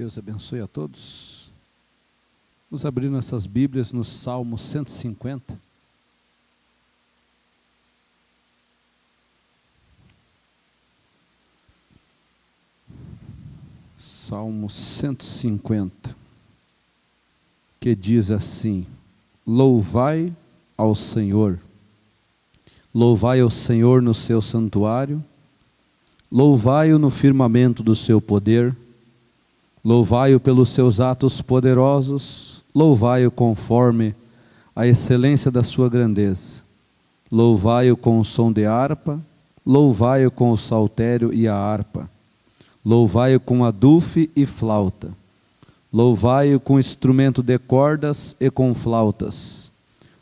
Deus abençoe a todos. Vamos abrir nossas Bíblias no Salmo 150. Salmo 150, que diz assim: louvai ao Senhor, louvai ao Senhor no seu santuário, louvai-o no firmamento do seu poder, louvai-o pelos seus atos poderosos, louvai-o conforme a excelência da sua grandeza, louvai-o com o som de harpa, louvai-o com o saltério e a harpa, louvai-o com adufe e flauta, louvai-o com instrumento de cordas e com flautas,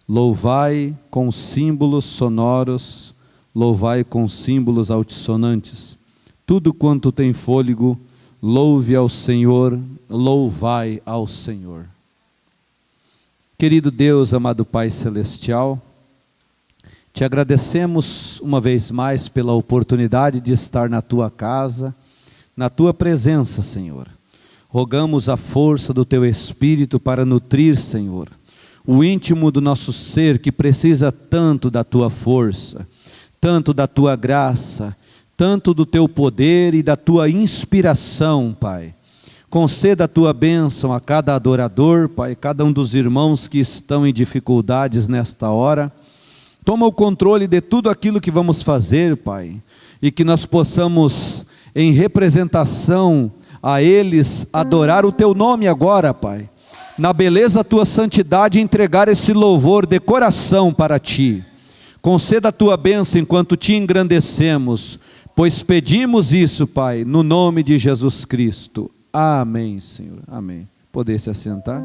louvai com símbolos sonoros, louvai com símbolos altissonantes, tudo quanto tem fôlego, louve ao Senhor, louvai ao Senhor. Querido Deus, amado Pai Celestial, te agradecemos uma vez mais pela oportunidade de estar na Tua casa, na Tua presença, Senhor. Rogamos a força do Teu Espírito para nutrir, Senhor, o íntimo do nosso ser que precisa tanto da Tua força, tanto da Tua graça, tanto do Teu poder e da Tua inspiração, Pai. Conceda a Tua bênção a cada adorador, Pai, cada um dos irmãos que estão em dificuldades nesta hora. Toma o controle de tudo aquilo que vamos fazer, Pai, e que nós possamos, em representação a eles, adorar o Teu nome agora, Pai. Na beleza da Tua santidade, entregar esse louvor de coração para Ti. Conceda a Tua bênção enquanto Te engrandecemos, pois pedimos isso, Pai, no nome de Jesus Cristo. Amém, Senhor. Amém. Poder se assentar.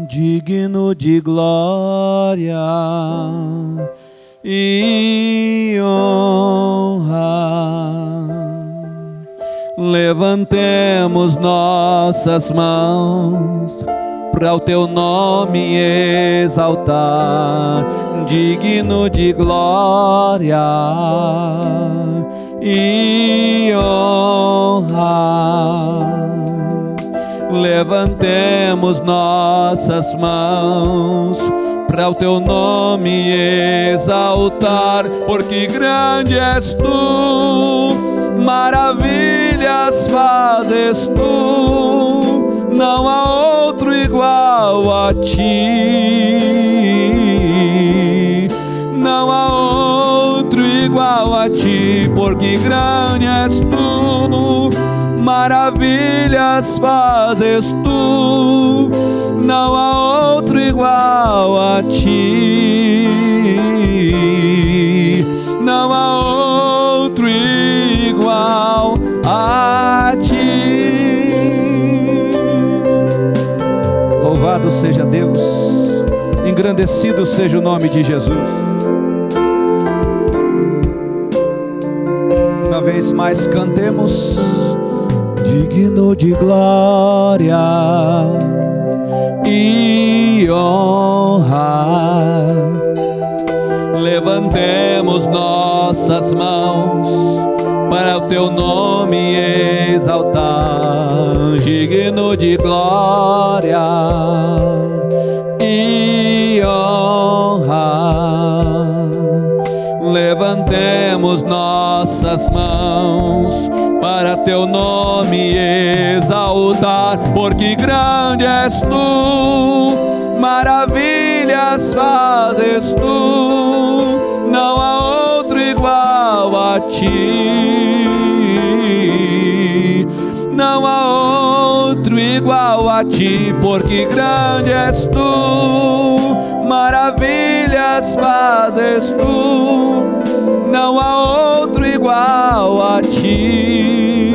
Digno de glória e honra, levantemos nossas mãos para o Teu nome exaltar, digno de glória e honra. Levantemos nossas mãos para o Teu nome exaltar, porque grande és Tu, maravilhas fazes Tu, não há outro igual a Ti, não há outro igual a Ti, porque grande és Tu, maravilhas fazes Tu, não há outro igual a Ti, não há outro igual a Ti. Louvado seja Deus, engrandecido seja o nome de Jesus. Uma vez mais cantemos: digno de glória e honra, levantemos nossas mãos para o Teu nome exaltar, digno de glória e honra, levantemos nossas mãos para Teu nome exaltar, porque grande és Tu, maravilhas fazes Tu, não há outro igual a Ti, não há outro igual a Ti, porque grande és Tu, maravilhas fazes Tu, não há outro igual a Ti,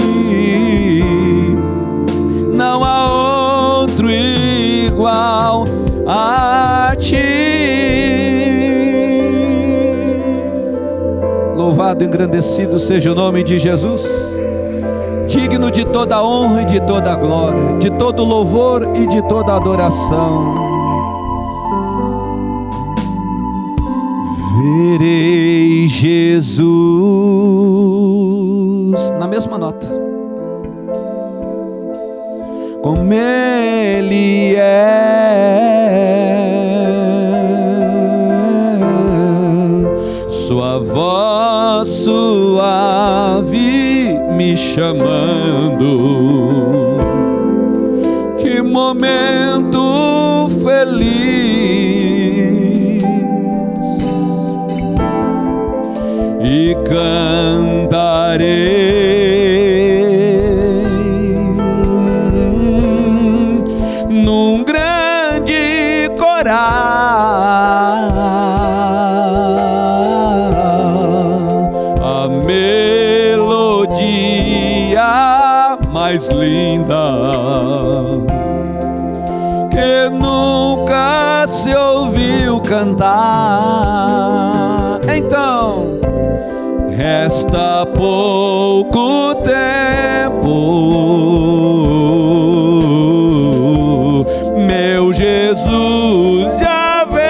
não há outro igual a Ti. Louvado e engrandecido seja o nome de Jesus, digno de toda honra e de toda glória, de todo louvor e de toda adoração. Verei Jesus Jesus, na mesma nota. Como Ele sua voz suave me chamando. Que momento feliz, e cantarei num grande coral a melodia mais linda que nunca se ouviu cantar. Então resta pouco tempo, meu Jesus já vem,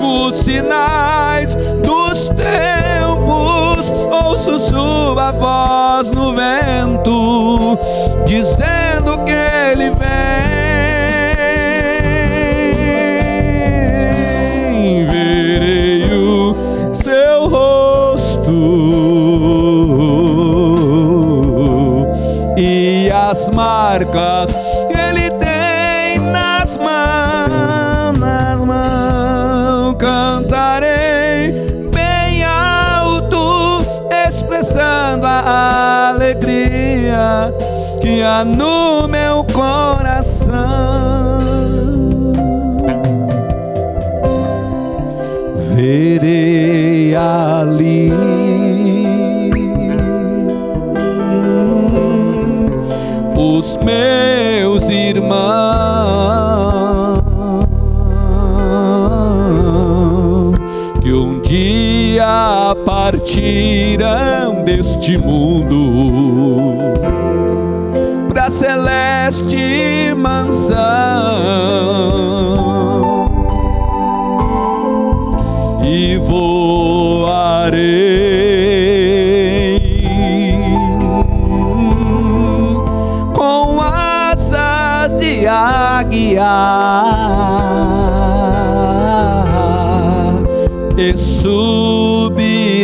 os sinais dos tempos, ouço sua voz no vento, dizendo que Ele vem. Verei o seu rosto e as marcas que Ele tem nas mãos, cantarei bem alto, expressando a alegria que há no meu coração. Verei ali os meus irmãos que um dia partirão deste mundo pra celeste mansão, e voarei com asas de águia e subirei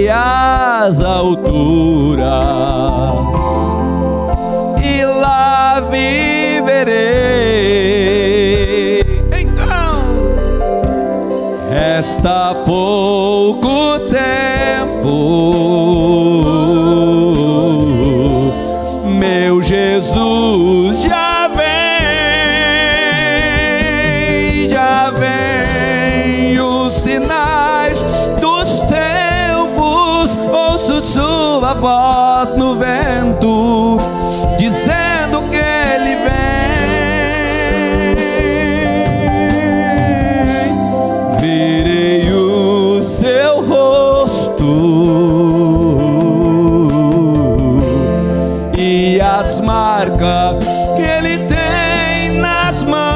às alturas e lá viverei. Então resta pouco tempo, meu Jesus já vem, os sinais dos tempos, ouço sua voz no vento, dizendo que Ele vem. Verei o seu rosto e as marcas que Ele tem nas mãos,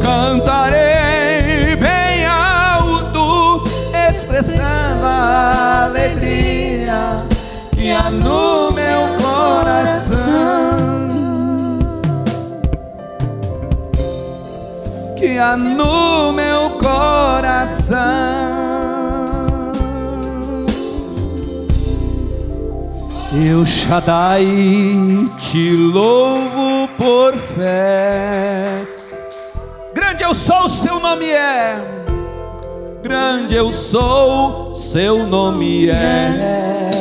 cantarei bem alto, expressando a alegria que há no meu coração, que há no meu coração. Eu, Shaddai, te louvo por fé. Grande eu sou, seu nome é. Grande eu sou, seu nome é.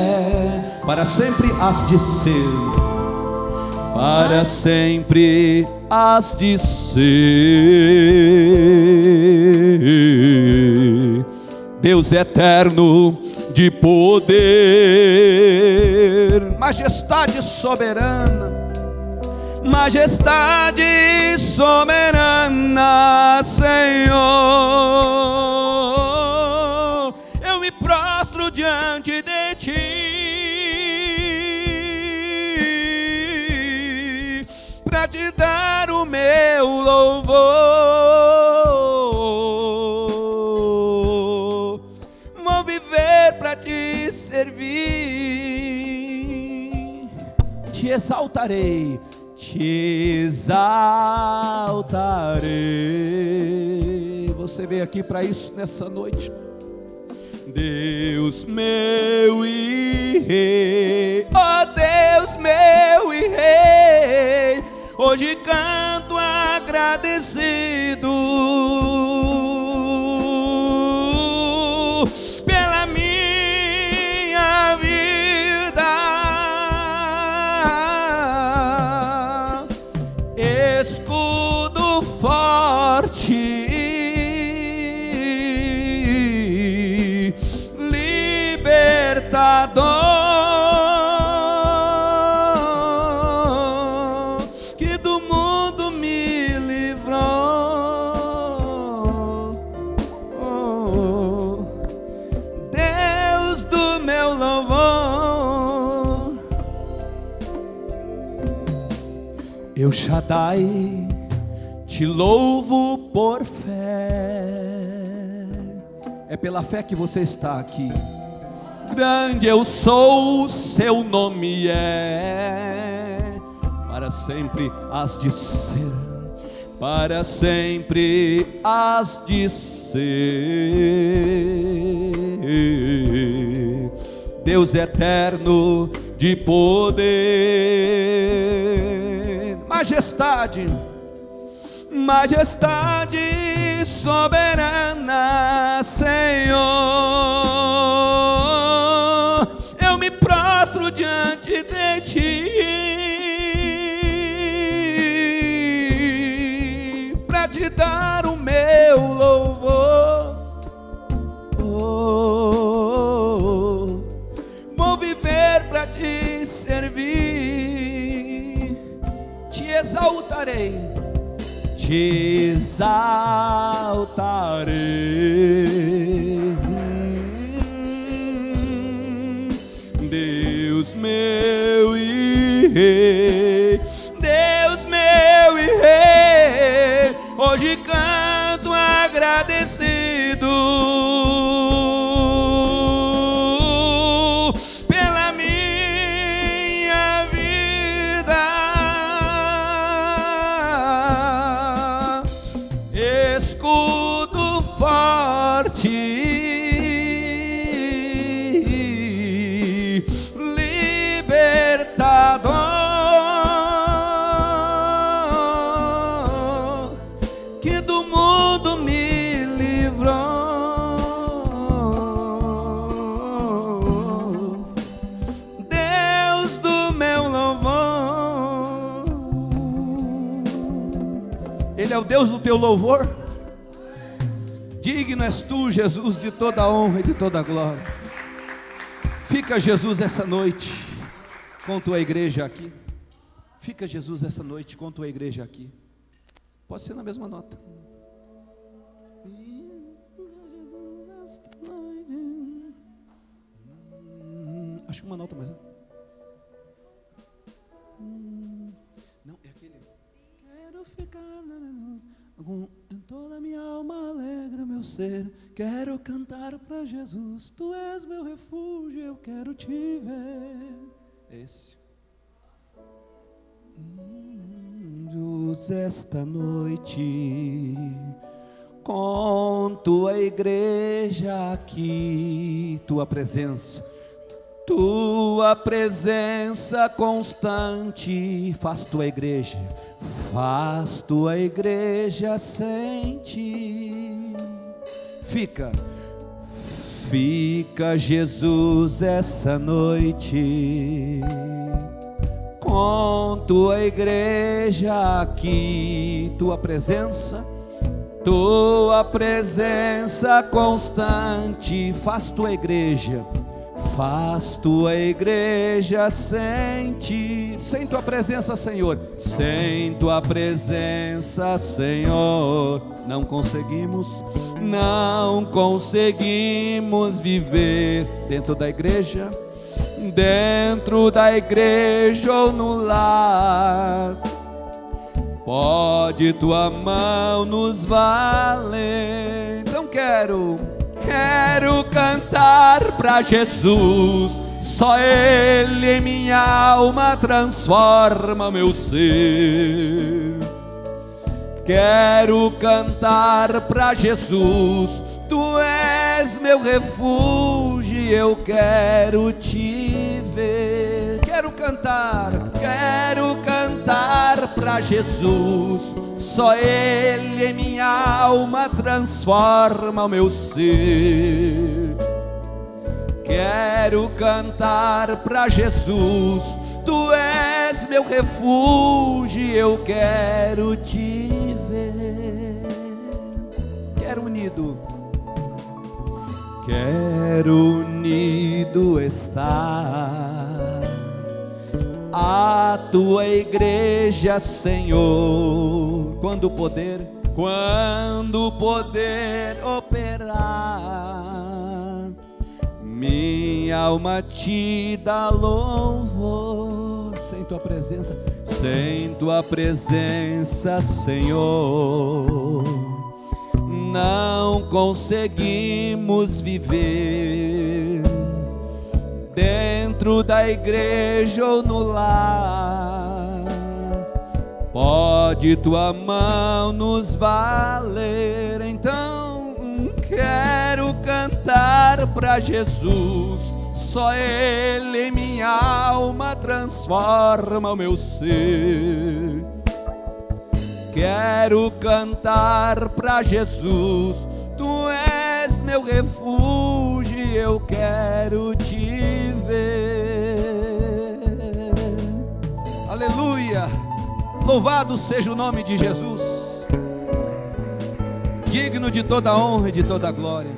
Para sempre has de ser, para sempre has de ser. Deus eterno de poder, majestade soberana, majestade soberana, Senhor, eu me prostro diante de Ti, pra Te dar o meu louvor. servir. Te exaltarei, te exaltarei. Você veio aqui para isso nessa noite. Deus meu e Rei, ó Deus meu e Rei, hoje canto agradecido pela minha vida, escudo forte, que do mundo me livrou, Deus do meu louvor. Eu Shaddai, te louvo por fé. É pela fé que você está aqui. Grande eu sou, seu nome é, para sempre has de ser, para sempre has de ser. Deus eterno de poder, majestade, majestade soberana, Senhor. Diante de ti, para te dar o meu louvor, vou viver para te servir, te exaltarei, te exaltarei. Deus meu e Rei, Deus meu e Rei, hoje canto agradecido pela minha vida, escudo forte, que do mundo me livrou, Deus do meu louvor. Ele é o Deus do teu louvor. Digno és tu, Jesus, de toda a honra e de toda a glória. Fica, Jesus, essa noite com tua igreja aqui. Fica, Jesus, essa noite com tua igreja aqui. Pode ser na mesma nota. Acho que uma nota mais. Não, é aquele. Quero ficar em toda minha alma alegra meu ser. Quero cantar para Jesus. Tu és meu refúgio, eu quero te ver. Esse. Jesus, esta noite com tua igreja aqui, tua presença constante, faz tua igreja sente. Fica Jesus essa noite com tua igreja aqui, tua presença constante, faz tua igreja sente. Sem tua presença, Senhor, sem tua presença, Senhor, não conseguimos viver dentro da igreja ou no lar. Pode tua mão nos valer. Então quero Quero cantar pra Jesus, só Ele em minha alma transforma meu ser. Quero cantar pra Jesus, Tu és meu refúgio, eu quero Te ver. Quero cantar pra Jesus, só Ele em minha alma transforma o meu ser. Quero cantar pra Jesus, Tu és meu refúgio, eu quero Te ver. Quero unido estar a Tua igreja, Senhor, quando poder operar, minha alma Te dá louvor. Sem Tua presença, Senhor, não conseguimos viver dentro da igreja ou no lar. Pode Tua mão nos valer. Então quero cantar pra Jesus, só Ele em minha alma transforma o meu ser. Quero cantar pra Jesus, Tu és meu refúgio, eu quero Te ver. Aleluia! Louvado seja o nome de Jesus, digno de toda a honra e de toda a glória,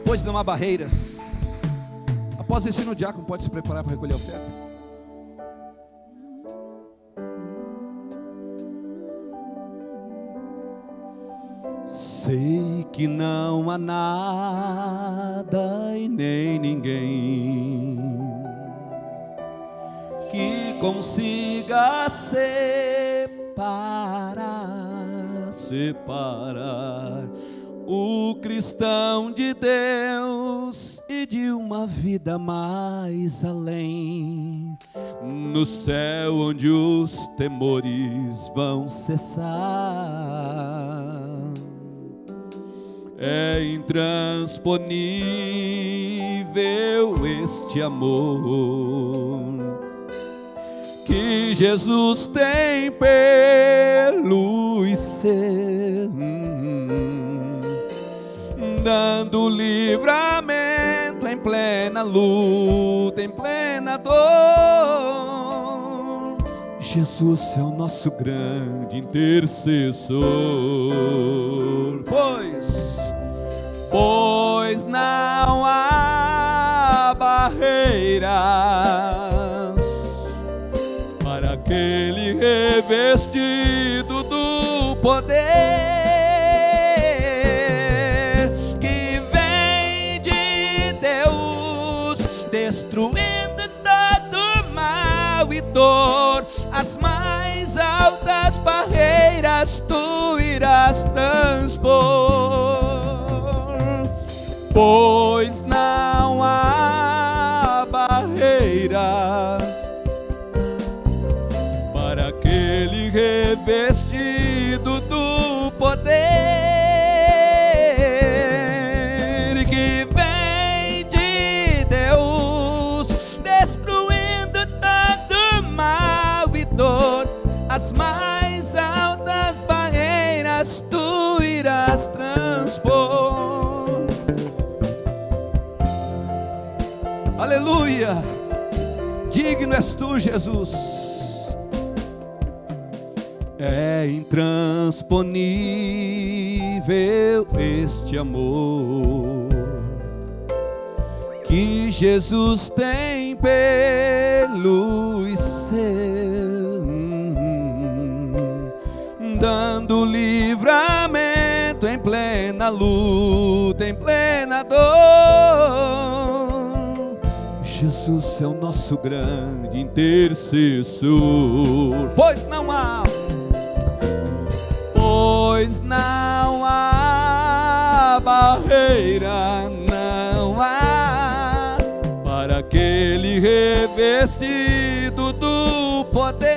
pois não há barreiras. Após o ensino, o diácono pode se preparar para recolher a oferta. Sei que não há nada e nem ninguém que consiga separar o cristão de Deus e de uma vida mais além, no céu onde os temores vão cessar. É intransponível este amor que Jesus tem pelos seus, dando livramento em plena luta, em plena dor. Jesus é o nosso grande intercessor, pois não há barreiras para aquele revestido do poder que vem de Deus, destruindo todo mal e dor. As mais altas barreiras Tu irás transpor, pois não há barreira para aquele revestido do poder que vem de Deus, destruindo todo mal e dor. As mais altas barreiras Tu irás transpor. Aleluia! Digno és Tu, Jesus. É intransponível este amor que Jesus tem pelos seus, dando livramento em plena luta, em plena dor. Jesus é o nosso grande intercessor, pois não há barreira, aquele revestido do poder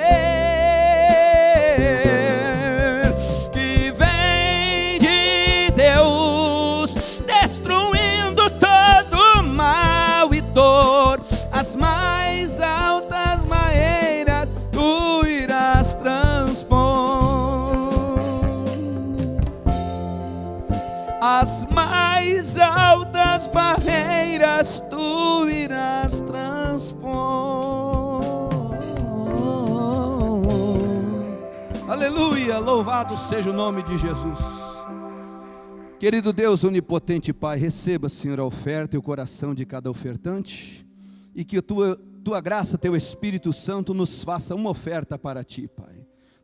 que vem de Deus, destruindo todo mal e dor. As mais altas barreiras tu irás transpor. As mais altas barreiras tu irás transpor. Aleluia, louvado seja o nome de Jesus. Querido Deus onipotente Pai, receba, Senhor, a oferta e o coração de cada ofertante, e que a tua graça, teu Espírito Santo nos faça uma oferta para Ti, Pai,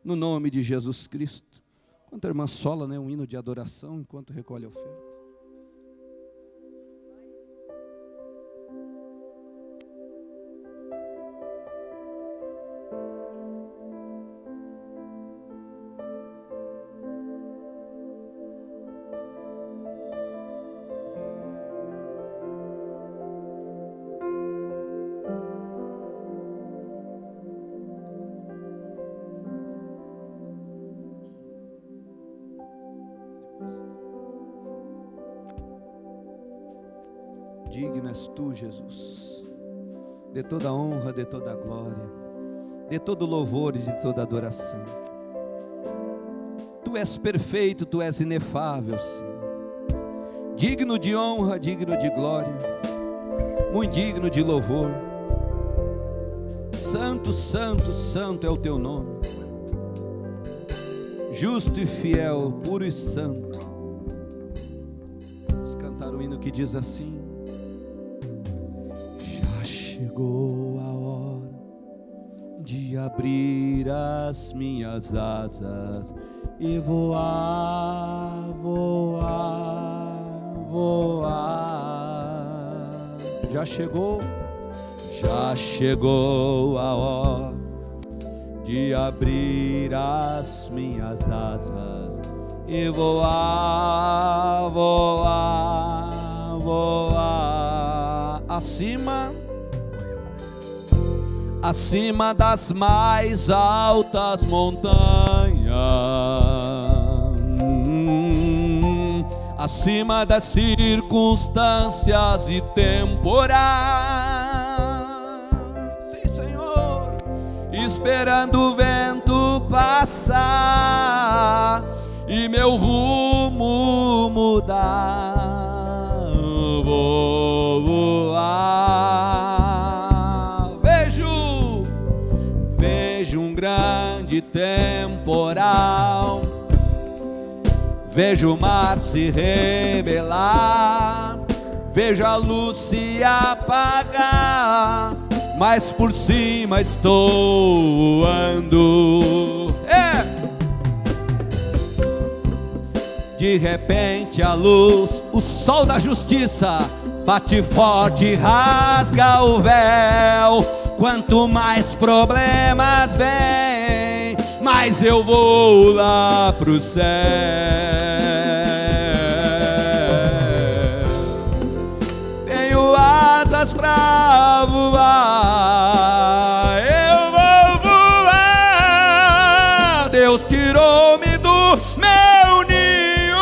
no nome de Jesus Cristo. Enquanto a irmã sola, um hino de adoração, enquanto recolhe a oferta. Digno és tu, Jesus, de toda honra, de toda glória, de todo louvor e de toda adoração. Tu és perfeito, tu és inefável, Senhor, digno de honra, digno de glória, muito digno de louvor. Santo, santo, santo é o teu nome, justo e fiel, puro e santo. Vamos cantar um hino que diz assim: chegou a hora de abrir as minhas asas e voar, voar, voar. Já chegou a hora de abrir as minhas asas e voar, voar, voar acima das mais altas montanhas, acima das circunstâncias e temporais. Sim, Senhor, esperando o vento passar e meu rumo mudar, vou voar. Vejo um grande temporal, vejo o mar se revelar, vejo a luz se apagar, mas por cima estou voando. De repente a luz, o sol da justiça, bate forte, rasga o véu. Quanto mais problemas vêm, mais eu vou lá pro céu. Tenho asas pra voar, eu vou voar. Deus tirou-me do meu ninho,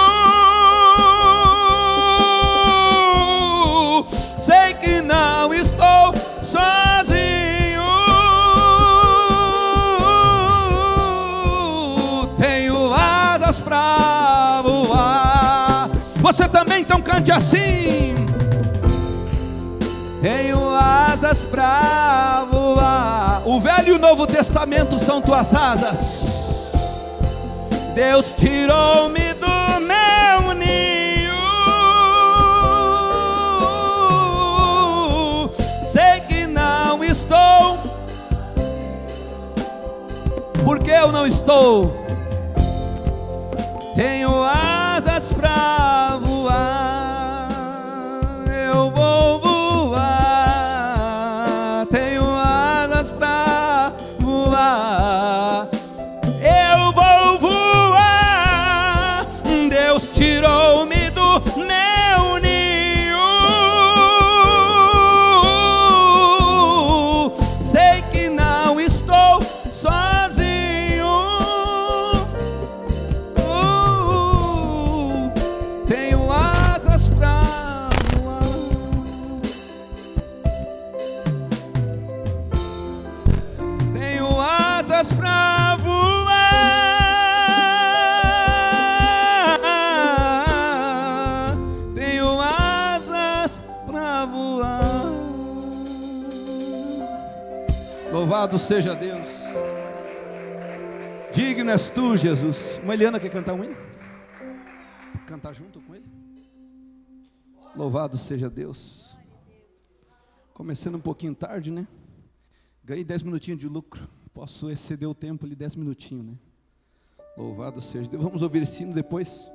sei que não estou sozinho. Você também, então cante assim: tenho asas pra voar. O Velho e o Novo Testamento são tuas asas. Deus tirou-me do meu ninho, sei que não estou. Por que eu não estou? Tenho asas pra voar, eu vou voar. Tenho asas pra voar, eu vou voar. Deus tirou-me do meu ninho, Louvado seja Deus. Digno és tu, Jesus. Uma Eliana quer cantar um hino? Cantar junto com ele? Louvado seja Deus. Começando um pouquinho tarde, né? Ganhei 10 minutinhos de lucro. Posso exceder o tempo ali 10 minutinhos, né? Louvado seja Deus. Vamos ouvir esse hino depois.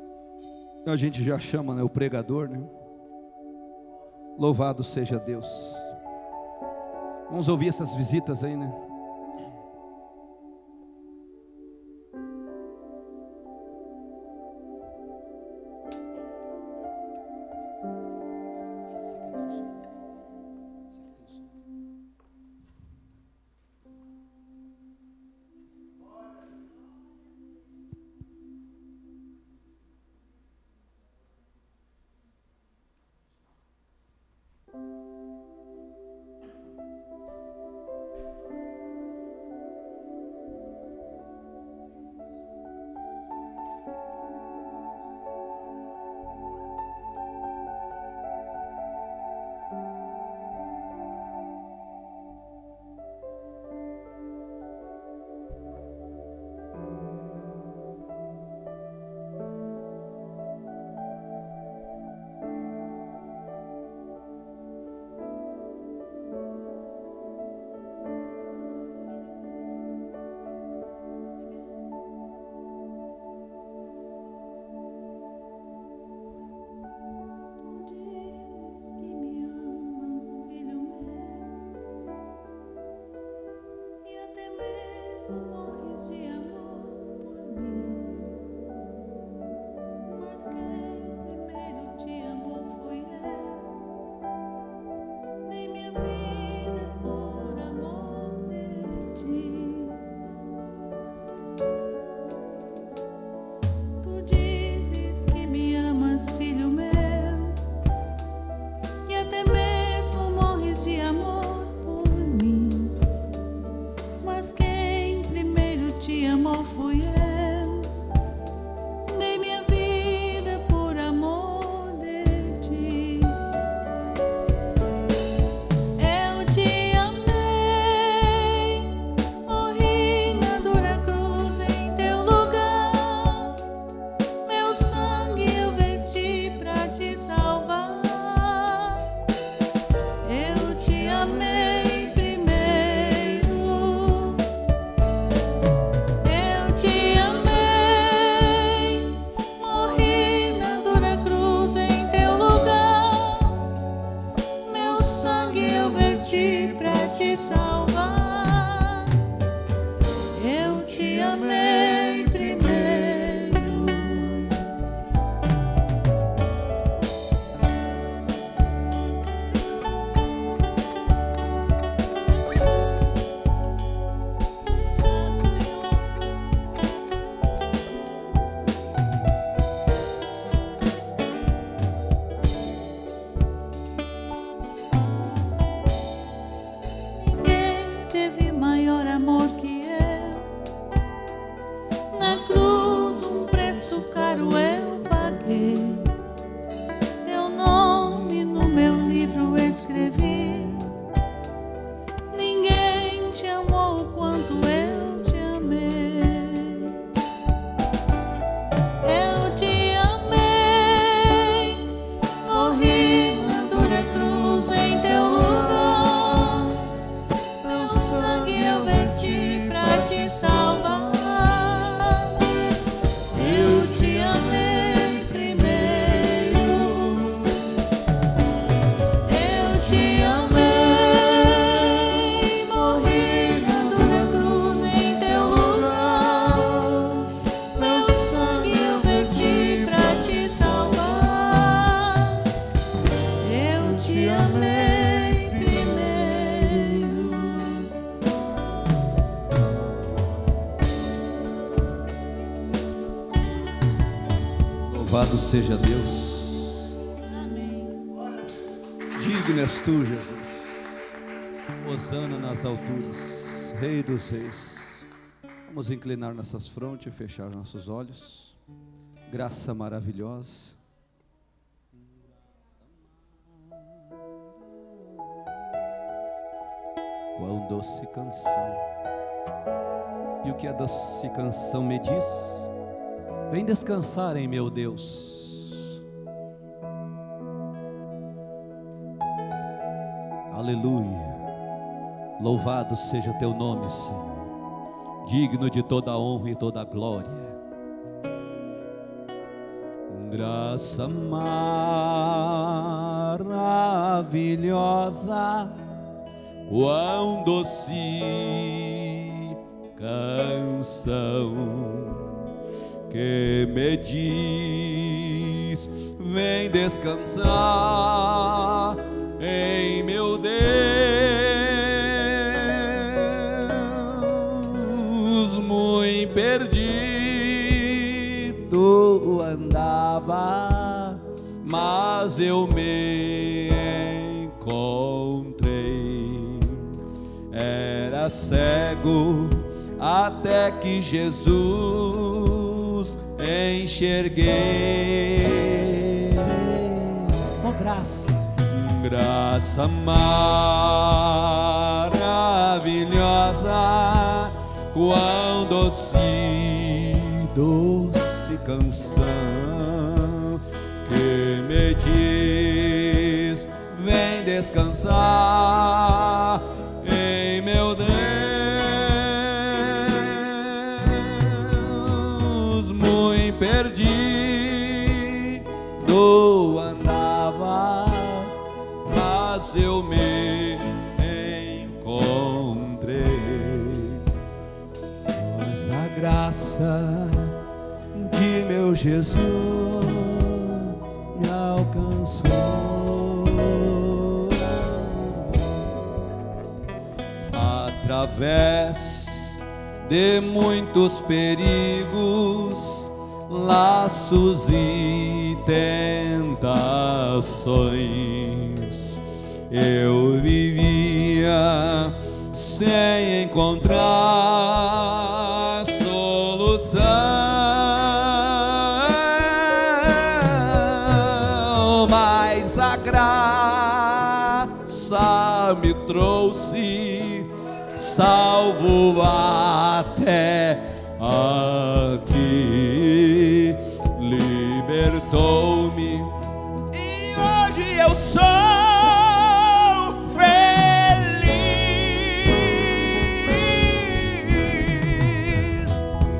A gente já chama, né, o pregador, né? Louvado seja Deus. Vamos ouvir essas visitas aí, né? Louvado seja Deus. Digno és tu, Jesus. Hosana nas alturas, Rei dos reis. Vamos inclinar nossas frontes e fechar nossos olhos. Graça maravilhosa. Quão doce canção. E o que a doce canção me diz? Vem descansar em meu Deus. Aleluia. Louvado seja o teu nome, Senhor, digno de toda a honra e toda a glória. Graça maravilhosa, quão doce canção que me diz, vem descansar em meu Deus. Muito perdido andava, mas eu me encontrei. Era cego até que Jesus enxerguei. Oh, graça, graça maravilhosa, quão doce, doce canção que me diz, vem descansar em meu Deus. Muito perdido andava, mas eu me encontrei, pois a graça de meu Jesus me alcançou. Através de muitos perigos, laços e tentações, eu vivia sem encontrar solução, mas a graça me trouxe salvo até aqui, libertou-me e hoje eu sou feliz.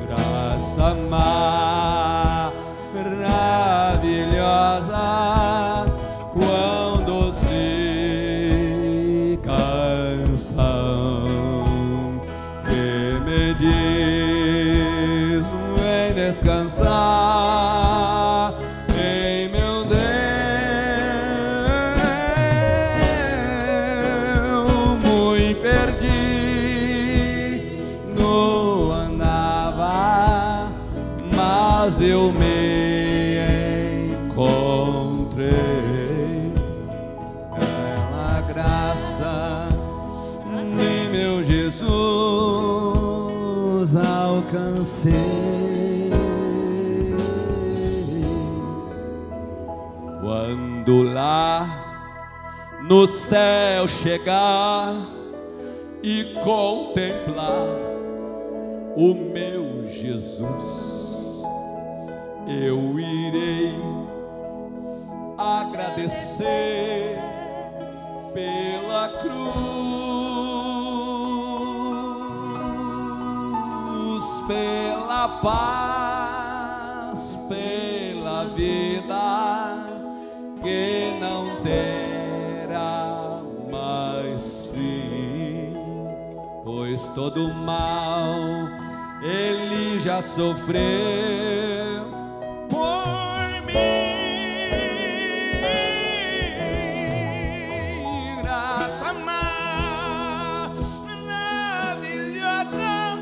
Graça maravilhosa, quão doce canção que me diz, vem descansar em meu Deus. Muito perdido andava, mas eu me encontrei pela graça de meu Jesus alcancei. Quando lá no céu chegar e contemplar o meu Jesus, eu irei agradecer pela cruz, pela paz, pela vida que não terá mais fim, pois todo mal Ele já sofreu por mim. Graça maravilhosa,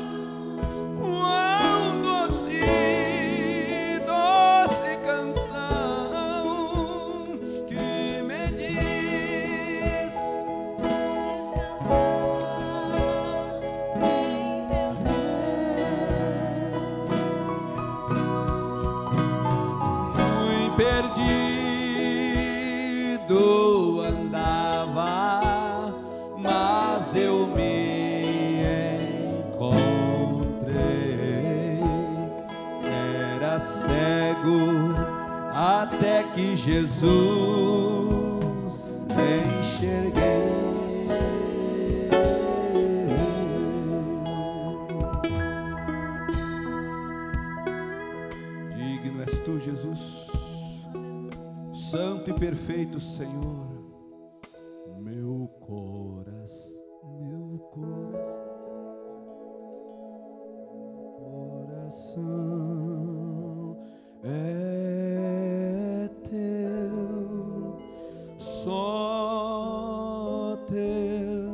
quão doce, doce canção que me diz, descansar em meu Deus. Jesus enxerguei. Digno és tu, Jesus, santo e perfeito Senhor. Meu coração é teu, só teu,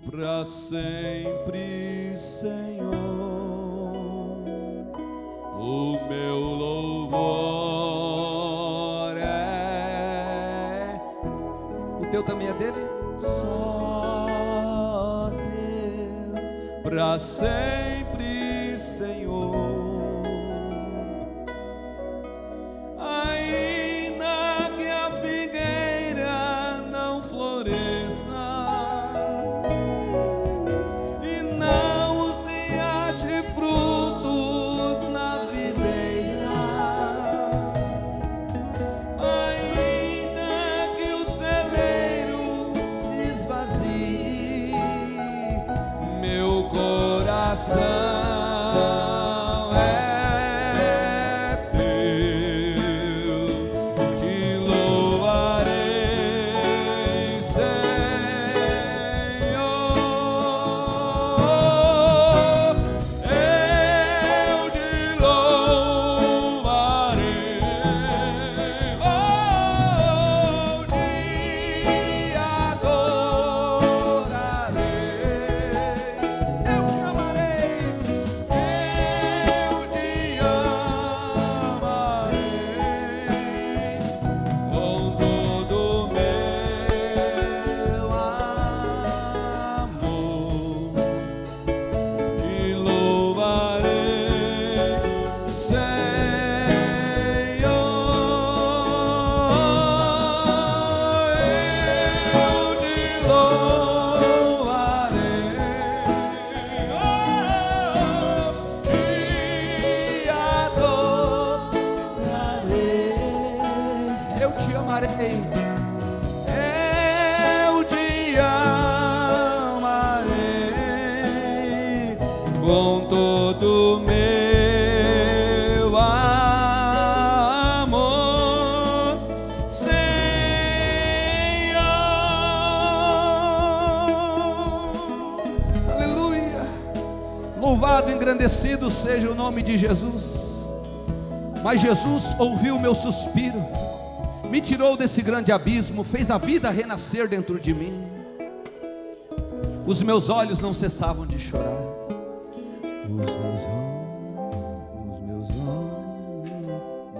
pra sempre, Senhor. O meu louvor é... O teu também é dele? Só teu, pra sempre, Senhor. Ainda que a figueira não floresça e não se ache frutos na videira, ainda que o celeiro se esvazie, meu coração eu te amarei com todo meu amor, Senhor. Aleluia. Louvado e engrandecido seja o nome de Jesus. Mas Jesus ouviu o meu suspiro, me tirou desse grande abismo, fez a vida renascer dentro de mim. Os meus olhos não cessavam de chorar. Os meus olhos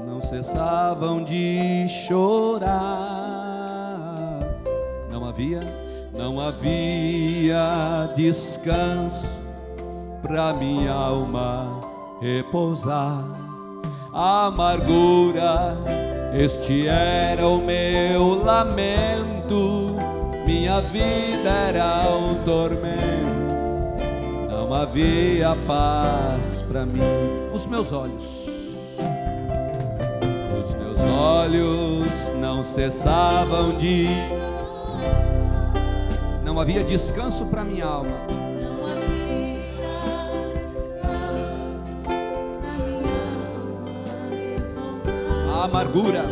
não cessavam de chorar. Não havia descanso pra minha alma repousar. A amargura, este era o meu lamento, minha vida era um tormento, não havia paz para mim. Os meus olhos não cessavam de... Não havia descanso para minha alma. A amargura,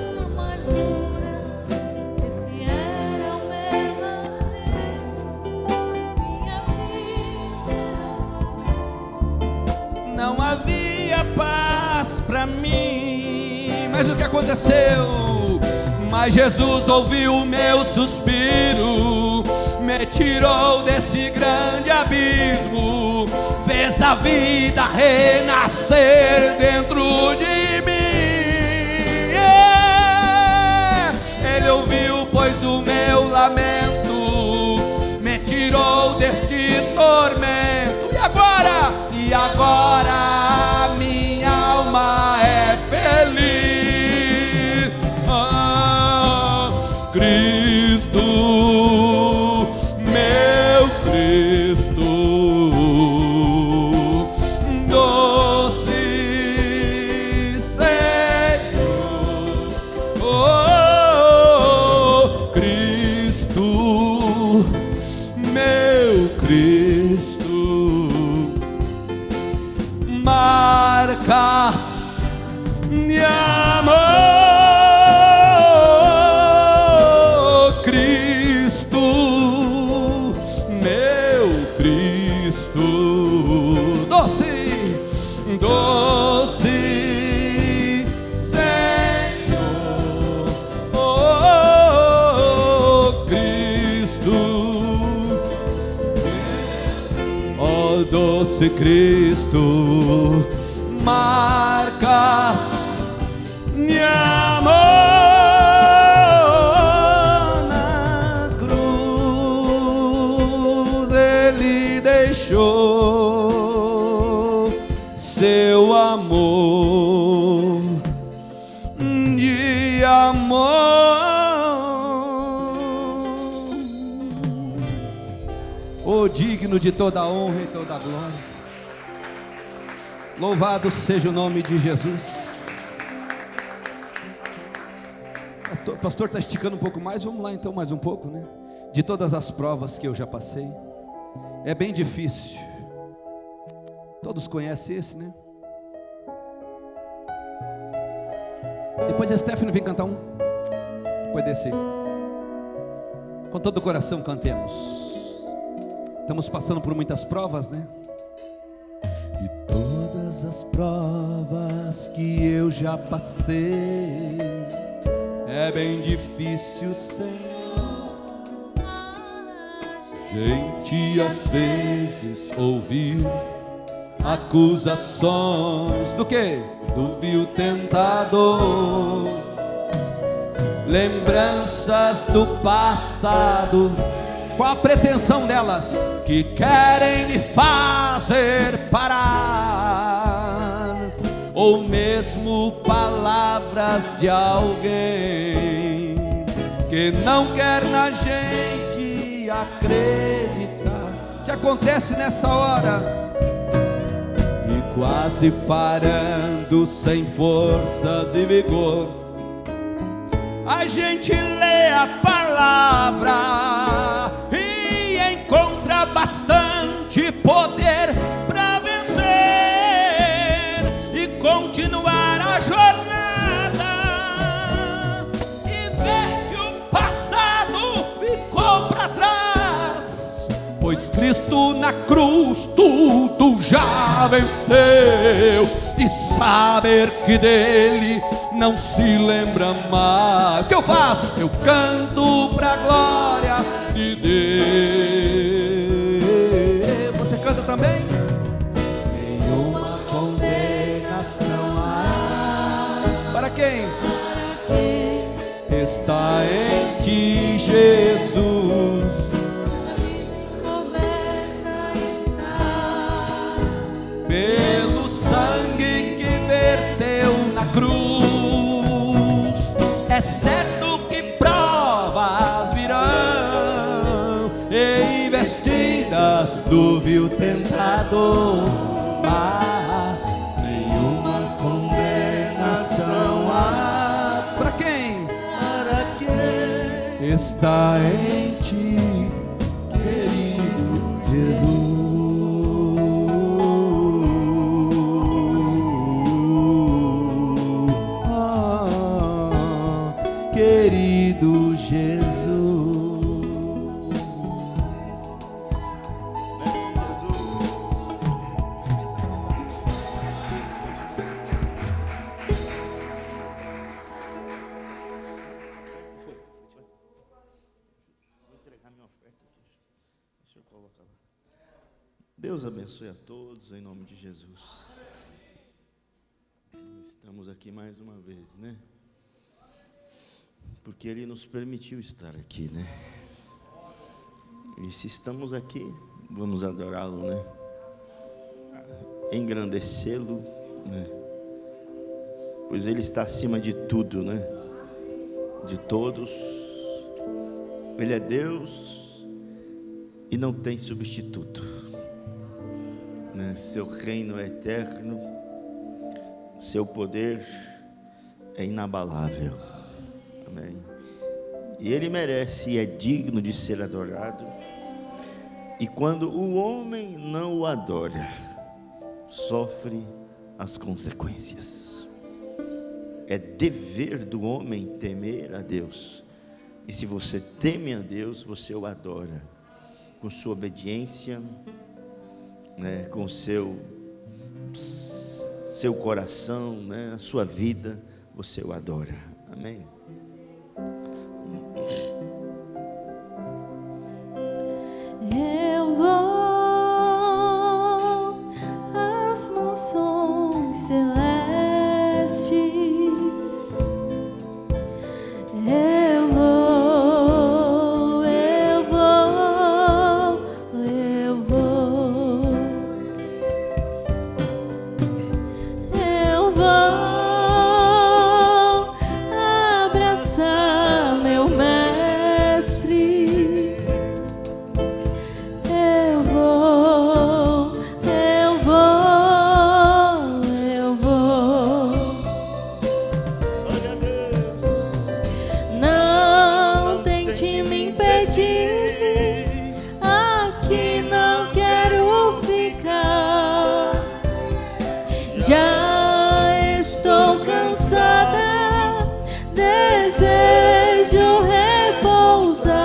esse era o meu lamento, minha vida. Não havia paz pra mim. Mas o que aconteceu? Mas Jesus ouviu o meu suspiro, me tirou desse grande abismo, fez a vida renascer dentro de mim. Ele ouviu, pois, o meu lamento, me tirou deste tormento. E agora minha alma é feliz. Ah, Cristo, meu Cristo, doce Senhor. Oh, meu Cristo, marcas de amor, Cristo, meu Cristo, doce, doce Senhor, oh Cristo, oh doce Cristo, marcas de amor na cruz, Ele deixou seu amor de amor. O digno de toda a honra e toda a glória. Louvado seja o nome de Jesus. O pastor está esticando um pouco mais, vamos lá então mais um pouco, né? De todas as provas que eu já passei, é bem difícil. Todos conhecem esse, né? Depois a Stephanie vem cantar um. Depois desse aí. Com todo o coração cantemos. Estamos passando por muitas provas, né? E todas as provas que eu já passei, é bem difícil, Senhor. Gente às vezes ouviu acusações do que? Do vil tentador, lembranças do passado, com a pretensão delas que querem me fazer parar, ou mesmo palavras de alguém que não quer na gente acreditar. Que acontece nessa hora? E quase parando, sem forças e vigor, a gente lê a palavra e encontra bastante poder para vencer e continuar a jornada, e ver que o passado ficou para trás, pois Cristo na cruz tudo já venceu, e saber que dele não se lembra mais. O que eu faço? Eu canto pra glória de Deus. Você canta também? Nenhuma condenação há. Para quem? Está em ti, Jesus. Pelo sangue que verteu na cruz, é certo que provas virão, e investidas do vil tentador, mas nenhuma condenação há. Para quem? Para quem está em ti, querido Jesus. Querido Jesus, vou entregar minha oferta aqui. Deixa eu colocar lá. Deus abençoe a todos em nome de Jesus. Estamos aqui mais uma vez, né? Porque Ele nos permitiu estar aqui, né? E se estamos aqui, vamos adorá-lo, né? Engrandecê-lo, né? Pois Ele está acima de tudo, né? De todos. Ele é Deus e não tem substituto, né? Seu reino é eterno, seu poder é inabalável. Amém. E Ele merece e é digno de ser adorado, E quando o homem não o adora, sofre as consequências. É dever do homem temer a Deus. E se você teme a Deus, você o adora com sua obediência, né, com seu coração, né, a sua vida, você o adora. Amém. Eu vou às mansões celestes. Eu vou, eu vou, eu vou. Eu vou abraçar meu mestre. Eu vou, eu vou, eu vou. Glória a Deus. Não tente me impedir, aqui não quero ficar. Já estou cansada, desejo repousar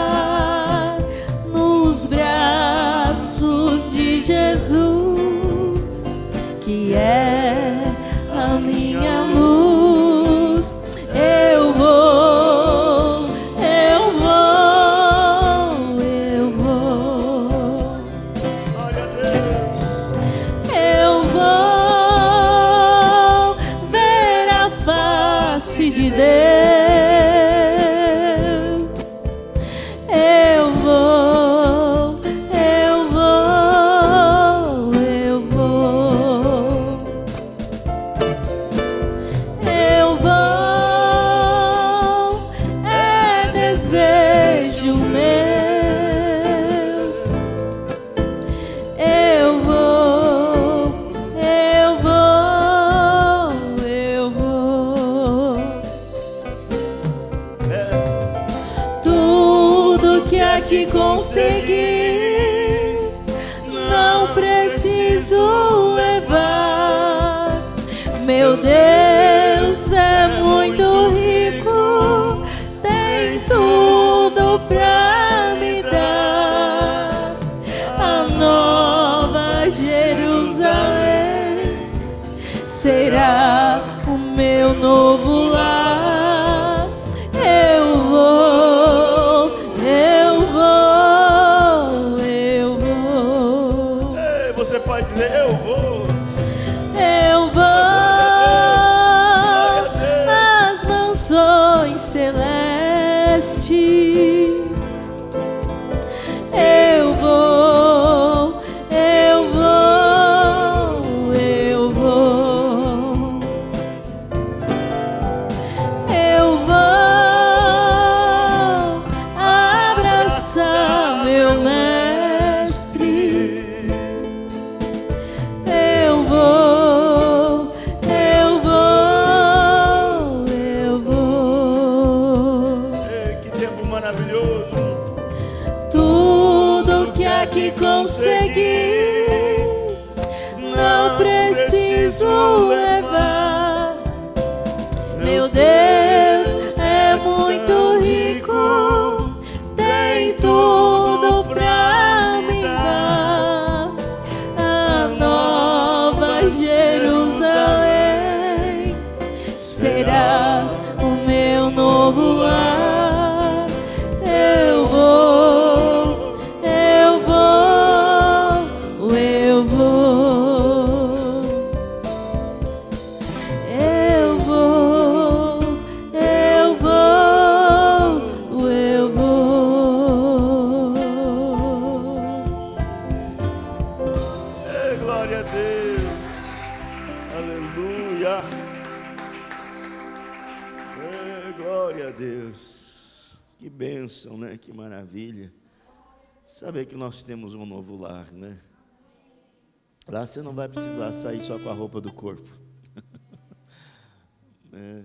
nos braços de Jesus, que é a minha luz. Eu vou, eu vou, eu vou. Glória a Deus. Eu vou ver a face de Deus. Eu vou, eu vou, eu vou. Eu vou, é desejo meu. Eu vou, eu vou, eu vou. Tudo que aqui consegui, não preciso levar. Meu Deus é muito rico, tem tudo pra me dar. A nova Jerusalém será o meu novo lar. Eu vou, eu vou, eu vou. Ei, você pode dizer, eu vou. Eu vou às mansões celestes. Eu vou, eu vou, eu vou. Eu vou abraçar meu mestre. Eu vou, eu vou, eu vou. Ei, que tempo maravilhoso. Tudo que aqui consegui, não preciso levar. Meu Deus é muito rico, tem tudo pra me dar. A nova Jerusalém será o meu novo lar. Eu vou, eu vou, eu vou. Eu vou, eu vou, eu vou. Ei, glória a Deus. Aleluia. Ei, glória a Deus. Que bênção, né? Que maravilha. Saber que nós temos um novo lar, né? Lá você não vai precisar sair só com a roupa do corpo. Né?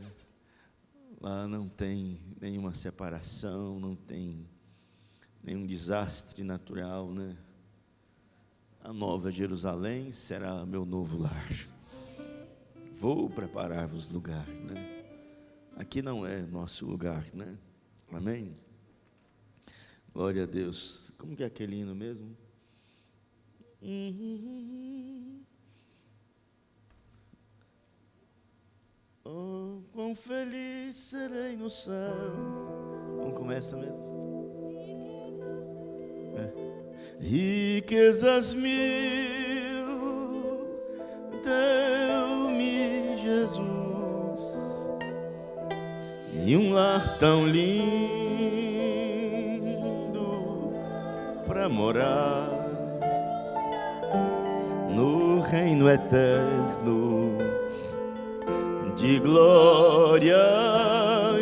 Lá não tem nenhuma separação, não tem nenhum desastre natural, né? a nova Jerusalém será meu novo lar. Vou preparar-vos lugar, né? Aqui não é nosso lugar, né? Amém? Glória a Deus. Como que é aquele hino mesmo? Oh, quão feliz serei no céu. Como começa mesmo? Riquezas mil deu-me Jesus, e um lar tão lindo para morar no reino eterno de glória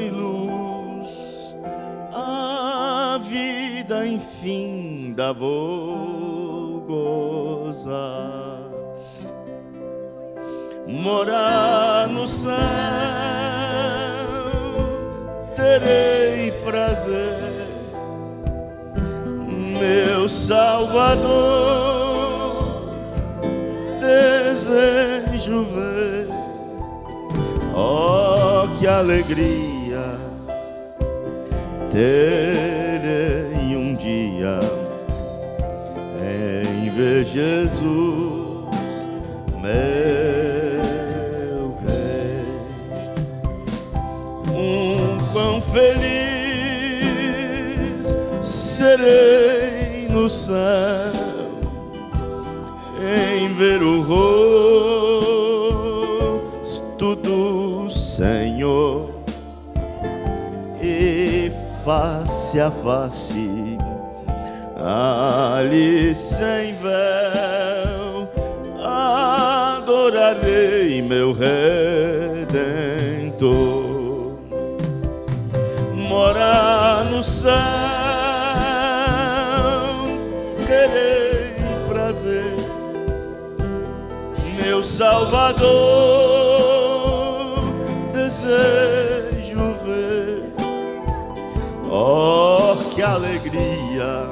e luz. A vida infinda vou gozar, morar no céu terei prazer, meu Salvador desejo ver. Oh, que alegria terei um dia em ver Jesus, meu Rei. Quão feliz serei no céu em ver o rosto do Senhor, e face a face, ali sem véu, adorarei meu Redentor. Morar no céu terei prazer, meu Salvador desejo ver. Oh, que alegria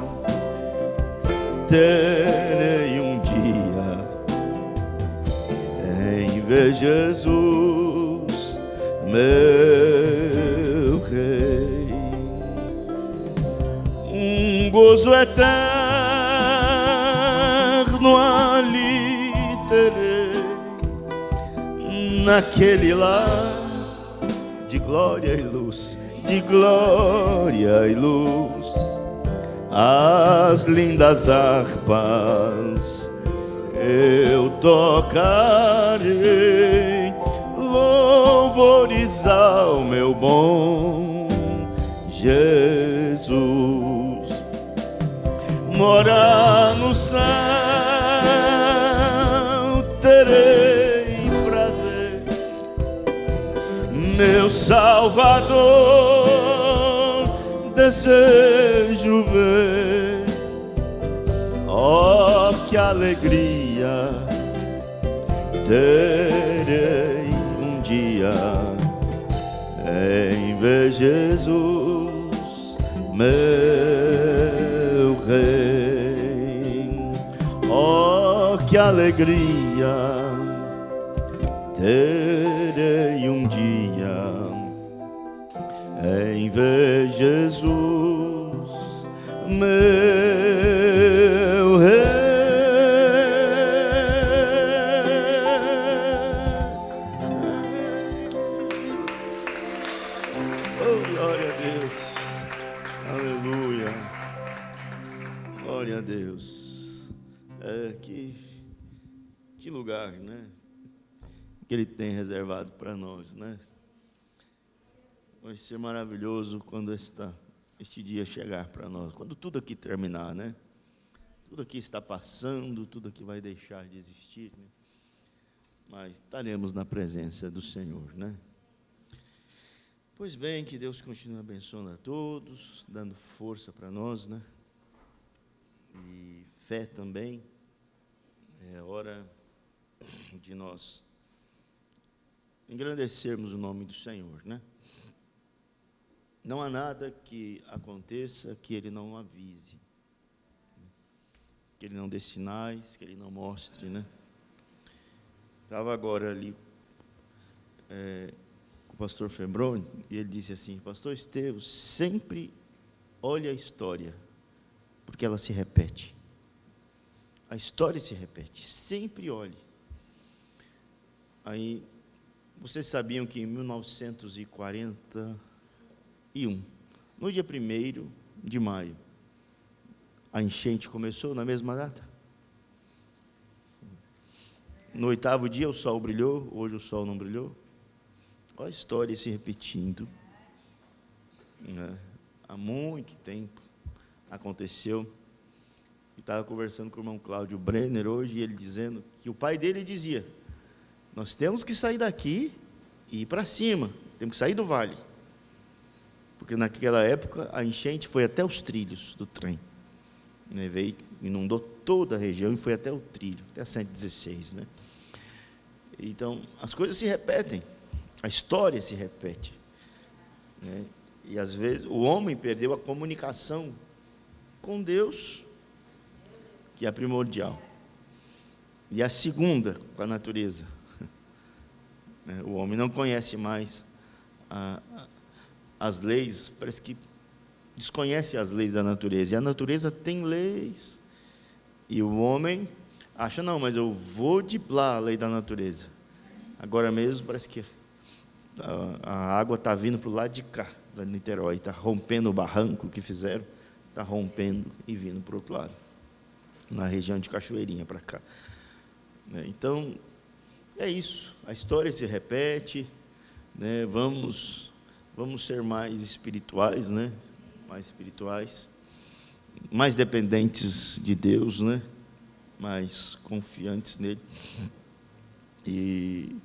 terei um dia em ver Jesus, meu Rei. Um gozo eterno ali terei, naquele lar de glória e luz, de glória e luz. As lindas harpas eu tocarei, louvores ao meu bom Jesus. Morar no céu terei prazer, meu Salvador desejo ver. Oh, que alegria terei um dia em ver Jesus, meu Rei. Oh, que alegria terei um dia em ver Jesus, meu Rei. Oh, glória a Deus, aleluia, glória a Deus. Que lugar, né? Que Ele tem reservado para nós, né? Vai ser maravilhoso quando este dia chegar para nós, quando tudo aqui terminar, né? Tudo aqui está passando, tudo aqui vai deixar de existir, né? Mas estaremos na presença do Senhor, né? Pois bem, que Deus continue abençoando a todos, dando força para nós, né? E fé também. É hora de nós engrandecermos o nome do Senhor, né? Não há nada que aconteça que Ele não avise. que Ele não dê sinais, que Ele não mostre, né? Estava agora ali com o pastor Febroni, e ele disse assim: pastor Estevão, sempre olhe a história, porque ela se repete. A história se repete, sempre olhe. Aí, vocês sabiam que em 1941, no dia 1º de maio, a enchente começou na mesma data? No 8º dia o sol brilhou, hoje o sol não brilhou. Olha a história se repetindo, né? Há muito tempo aconteceu. Eu estava conversando com o irmão Cláudio Brenner hoje, e ele dizendo que o pai dele dizia: nós temos que sair daqui e ir para cima, temos que sair do vale, porque naquela época a enchente foi até os trilhos do trem, né? Veio, inundou toda a região e foi até o trilho, até a 116, né? Então, as coisas se repetem, a história se repete, né? E às vezes o homem perdeu a comunicação com Deus, que é primordial, e a segunda, com a natureza. O homem não conhece mais as leis, parece que desconhece as leis da natureza, e a natureza tem leis, e o homem acha: não, mas eu vou driblar a lei da natureza. Agora mesmo parece que a água está vindo para o lado de cá, da Niterói, está rompendo o barranco que fizeram, está rompendo e vindo para o outro lado, na região de Cachoeirinha, para cá. Então, é isso, a história se repete, né? Vamos ser mais espirituais, né? Mais espirituais, mais dependentes de Deus, né? Mais confiantes nele. E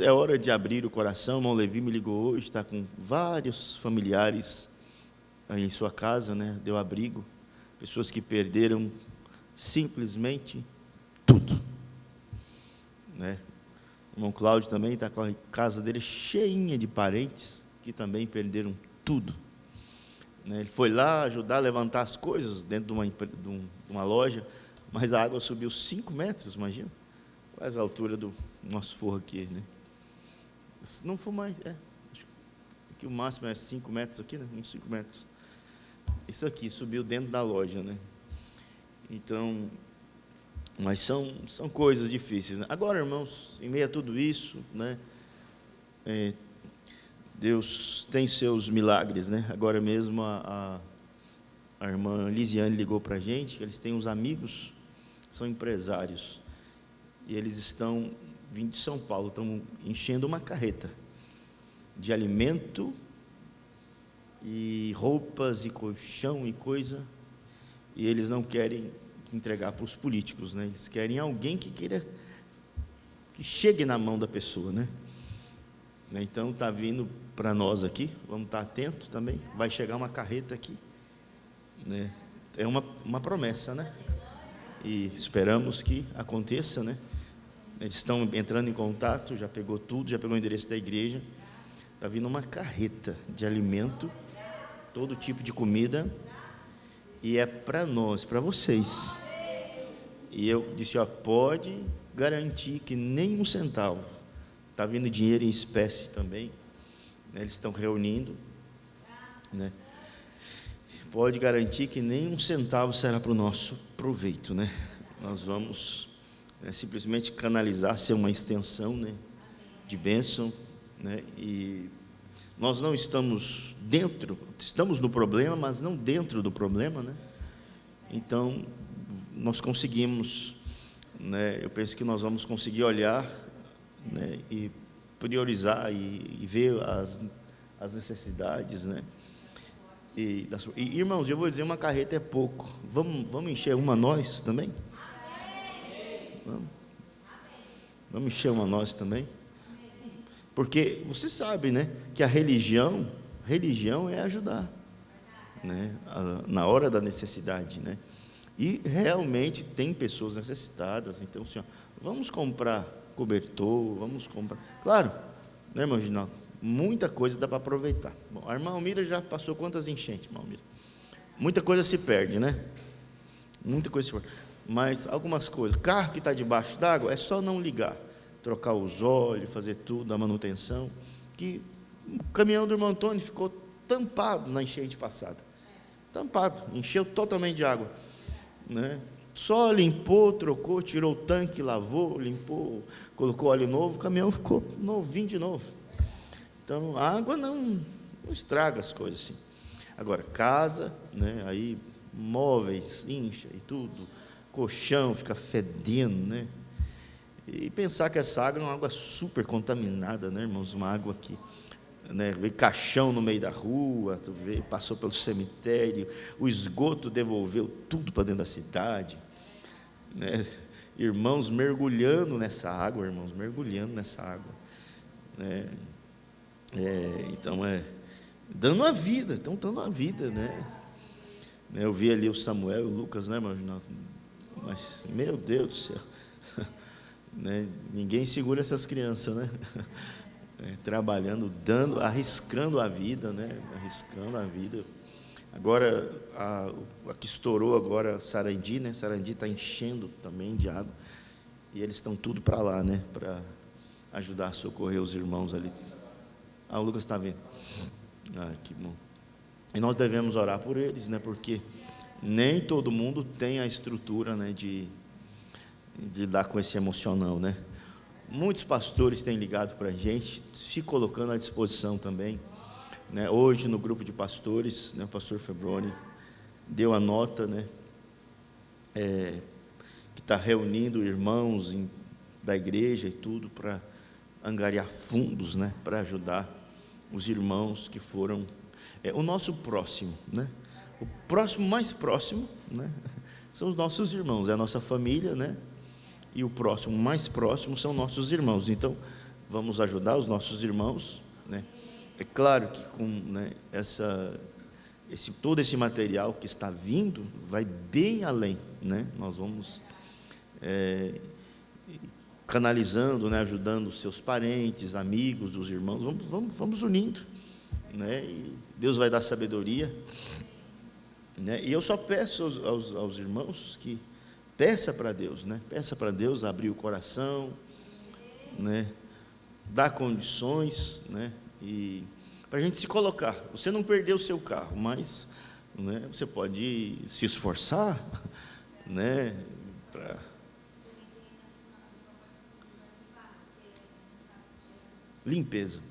é hora de abrir o coração. O irmão Levi me ligou hoje, está com vários familiares aí em sua casa, né? Deu abrigo, pessoas que perderam simplesmente tudo, né? O irmão Cláudio também está com a casa dele cheinha de parentes que também perderam tudo, né? Ele foi lá ajudar a levantar as coisas dentro de uma loja, mas a água subiu 5 metros, imagina, quase a altura do nosso forro aqui, né? Se não for mais, acho que o máximo é 5 metros aqui, né? Uns 5 metros. Isso aqui subiu dentro da loja, né? Então, mas são coisas difíceis, né? Agora, irmãos, em meio a tudo isso, né, Deus tem seus milagres, né? Agora mesmo a irmã Lisiane ligou para a gente, que eles têm uns amigos, são empresários, e eles estão vindo de São Paulo, estão enchendo uma carreta de alimento e roupas e colchão e coisa, e eles não querem entregar para os políticos, né? Eles querem alguém que chegue na mão da pessoa, né? Então está vindo para nós aqui, vamos estar atentos também. Vai chegar uma carreta aqui, né? É uma promessa, né? E esperamos que aconteça, né? Eles estão entrando em contato, já pegou tudo, já pegou o endereço da igreja. Está vindo uma carreta de alimento, todo tipo de comida, e é para nós, para vocês. E eu disse: pode garantir que nem um centavo. Está vindo dinheiro em espécie também, né? Eles estão reunindo, né? Pode garantir que nem um centavo será para o nosso proveito, né? Nós vamos simplesmente canalizar, ser uma extensão, né, de bênção, né? E nós não estamos estamos no problema, mas não dentro do problema, né? Então, nós conseguimos, né? Eu penso que nós vamos conseguir olhar, né, e priorizar e ver as necessidades, né? E, irmãos, eu vou dizer, uma carreta é pouco. Vamos encher uma nós também? Vamos encher uma nós também? Porque você sabe, né, que a religião é ajudar, né, na hora da necessidade, né? E realmente tem pessoas necessitadas. Então, assim, vamos comprar cobertor, vamos comprar. Claro, né, irmão Ginaldo? Muita coisa dá para aproveitar. Bom, a irmã Almira já passou quantas enchentes, irmã Almira? Muita coisa se perde, né? muita coisa se for. Mas algumas coisas, carro que está debaixo d'água, é só não ligar, trocar os óleos, fazer tudo, a manutenção, que o caminhão do irmão Antônio ficou tampado na enchente passada, tampado, encheu totalmente de água, né? Só limpou, trocou, tirou o tanque, lavou, limpou, colocou óleo novo, o caminhão ficou novinho de novo. Então, a água não estraga as coisas assim. Agora, casa, né, aí móveis, incha e tudo, colchão fica fedendo, né? E pensar que essa água é uma água super contaminada, né, irmãos? Uma água que, né, veio caixão no meio da rua, passou pelo cemitério, o esgoto devolveu tudo para dentro da cidade, né? Irmãos mergulhando nessa água, né? Então dando a vida, estão dando a vida, né? Eu vi ali o Samuel e o Lucas, né, mas meu Deus do céu, né? Ninguém segura essas crianças, né? Trabalhando, arriscando a vida, né? Arriscando a vida. Agora, a que estourou agora, Sarandi, né? Sarandi está enchendo também de água, e eles estão tudo para lá, né? Para ajudar a socorrer os irmãos ali. O Lucas está vendo. Que bom. E nós devemos orar por eles, né? Porque nem todo mundo tem a estrutura, né? De lidar com esse emocional, né? Muitos pastores têm ligado para a gente, se colocando à disposição também, né? Hoje, no grupo de pastores, né, o pastor Febroni deu a nota, né? Que está reunindo irmãos da igreja e tudo para angariar fundos, né? Para ajudar os irmãos que foram o nosso próximo, né? O próximo mais próximo, né? São os nossos irmãos, é a nossa família, né? E o próximo mais próximo são nossos irmãos. Então, vamos ajudar os nossos irmãos, né? É claro que com, né, todo esse material que está vindo vai bem além, né? Nós vamos canalizando, né, ajudando os seus parentes, amigos dos irmãos, vamos unindo, né? E Deus vai dar sabedoria, né? E eu só peço aos irmãos que peça para Deus, né? Peça para Deus abrir o coração, né? Dar condições, né? E para a gente se colocar. Você não perdeu o seu carro, mas, né, você pode se esforçar, né? Para limpeza.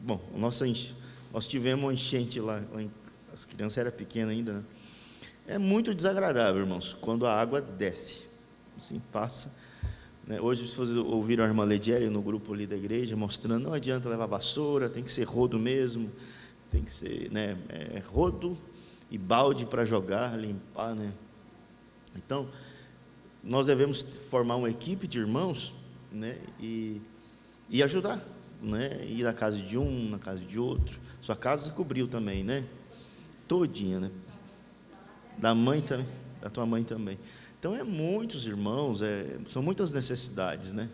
Bom, nós tivemos uma enchente lá, as crianças eram pequenas ainda, né? É muito desagradável, irmãos, quando a água desce, assim, passa, né? Hoje, se vocês ouviram a irmã Ledieri no grupo ali da igreja, mostrando, não adianta levar vassoura, tem que ser rodo mesmo, tem que ser, né, rodo e balde para jogar, limpar, né? Então, nós devemos formar uma equipe de irmãos, né, e ajudar, né, ir na casa de um, na casa de outro. Sua casa cobriu também, né? Todinha, né? Da mãe também, da tua mãe também. Então, muitos irmãos, são muitas necessidades, né?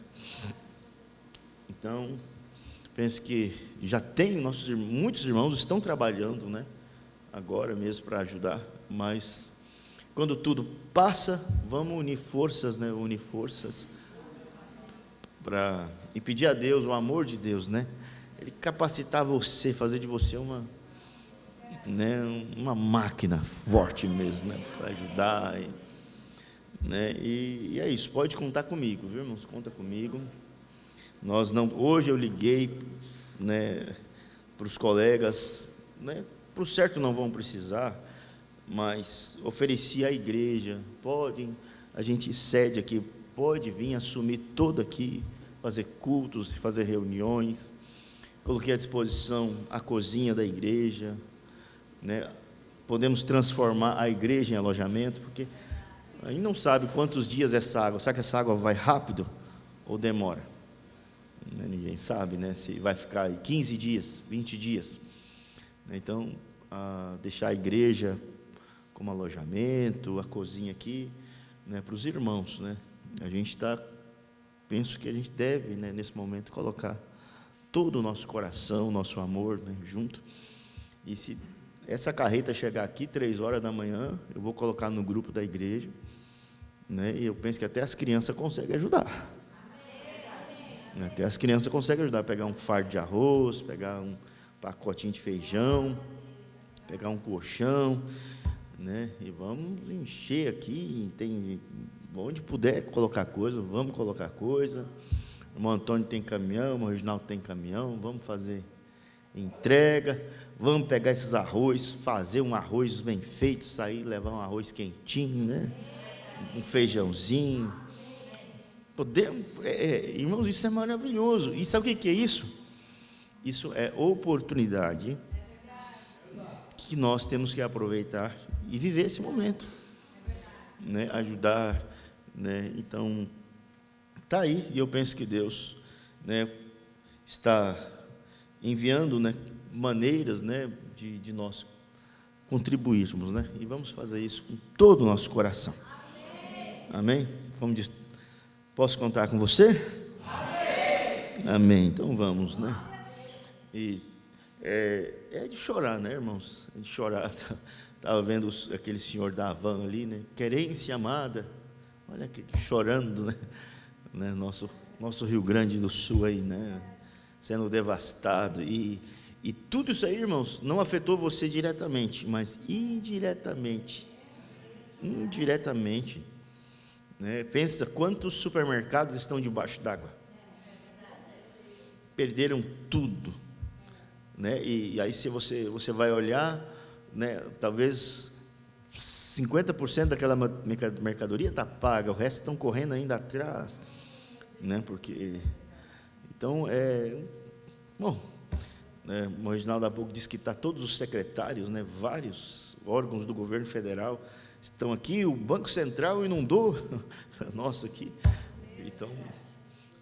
Então, penso que já tem muitos irmãos estão trabalhando, né? Agora mesmo para ajudar, mas quando tudo passa, vamos unir forças, né? Unir forças e pedir a Deus o amor de Deus, né? Ele capacitar você, fazer de você uma máquina forte mesmo, né? Para ajudar, né? E é isso. Pode contar comigo, viu, irmãos? Conta comigo. Hoje eu liguei, né, para os colegas, né? Para o certo não vão precisar, mas ofereci à igreja. A gente cede aqui. Pode vir assumir todo aqui, fazer cultos, fazer reuniões. Coloquei à disposição a cozinha da igreja, né? Podemos transformar a igreja em alojamento, porque a gente não sabe quantos dias essa água, será que essa água vai rápido ou demora? Ninguém sabe, né? Se vai ficar aí 15 dias, 20 dias. Então, deixar a igreja como alojamento, a cozinha aqui, né, para os irmãos, né? Penso que a gente deve, né, nesse momento, colocar todo o nosso coração, nosso amor, né, junto. E se essa carreta chegar aqui 3 horas da manhã, eu vou colocar no grupo da igreja, né? E eu penso que até as crianças conseguem ajudar. Até as crianças conseguem ajudar, pegar um fardo de arroz, pegar um pacotinho de feijão, pegar um colchão, né? E vamos encher aqui, tem onde puder colocar coisa, vamos colocar coisa. O irmão Antônio tem caminhão, o irmão Reginaldo tem caminhão, vamos fazer entrega, vamos pegar esses arroz, fazer um arroz bem feito, sair, levar um arroz quentinho, né? Um feijãozinho. Podemos, irmãos, isso é maravilhoso. E sabe o que é isso? Isso é oportunidade que nós temos que aproveitar e viver esse momento, né? Ajudar, né? Então, está aí, e eu penso que Deus, né, está enviando, né, maneiras, né, de nós contribuirmos, né? E vamos fazer isso com todo o nosso coração. Amém? Como diz, posso contar com você? Amém. Amém. Então vamos, né? E é de chorar, né, irmãos? É de chorar. Estava vendo aquele senhor da Havan ali, né? Querência amada. Olha que chorando, né? Nosso Rio Grande do Sul aí, né? Sendo devastado. E tudo isso aí, irmãos, não afetou você diretamente, mas indiretamente. Indiretamente. Né? Pensa quantos supermercados estão debaixo d'água. Perderam tudo. Né? E aí, se você vai olhar, né, talvez 50% daquela mercadoria está paga, o resto estão correndo ainda atrás. Né? Porque, então, bom, né, o Reginaldo há pouco disse que está todos os secretários, né, vários órgãos do governo federal estão aqui, o Banco Central inundou, nossa, aqui. Então,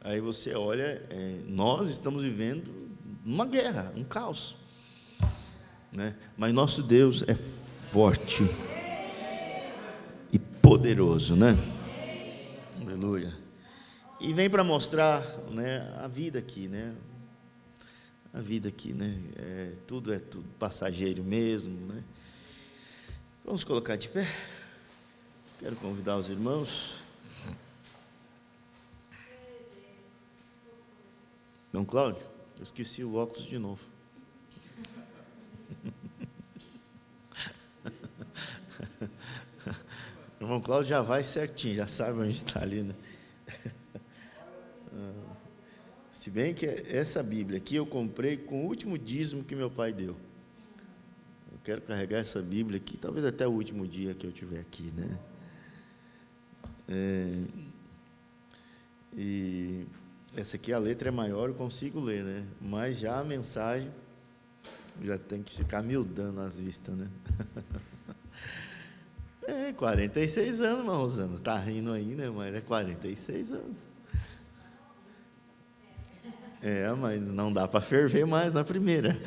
aí você olha, nós estamos vivendo uma guerra, um caos, né? Mas nosso Deus é forte e poderoso, né? Aleluia. E vem para mostrar, né, a vida aqui, né? A vida aqui, né? Tudo é tudo passageiro mesmo, né? Vamos colocar de pé. Quero convidar os irmãos. Irmão Cláudio, eu esqueci o óculos de novo. O irmão Cláudio já vai certinho, já sabe onde está ali, né? Se bem que essa Bíblia aqui eu comprei com o último dízimo que meu pai deu. Eu quero carregar essa Bíblia aqui, talvez até o último dia que eu estiver aqui, né? E essa aqui, a letra é maior, eu consigo ler, né? Mas já a mensagem, já tem que ficar miudando as vistas, né? 46 anos, irmã Rosana. Está rindo aí, né? Mas é 46 anos. Mas não dá para ferver mais na primeira.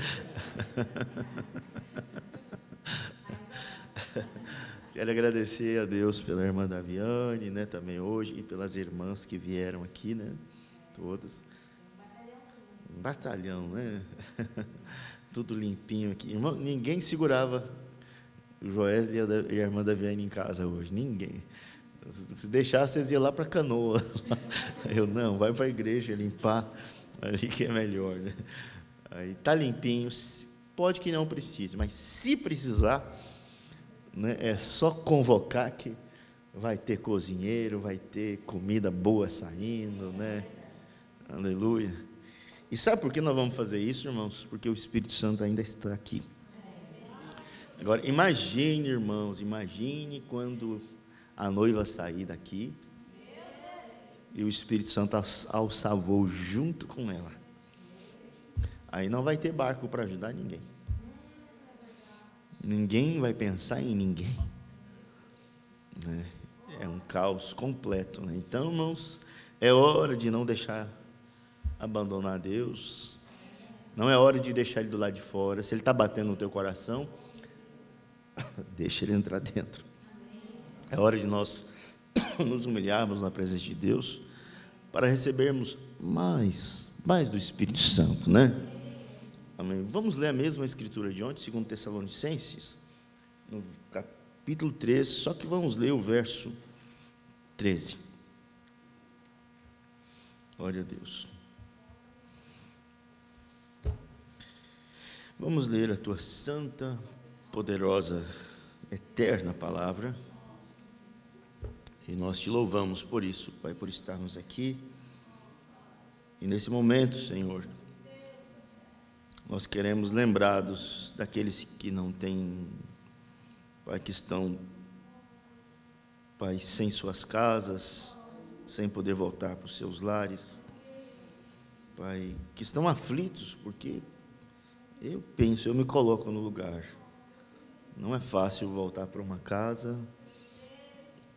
Quero agradecer a Deus pela irmã Daviane, né, também hoje, e pelas irmãs que vieram aqui, né, todas. Um batalhão, né? Tudo limpinho aqui. Irmão, ninguém segurava o Joesley e a irmã Daviane em casa hoje, ninguém. Se deixasse, vocês iam lá para a canoa. Eu, não, vai para a igreja limpar, ali que é melhor, né? Aí está limpinho, pode que não precise, mas se precisar, né, é só convocar que vai ter cozinheiro, vai ter comida boa saindo, né? Aleluia. E sabe por que nós vamos fazer isso, irmãos? Porque o Espírito Santo ainda está aqui. Agora, imagine, irmãos, imagine quando a noiva sair daqui e o Espírito Santo alçar voo junto com ela. Aí não vai ter barco para ajudar ninguém. Ninguém vai pensar em ninguém, né? É um caos completo, né? Então, irmãos, é hora de não deixar abandonar Deus. Não é hora de deixar Ele do lado de fora. Se Ele está batendo no teu coração, deixa Ele entrar dentro. É hora de nós nos humilharmos na presença de Deus para recebermos mais do Espírito Santo, né? Amém. Vamos ler a mesma escritura de ontem, 2 Tessalonicenses, no capítulo 13, só que vamos ler o verso 13. Glória a Deus. Vamos ler a tua santa, poderosa, eterna palavra. E nós te louvamos por isso, Pai, por estarmos aqui. E nesse momento, Senhor, nós queremos lembrados daqueles que não têm, Pai, que estão, Pai, sem suas casas, sem poder voltar para os seus lares, Pai, que estão aflitos, porque eu me coloco no lugar. Não é fácil voltar para uma casa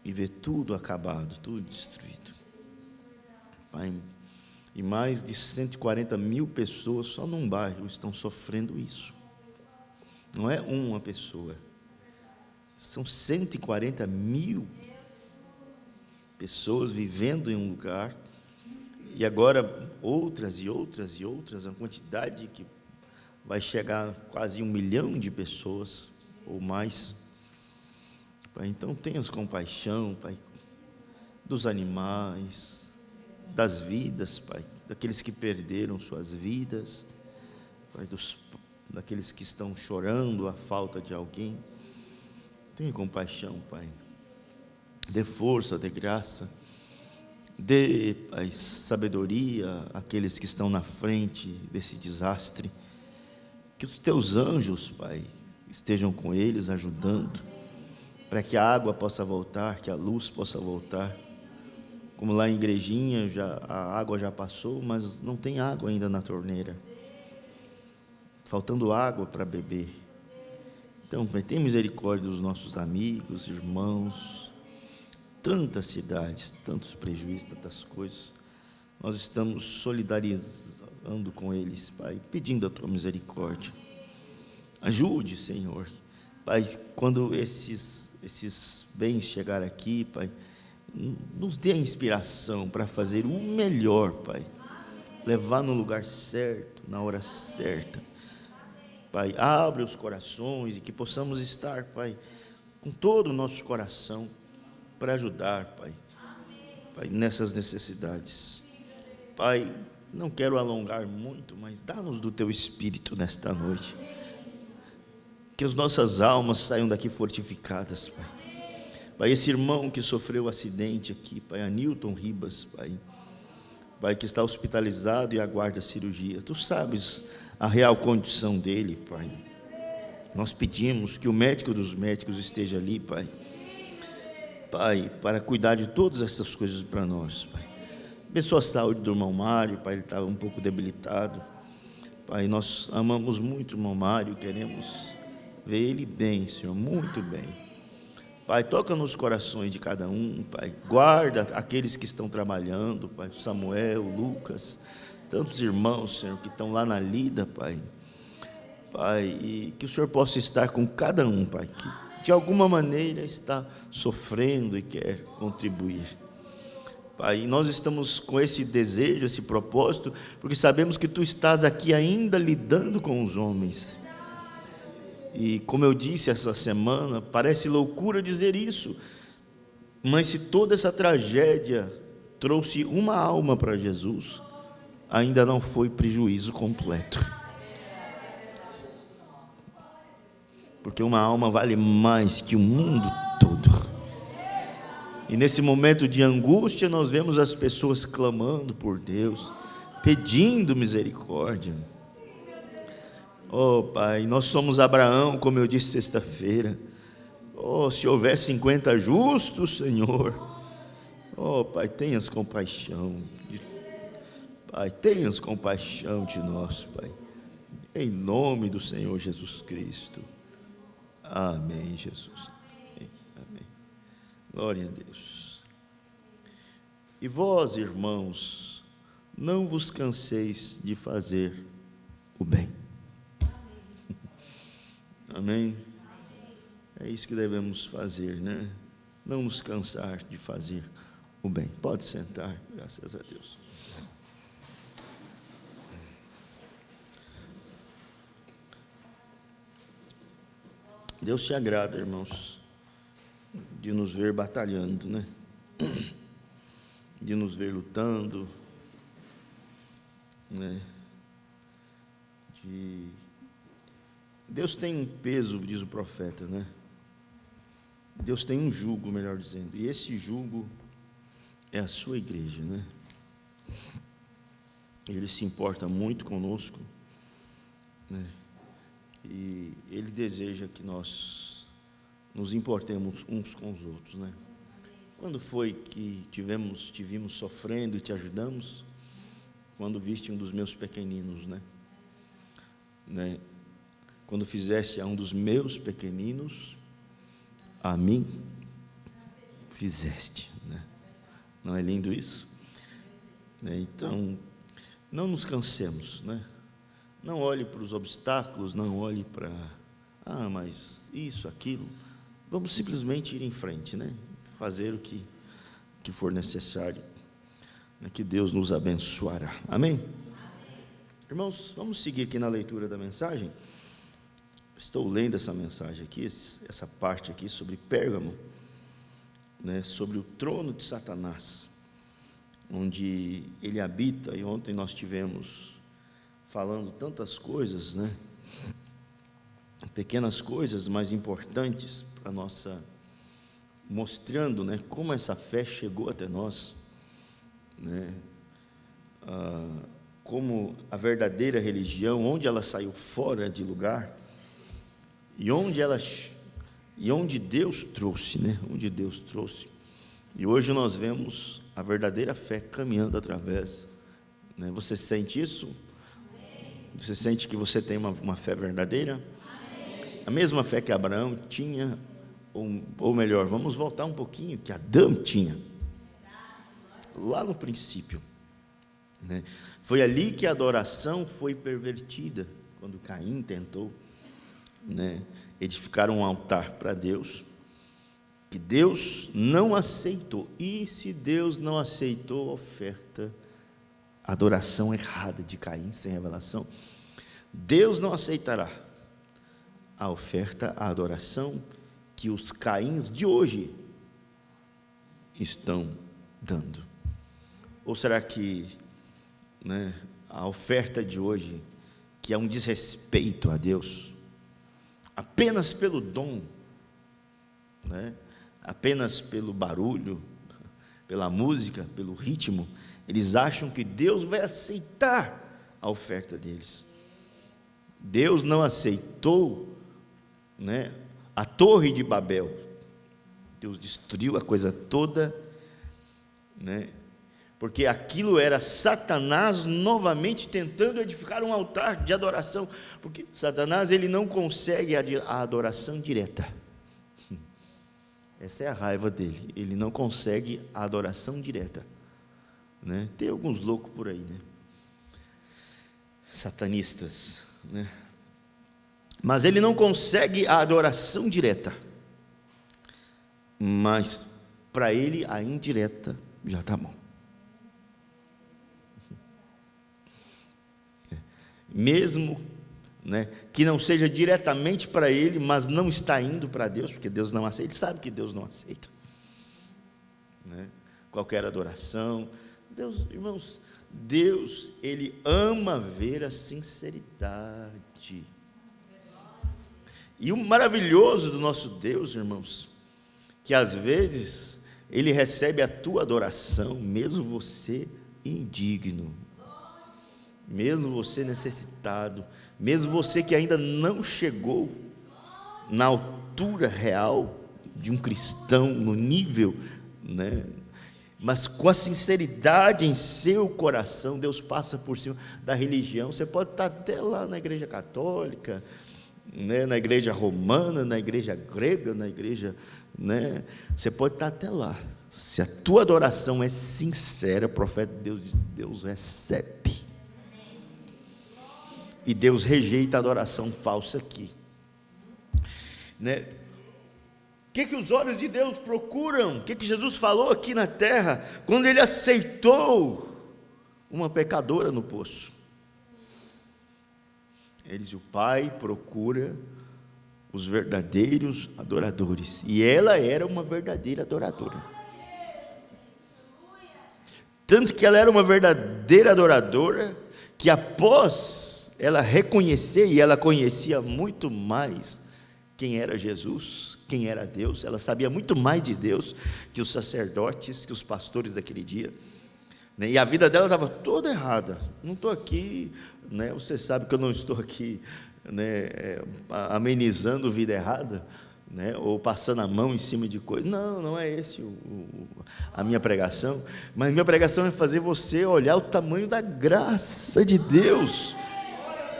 e ver tudo acabado, tudo destruído. Pai, e mais de 140 mil pessoas só num bairro estão sofrendo isso. Não é uma pessoa, são 140 mil pessoas vivendo em um lugar, e agora outras e outras e outras, uma quantidade que vai chegar a quase 1 milhão de pessoas ou mais. Pai, então tenhas compaixão, Pai, dos animais, das vidas, Pai, daqueles que perderam suas vidas, Pai, daqueles que estão chorando a falta de alguém. Tenha compaixão, Pai. Dê força, dê graça, dê, Pai, sabedoria àqueles que estão na frente desse desastre. Que os teus anjos, Pai, estejam com eles, ajudando, para que a água possa voltar, que a luz possa voltar. Como lá em Igrejinha, a água já passou, mas não tem água ainda na torneira. Faltando água para beber. Então, Pai, tem misericórdia dos nossos amigos, irmãos, tantas cidades, tantos prejuízos, tantas coisas. Nós estamos solidarizando com eles, Pai, pedindo a tua misericórdia. Ajude, Senhor, Pai, quando esses bens chegar aqui, Pai, nos dê a inspiração para fazer o melhor, Pai, levar no lugar certo, na hora certa. Pai, abre os corações e que possamos estar, Pai, com todo o nosso coração para ajudar, Pai, nessas necessidades. Pai, não quero alongar muito, mas dá-nos do Teu Espírito nesta noite. Que as nossas almas saiam daqui fortificadas, Pai. Pai, esse irmão que sofreu um acidente aqui, Pai, Anilton Ribas, Pai, que está hospitalizado e aguarda a cirurgia. Tu sabes a real condição dele, Pai. Nós pedimos que o médico dos médicos esteja ali, Pai, para cuidar de todas essas coisas para nós, Pai. Abençoa a saúde do irmão Mário, Pai, ele estava um pouco debilitado. Pai, nós amamos muito o irmão Mário, queremos ver ele bem, Senhor, muito bem. Pai, toca nos corações de cada um, Pai, guarda aqueles que estão trabalhando, Pai, Samuel, Lucas, tantos irmãos, Senhor, que estão lá na lida, Pai, e que o Senhor possa estar com cada um, Pai, que de alguma maneira está sofrendo e quer contribuir. Pai, nós estamos com esse desejo, esse propósito, porque sabemos que Tu estás aqui ainda lidando com os homens. E como eu disse essa semana, parece loucura dizer isso, mas se toda essa tragédia trouxe uma alma para Jesus, ainda não foi prejuízo completo. Porque uma alma vale mais que o mundo todo. E nesse momento de angústia, nós vemos as pessoas clamando por Deus, pedindo misericórdia. Oh, Pai, nós somos Abraão, como eu disse sexta-feira. Oh, se houver 50 justos, Senhor. Oh, Pai, tenhas compaixão. Pai, tenhas compaixão de nós, Pai. Em nome do Senhor Jesus Cristo. Amém, Jesus. Amém. Glória a Deus. E vós, irmãos, não vos canseis de fazer o bem. Amém? É isso que devemos fazer, né? Não nos cansar de fazer o bem. Pode sentar, graças a Deus. Deus se agrada, irmãos, de nos ver batalhando, né? De nos ver lutando, né? Deus tem um peso, diz o profeta, né? Deus tem um jugo, melhor dizendo, e esse jugo é a sua igreja, né? Ele se importa muito conosco, né? E Ele deseja que nós nos importemos uns com os outros, né? Quando foi que te vimos sofrendo e te ajudamos? Quando viste um dos meus pequeninos, né? Quando fizeste a um dos meus pequeninos, a mim fizeste, né? Não é lindo isso? Então, não nos cansemos, né? Não olhe para os obstáculos, não olhe para, mas isso, aquilo. Vamos simplesmente ir em frente, né? Fazer o que for necessário, né? Que Deus nos abençoará. Amém? Amém? Irmãos, vamos seguir aqui na leitura da mensagem. Estou lendo essa mensagem aqui, essa parte aqui sobre Pérgamo, né? Sobre o trono de Satanás, onde ele habita, e ontem nós tivemos falando tantas coisas, né? Pequenas coisas, mas importantes para nossa, mostrando, né? Como essa fé chegou até nós, né? Como a verdadeira religião, onde ela saiu fora de lugar, e onde Deus trouxe, né? Onde Deus trouxe. E hoje nós vemos a verdadeira fé caminhando através, né? Você sente isso? Você sente que você tem uma fé verdadeira? Amém. A mesma fé que Abraão tinha, ou melhor, vamos voltar um pouquinho, que Adão tinha, lá no princípio, né? Foi ali que a adoração foi pervertida, quando Caim tentou, né, edificar um altar para Deus, que Deus não aceitou. E se Deus não aceitou a oferta, a adoração errada de Caim, sem revelação, Deus não aceitará a oferta, a adoração que os Caíns de hoje estão dando. Ou será que, né, a oferta de hoje, que é um desrespeito a Deus, apenas pelo dom, né, apenas pelo barulho, pela música, pelo ritmo, eles acham que Deus vai aceitar a oferta deles. Deus não aceitou, né, a Torre de Babel. Deus destruiu a coisa toda, né, porque aquilo era Satanás novamente tentando edificar um altar de adoração, porque Satanás, ele não consegue a adoração direta. Essa é a raiva dele, ele não consegue a adoração direta, né? Tem alguns loucos por aí, né? Satanistas, né? Mas ele não consegue a adoração direta, mas para ele a indireta já está bom. Mesmo, né, que não seja diretamente para ele, mas não está indo para Deus, porque Deus não aceita, ele sabe que Deus não aceita, né, qualquer adoração. Deus, irmãos, Deus, ele ama ver a sinceridade. E o maravilhoso do nosso Deus, irmãos, que às vezes ele recebe a tua adoração, mesmo você indigno, mesmo você necessitado, mesmo você que ainda não chegou na altura real de um cristão, no nível, né, mas com a sinceridade em seu coração, Deus passa por cima da religião. Você pode estar até lá na igreja católica, né, na igreja romana, na igreja grega, na igreja, né, você pode estar até lá. Se a tua adoração é sincera, o profeta de Deus diz, Deus recebe. E Deus rejeita a adoração falsa aqui, né? O que os olhos de Deus procuram? O que Jesus falou aqui na terra, quando Ele aceitou uma pecadora no poço? Ele diz, o Pai procura os verdadeiros adoradores. E ela era uma verdadeira adoradora. Tanto que ela era uma verdadeira adoradora, que após ela reconhecer, e ela conhecia muito mais quem era Jesus, quem era Deus, ela sabia muito mais de Deus que os sacerdotes, que os pastores daquele dia, né? E a vida dela estava toda errada. Não estou aqui, né? Você sabe que eu não estou aqui, né, amenizando vida errada, né, ou passando a mão em cima de coisas. Não é esse a minha pregação. Mas minha pregação é fazer você olhar o tamanho da graça de Deus.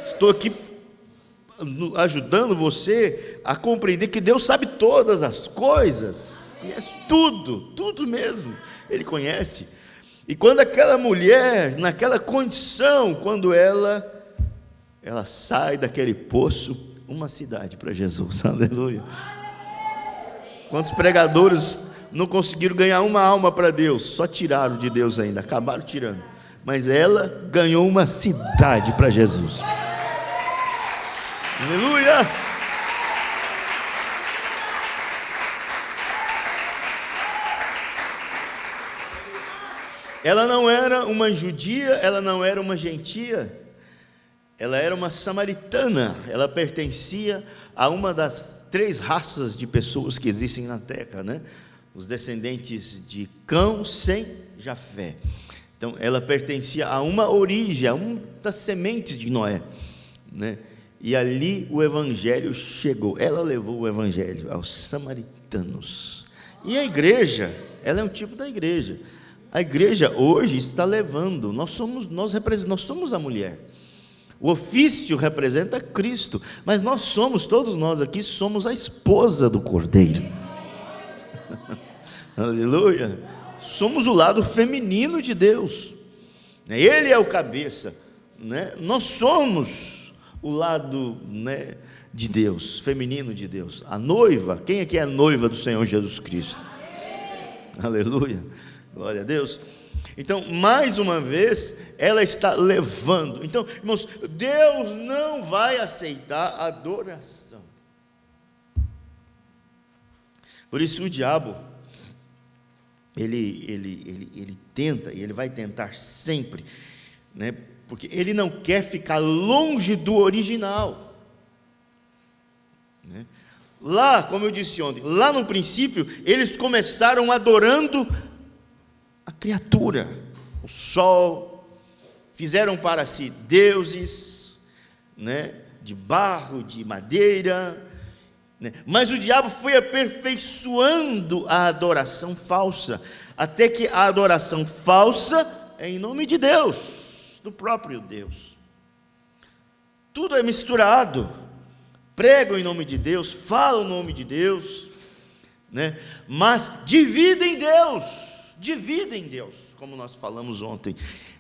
Estou aqui ajudando você a compreender que Deus sabe todas as coisas, conhece tudo mesmo, Ele conhece. E quando aquela mulher, naquela condição, quando ela sai daquele poço, uma cidade para Jesus, aleluia. Quantos pregadores não conseguiram ganhar uma alma para Deus, só tiraram de Deus ainda, acabaram tirando, mas ela ganhou uma cidade para Jesus, aleluia. Ela não era uma judia, ela não era uma gentia, ela era uma samaritana, ela pertencia a uma das 3 raças de pessoas que existem na terra, né? Os descendentes de Cão, Sem, Jafé. Então ela pertencia a uma origem, a uma das sementes de Noé, né? E ali o evangelho chegou, ela levou o evangelho aos samaritanos. E a igreja, ela é um tipo da igreja. A igreja hoje está levando, nós somos a mulher. O ofício representa Cristo, mas todos nós aqui somos a esposa do Cordeiro. Aleluia. Somos o lado feminino de Deus. Ele é o cabeça, né? Nós somos o lado, né, de Deus, feminino de Deus. A noiva, quem aqui é a noiva do Senhor Jesus Cristo? Aleluia. Glória a Deus. Então, mais uma vez, ela está levando. Então, irmãos, Deus não vai aceitar adoração. Por isso o diabo, ele tenta, e ele vai tentar sempre, né? Porque ele não quer ficar longe do original, né? Lá, como eu disse ontem, lá no princípio, eles começaram adorando a criatura, o sol, fizeram para si deuses, né, de barro, de madeira, né? Mas o diabo foi aperfeiçoando a adoração falsa, até que a adoração falsa é em nome de Deus, do próprio Deus. Tudo é misturado, pregam em nome de Deus, falam em nome de Deus, né? Mas dividem Deus, como nós falamos ontem,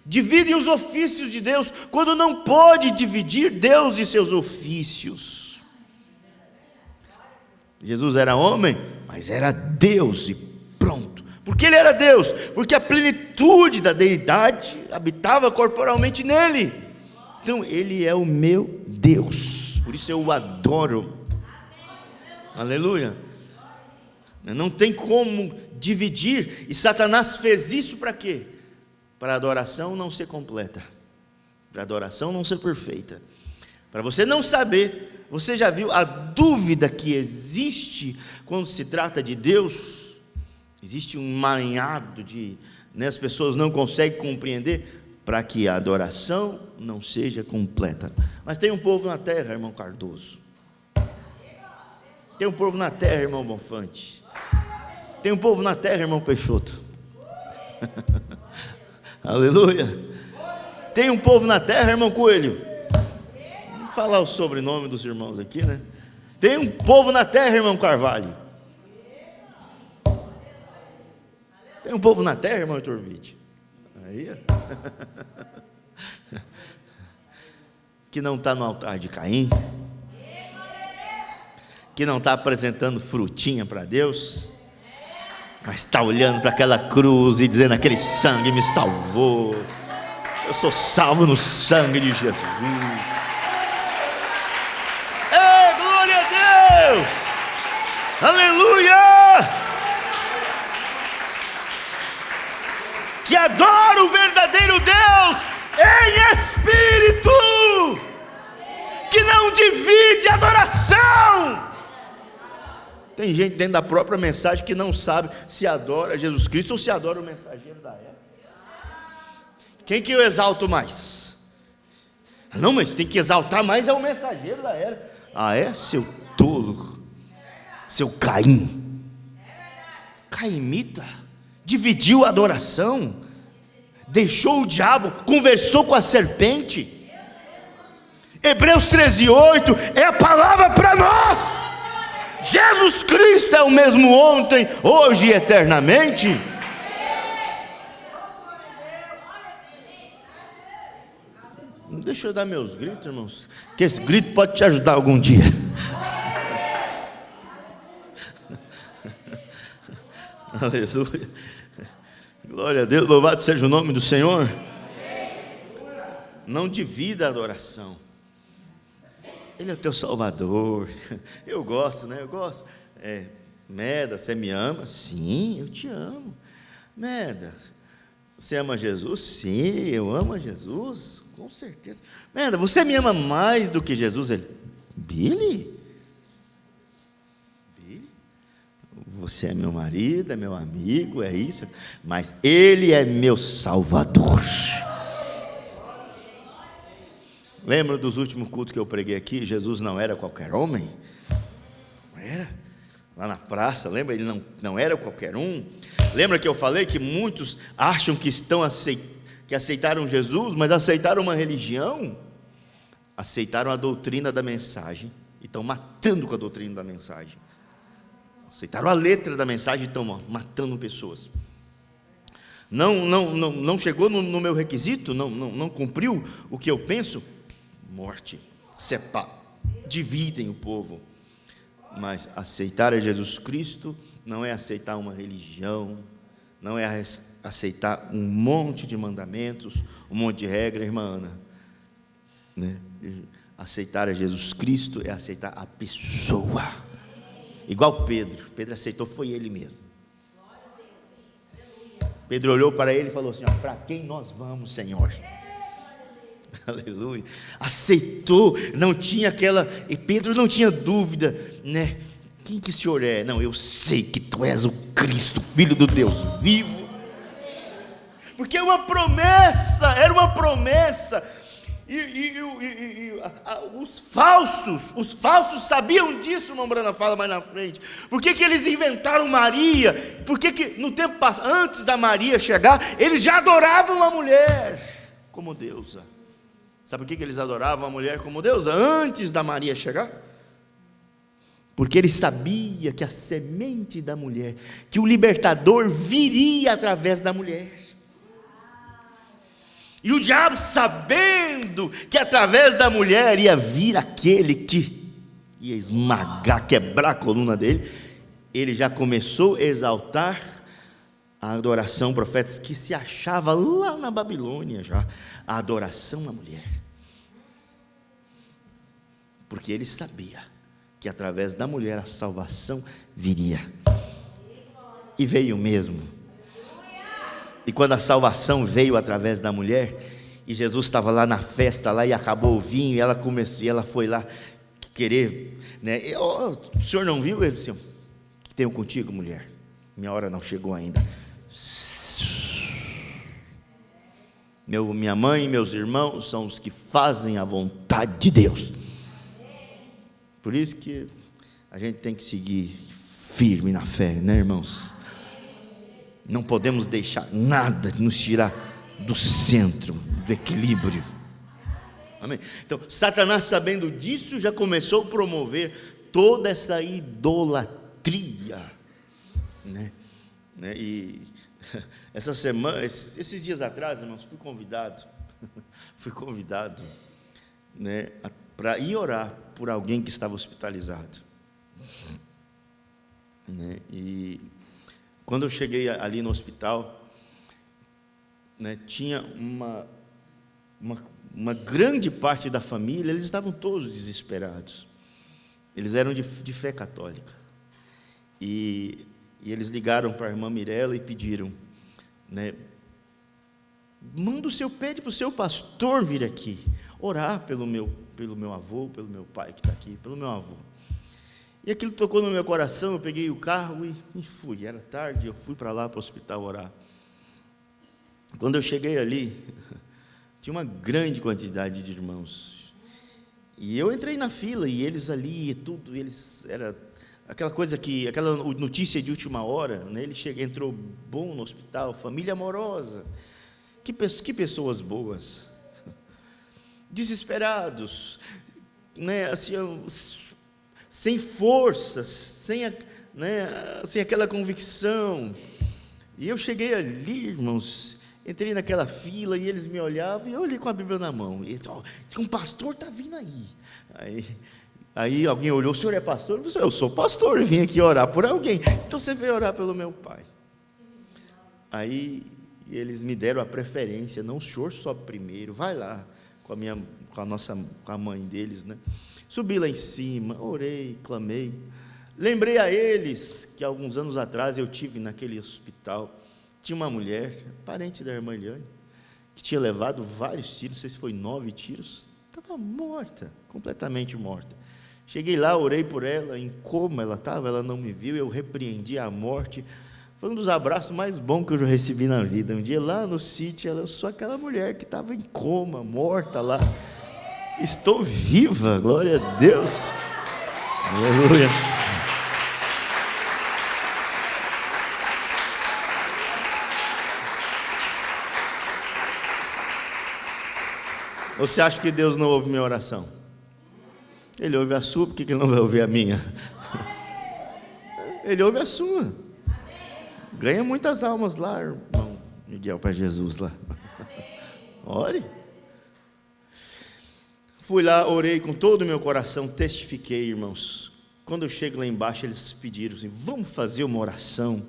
dividem os ofícios de Deus, quando não pode dividir Deus e seus ofícios. Jesus era homem, mas era Deus e pronto. Porque ele era Deus, porque a plenitude da deidade habitava corporalmente nele. Então ele é o meu Deus, por isso eu o adoro. Aleluia. Não tem como dividir, e Satanás fez isso para quê? Para a adoração não ser completa, para a adoração não ser perfeita, para você não saber. Você já viu a dúvida que existe quando se trata de Deus? Existe um emaranhado de, né, as pessoas não conseguem compreender, para que a adoração não seja completa. Mas tem um povo na terra, irmão Cardoso, tem um povo na terra, irmão Bonfante, tem um povo na terra, irmão Peixoto. Aleluia. Tem um povo na terra, irmão Coelho. Vamos falar o sobrenome dos irmãos aqui, né? Tem um povo na terra, irmão Carvalho. Tem um povo na terra, irmão Torvide. Aí, que não está no altar de Caim, que não está apresentando frutinha para Deus, mas está olhando para aquela cruz e dizendo: aquele sangue me salvou, eu sou salvo no sangue de Jesus. Ei, glória a Aleluia! Que adora o verdadeiro Deus em espírito, que não divide adoração. Tem gente dentro da própria mensagem que não sabe se adora Jesus Cristo ou se adora o mensageiro da era. Quem que eu exalto mais? Não, mas tem que exaltar mais é o mensageiro da era. Ah, é? Seu tolo, seu Caim, caimita, dividiu a adoração, deixou o diabo, conversou com a serpente. Hebreus 13:8 é a palavra para nós. Jesus Cristo é o mesmo ontem, hoje e eternamente. Deixa eu dar meus gritos, irmãos, que esse grito pode te ajudar algum dia. Aleluia. Glória a Deus, louvado seja o nome do Senhor. Não divida a adoração. Ele é o teu Salvador. Eu gosto, né? Eu gosto. Meda, você me ama? Sim, eu te amo. Meda, você ama Jesus? Sim, eu amo a Jesus, com certeza. Meda, você me ama mais do que Jesus? Ele, Billy? Você é meu marido, é meu amigo, é isso, mas Ele é meu Salvador. Lembra dos últimos cultos que eu preguei aqui? Jesus não era qualquer homem, não era, lá na praça, lembra? Ele não era qualquer um. Lembra que eu falei que muitos acham que que aceitaram Jesus, mas aceitaram uma religião, aceitaram a doutrina da mensagem, e estão matando com a doutrina da mensagem. Aceitaram a letra da mensagem e estão matando pessoas. Não chegou no meu requisito, não cumpriu o que eu penso, morte, dividem o povo. Mas aceitar a Jesus Cristo não é aceitar uma religião, não é aceitar um monte de mandamentos, um monte de regra, irmã Ana, né? Aceitar a Jesus Cristo é aceitar a pessoa. Igual Pedro aceitou, foi ele mesmo. Pedro olhou para ele e falou assim: para quem nós vamos, Senhor? Aleluia. Aceitou, não tinha e Pedro não tinha dúvida, né? Quem que o Senhor é? Não, eu sei que tu és o Cristo, Filho do Deus vivo. Porque era uma promessa. Os falsos sabiam disso, irmão Brana fala mais na frente. Por que eles inventaram Maria? Por que no tempo passado, antes da Maria chegar, eles já adoravam a mulher como deusa? Sabe por que eles adoravam a mulher como deusa antes da Maria chegar? Porque eles sabiam que a semente da mulher, que o libertador viria através da mulher. E o diabo, sabendo que através da mulher ia vir aquele que ia esmagar, quebrar a coluna dele, ele já começou a exaltar a adoração profética que se achava lá na Babilônia já, a adoração à mulher. Porque ele sabia que através da mulher a salvação viria. E veio mesmo. E quando a salvação veio através da mulher, e Jesus estava lá na festa lá, e acabou o vinho, e ela foi lá querer, né? O senhor não viu? Ele disse: que tenho contigo, mulher? Minha hora não chegou ainda. Minha mãe e meus irmãos são os que fazem a vontade de Deus. Por isso que a gente tem que seguir firme na fé, né, irmãos? Não podemos deixar nada nos tirar do centro, do equilíbrio. Amém? Então, Satanás, sabendo disso, já começou a promover toda essa idolatria, né? E essa semana, esses dias atrás, irmãos, fui convidado, né, para ir orar por alguém que estava hospitalizado, né? E quando eu cheguei ali no hospital, né, tinha uma grande parte da família, eles estavam todos desesperados. Eles eram de fé católica. E eles ligaram para a irmã Mirella e pediram, né, pede para o seu pastor vir aqui, orar pelo meu avô, pelo meu pai que está aqui, pelo meu avô. E aquilo tocou no meu coração, eu peguei o carro e fui. Era tarde, eu fui para lá, para o hospital orar. Quando eu cheguei ali, tinha uma grande quantidade de irmãos. E eu entrei na fila, e eles ali, era aquela coisa aquela notícia de última hora, né? Ele entrou bom no hospital, família amorosa. Que pessoas boas. Desesperados, né? Assim, sem forças, sem aquela convicção. E eu cheguei ali, irmãos, entrei naquela fila e eles me olhavam e eu olhei com a Bíblia na mão. E um pastor está vindo aí. Aí alguém olhou, o senhor é pastor? Eu falei, eu sou pastor, vim aqui orar por alguém. Então você veio orar pelo meu pai. Aí eles me deram a preferência, não, o senhor sobe primeiro, vai lá com a mãe deles, né? Subi lá em cima, orei, clamei. Lembrei a eles que alguns anos atrás eu tive naquele hospital. Tinha uma mulher, parente da irmã Eliane, que tinha levado vários tiros, não sei se foi 9 tiros, estava morta, completamente morta. Cheguei lá, orei por ela, em coma ela estava, ela não me viu, eu repreendi a morte. Foi um dos abraços mais bons que eu já recebi na vida. Um dia lá no sítio, eu sou aquela mulher que estava em coma, morta lá. Estou viva, glória a Deus. Aleluia. Você acha que Deus não ouve minha oração? Ele ouve a sua, por que Ele não vai ouvir a minha? Ele ouve a sua. Ganha muitas almas lá, irmão Miguel, para Jesus lá. Ore. Fui lá, orei com todo o meu coração, testifiquei, irmãos. Quando eu chego lá embaixo, eles pediram assim, vamos fazer uma oração.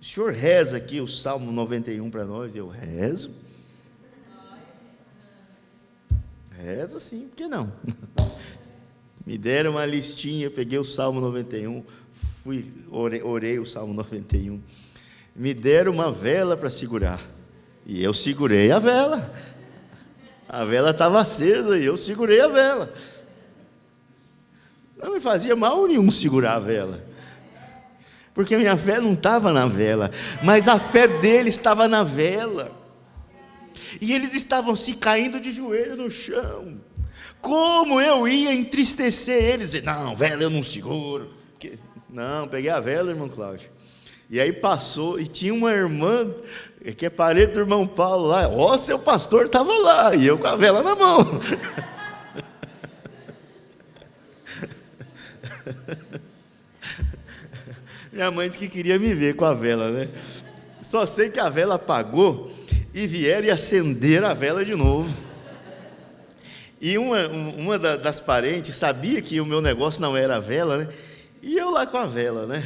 O senhor reza aqui o Salmo 91 para nós. Eu rezo. Rezo sim, por que não? Me deram uma listinha, peguei o Salmo 91, orei o Salmo 91. Me deram uma vela para segurar, e eu segurei a vela. A vela estava acesa e eu segurei a vela. Não me fazia mal nenhum segurar a vela, porque a minha fé não estava na vela, mas a fé deles estava na vela. E eles estavam se caindo de joelho no chão. Como eu ia entristecer eles? Não, vela eu não seguro. Não, peguei a vela, irmão Cláudio. E aí passou, e tinha uma irmã, que é parente do irmão Paulo lá. Ó, seu pastor estava lá, e eu com a vela na mão. Minha mãe disse que queria me ver com a vela, né? Só sei que a vela apagou, e vieram e acenderam a vela de novo. E uma das parentes sabia que o meu negócio não era a vela, né? E eu lá com a vela, né?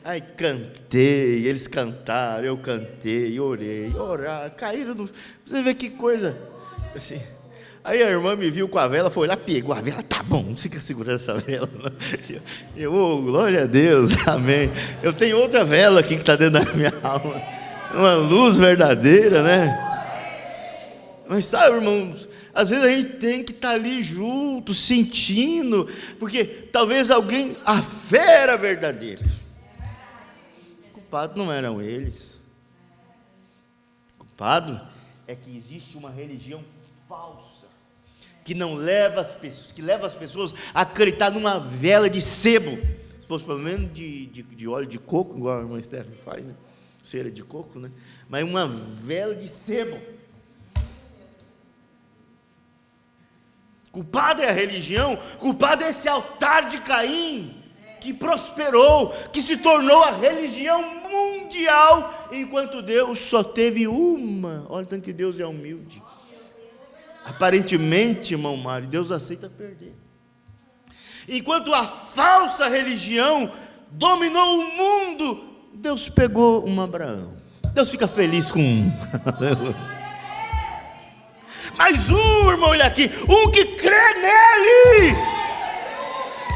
Aí cantei, eles cantaram, eu cantei, orei, caíram no... Você vê que coisa assim. Aí a irmã me viu com a vela, foi lá, pegou a vela, tá bom, não fica segurando essa vela. Oh, glória a Deus, amém. Eu tenho outra vela aqui que está dentro da minha alma, uma luz verdadeira, né? Mas sabe, irmãos, às vezes a gente tem que estar ali junto, sentindo, porque talvez alguém, a fé era verdadeira. O culpado não eram eles. O culpado é que existe uma religião falsa, que não leva as pessoas, que leva as pessoas a acreditar numa vela de sebo. Se fosse pelo menos de óleo de coco, igual a irmã Stephanie faz, né? Cera de coco, né? Mas uma vela de sebo. Culpado é a religião, culpado é esse altar de Caim, que prosperou, que se tornou a religião mundial, enquanto Deus só teve uma. Olha tanto que Deus é humilde. Aparentemente, irmão Mário, Deus aceita perder. Enquanto a falsa religião dominou o mundo, Deus pegou um Abraão. Deus fica feliz com um. Mas irmão, olha aqui, um que crê nele,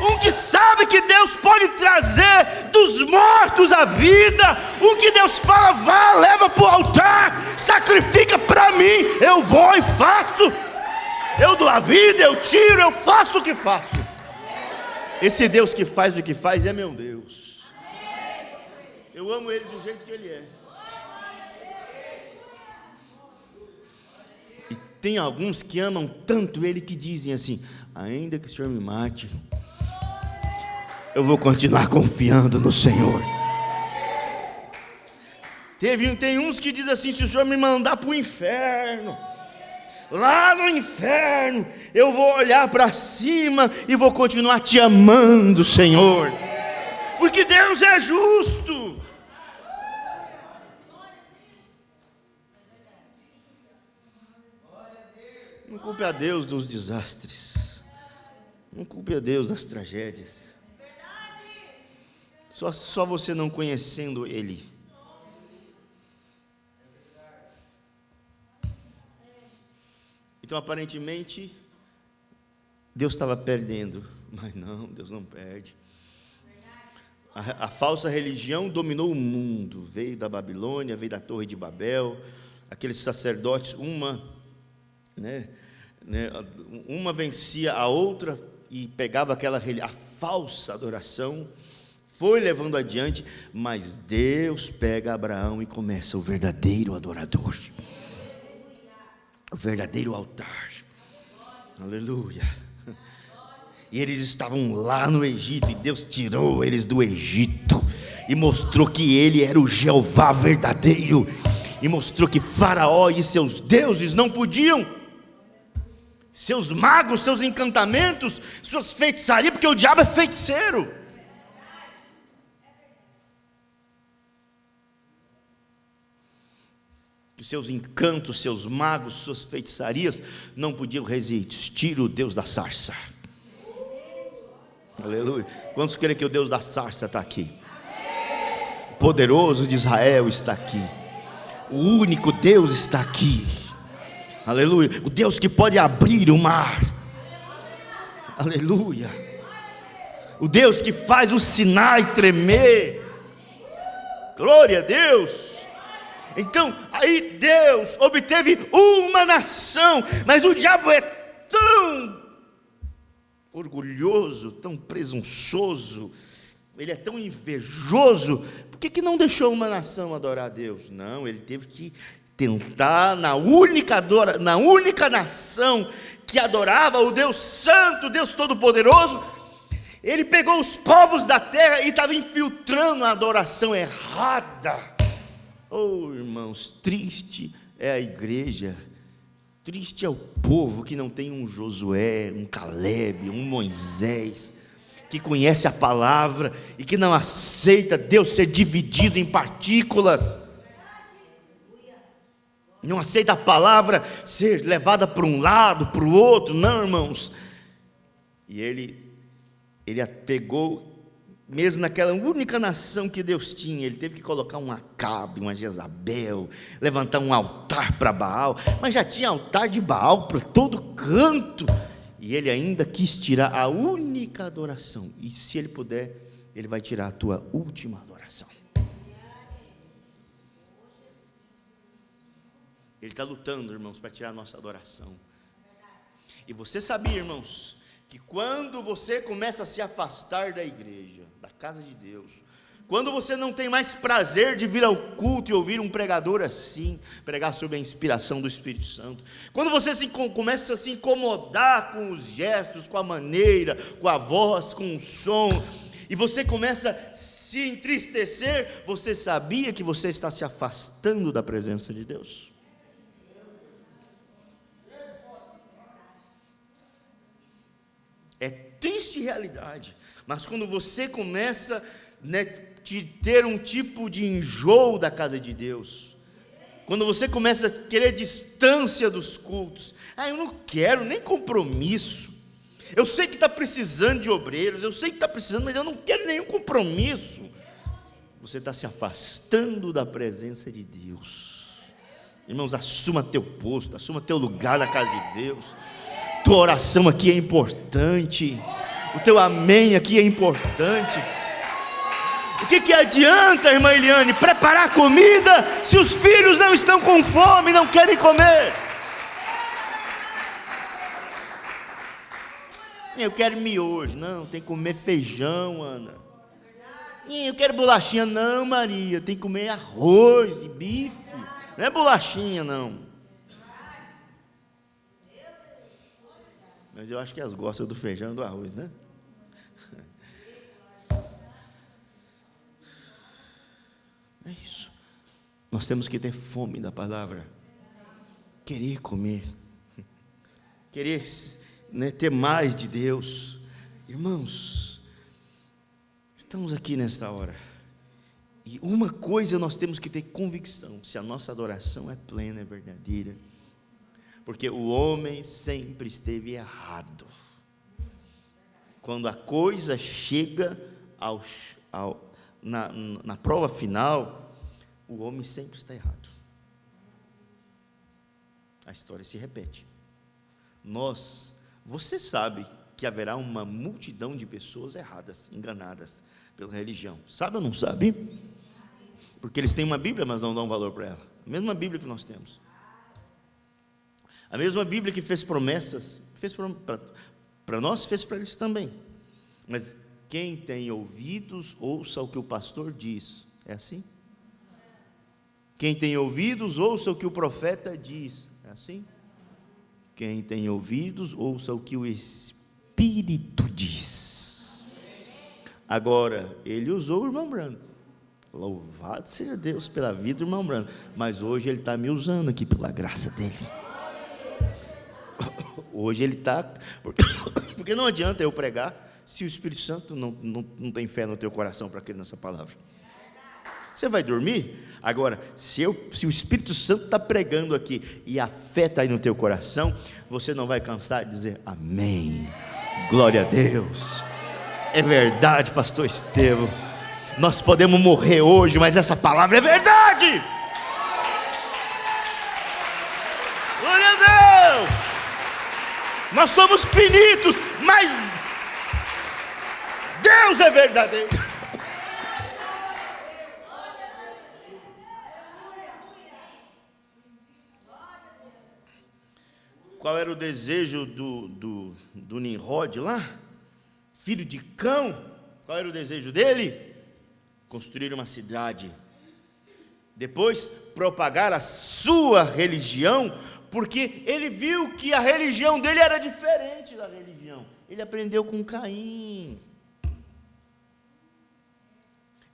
um que sabe que Deus pode trazer dos mortos a vida, um que Deus fala, vá, leva para o altar, sacrifica para mim, eu vou e faço, eu dou a vida, eu tiro, eu faço o que faço. Esse Deus que faz o que faz é meu Deus. Eu amo Ele do jeito que Ele é. E tem alguns que amam tanto Ele que dizem assim, ainda que o Senhor me mate, eu vou continuar confiando no Senhor. Tem uns que dizem assim, se o Senhor me mandar para o inferno, lá no inferno, eu vou olhar para cima e vou continuar te amando, Senhor, porque Deus é justo. Não culpe a Deus dos desastres, não culpe a Deus das tragédias, só você não conhecendo Ele. Então, aparentemente, Deus estava perdendo, mas não, Deus não perde. A falsa religião dominou o mundo, veio da Babilônia, veio da Torre de Babel, aqueles sacerdotes, uma vencia a outra e pegava a falsa adoração, foi levando adiante, mas Deus pega Abraão e começa o verdadeiro adorador. O verdadeiro altar, aleluia. E eles estavam lá no Egito, e Deus tirou eles do Egito, e mostrou que Ele era o Jeová verdadeiro, e mostrou que Faraó e seus deuses não podiam, seus magos, seus encantamentos, suas feitiçarias, porque o diabo é feiticeiro. Que seus encantos, seus magos, suas feitiçarias não podiam resistir o Deus da sarça. Aleluia. Quantos creem que o Deus da sarça está aqui? O poderoso de Israel está aqui. O único Deus está aqui. Aleluia. O Deus que pode abrir o mar. Aleluia. O Deus que faz o Sinai tremer. Glória a Deus. Então, aí Deus obteve uma nação, mas o diabo é tão orgulhoso, tão presunçoso, ele é tão invejoso, por que não deixou uma nação adorar a Deus? Não, ele teve que tentar na única nação que adorava o Deus Santo, Deus Todo-Poderoso, ele pegou os povos da terra e estava infiltrando a adoração errada. Oh, irmãos, triste é a igreja, triste é o povo que não tem um Josué, um Caleb, um Moisés, que conhece a palavra e que não aceita Deus ser dividido em partículas, não aceita a palavra ser levada para um lado, para o outro, não, irmãos. E ele pegou, mesmo naquela única nação que Deus tinha, ele teve que colocar um Acabe, uma Jezabel, levantar um altar para Baal, mas já tinha altar de Baal para todo canto, e ele ainda quis tirar a única adoração, e se ele puder, ele vai tirar a tua última adoração. Ele está lutando, irmãos, para tirar a nossa adoração. E você sabia, irmãos, que quando você começa a se afastar da igreja, da casa de Deus, quando você não tem mais prazer de vir ao culto e ouvir um pregador assim, pregar sobre a inspiração do Espírito Santo, quando você começa a se incomodar com os gestos, com a maneira, com a voz, com o som, e você começa a se entristecer, você sabia que você está se afastando da presença de Deus? É triste realidade, mas quando você começa a ter um tipo de enjoo da casa de Deus, quando você começa a querer distância dos cultos, eu não quero nem compromisso, eu sei que está precisando de obreiros, eu sei que está precisando, mas eu não quero nenhum compromisso, você está se afastando da presença de Deus. Irmãos, assuma teu posto, assuma teu lugar na casa de Deus. Tua oração aqui é importante, O teu amém aqui é importante. O que adianta, irmã Eliane, preparar comida se os filhos não estão com fome, não querem comer? Eu quero miojo. Não, tem que comer feijão, Ana. Eu quero bolachinha. Não, Maria, tem que comer arroz e bife. Não é bolachinha, não. Mas eu acho que elas gostam do feijão e do arroz, né? É isso. Nós temos que ter fome da palavra, querer comer, querer, né, ter mais de Deus. Irmãos, estamos aqui nesta hora, e uma coisa nós temos que ter convicção: se a nossa adoração é plena, é verdadeira, porque o homem sempre esteve errado. Quando a coisa chega na prova final, o homem sempre está errado. A história se repete. Você sabe que haverá uma multidão de pessoas erradas, enganadas pela religião. Sabe ou não sabe? Porque eles têm uma Bíblia, mas não dão valor para ela. A mesma Bíblia que nós temos. A mesma Bíblia que fez promessas, fez para nós, fez para eles também. Mas quem tem ouvidos, ouça o que o pastor diz. É assim? Quem tem ouvidos, ouça o que o profeta diz. É assim? Quem tem ouvidos, ouça o que o Espírito diz. Agora, ele usou o irmão Branco. Louvado seja Deus pela vida do irmão Branco. Mas hoje ele está me usando aqui pela graça dele. Hoje ele está... Porque não adianta eu pregar se o Espírito Santo não tem fé no teu coração para crer nessa palavra. Você vai dormir? Agora, se o Espírito Santo está pregando aqui e a fé está aí no teu coração, você não vai cansar de dizer amém, glória a Deus. É verdade, pastor Estevão, nós podemos morrer hoje, mas essa palavra é verdade. Glória a Deus. Nós somos finitos, mas Deus é verdadeiro. Qual era o desejo do Nimrod lá? Filho de Cão. Qual era o desejo dele? Construir uma cidade. Depois, propagar a sua religião, porque ele viu que a religião dele era diferente da religião. Ele aprendeu com Caim.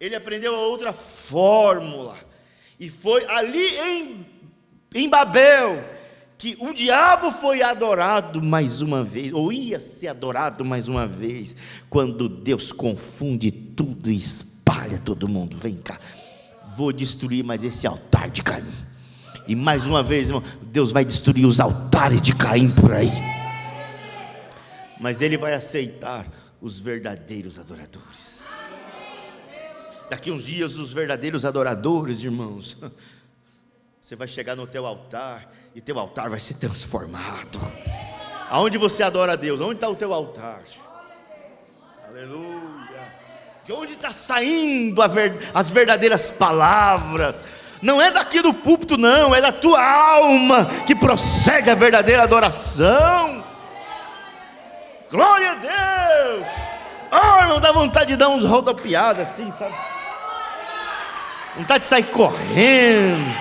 Ele aprendeu a outra fórmula. E foi ali em Babel que o diabo foi adorado mais uma vez, ou ia ser adorado mais uma vez, quando Deus confunde tudo e espalha todo mundo. Vem cá, vou destruir mais esse altar de Caim. E mais uma vez, irmão, Deus vai destruir os altares de Caim por aí. Mas Ele vai aceitar os verdadeiros adoradores. Daqui uns dias, os verdadeiros adoradores, irmãos, você vai chegar no teu altar e teu altar vai ser transformado. Aonde você adora a Deus? Onde está o teu altar? Aleluia. De onde está saindo as verdadeiras palavras? Não é daqui do púlpito, não, é da tua alma que procede a verdadeira adoração. Glória a Deus. Oh, não dá vontade de dar uns rodopiadas assim, sabe? Vontade de sair correndo,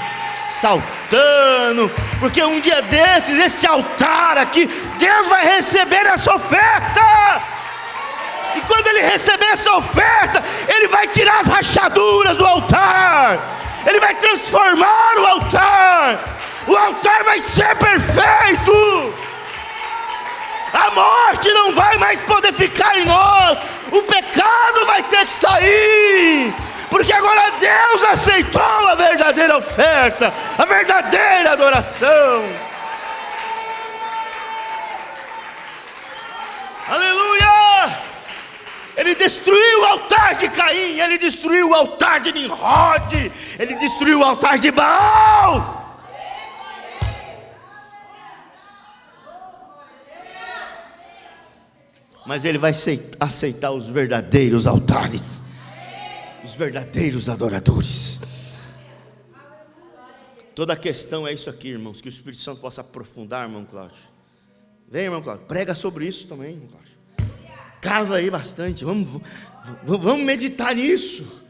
saltando, porque um dia desses, esse altar aqui, Deus vai receber essa oferta. E quando Ele receber essa oferta, Ele vai tirar as rachaduras do altar, Ele vai transformar o altar vai ser perfeito. A morte não vai mais poder ficar em nós, o pecado vai ter que sair, porque agora Deus aceitou a verdadeira oferta, a verdadeira adoração. Aleluia! Ele destruiu o altar de Caim, Ele destruiu o altar de Nimrod, Ele destruiu o altar de Baal. mas Ele vai aceitar os verdadeiros altares, os verdadeiros adoradores. Toda a questão é isso aqui, irmãos, que o Espírito Santo possa aprofundar, irmão Cláudio. Vem, irmão Cláudio, prega sobre isso também, irmão Cláudio. Cava aí bastante, vamos meditar nisso.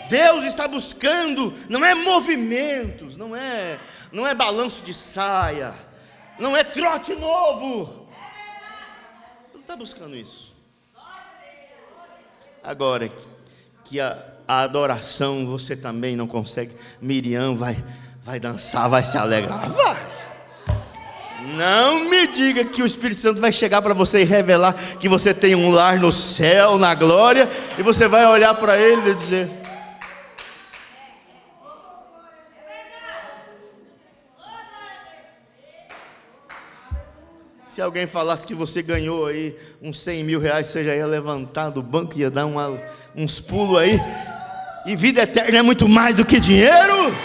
Deus está buscando, não é movimentos, não é balanço de saia, não é trote novo. Não está buscando isso. Agora, que a adoração você também não consegue. Miriam vai dançar, vai se alegrar, vai. Não me diga que o Espírito Santo vai chegar para você e revelar que você tem um lar no céu, na glória, e você vai olhar para ele e dizer: se alguém falasse que você ganhou aí uns 100 mil reais, você já ia levantar do banco, ia dar uns pulos aí, e vida eterna é muito mais do que dinheiro.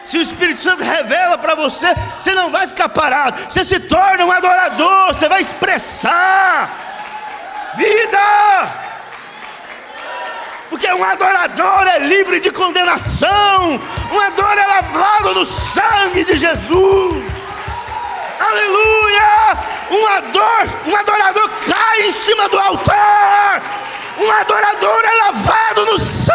Se o Espírito Santo revela para você, você não vai ficar parado, você se torna um adorador, você vai expressar vida, porque um adorador é livre de condenação, um adorador é lavado no sangue de Jesus. Aleluia! Um adorador cai em cima do altar, um adorador é lavado no sangue.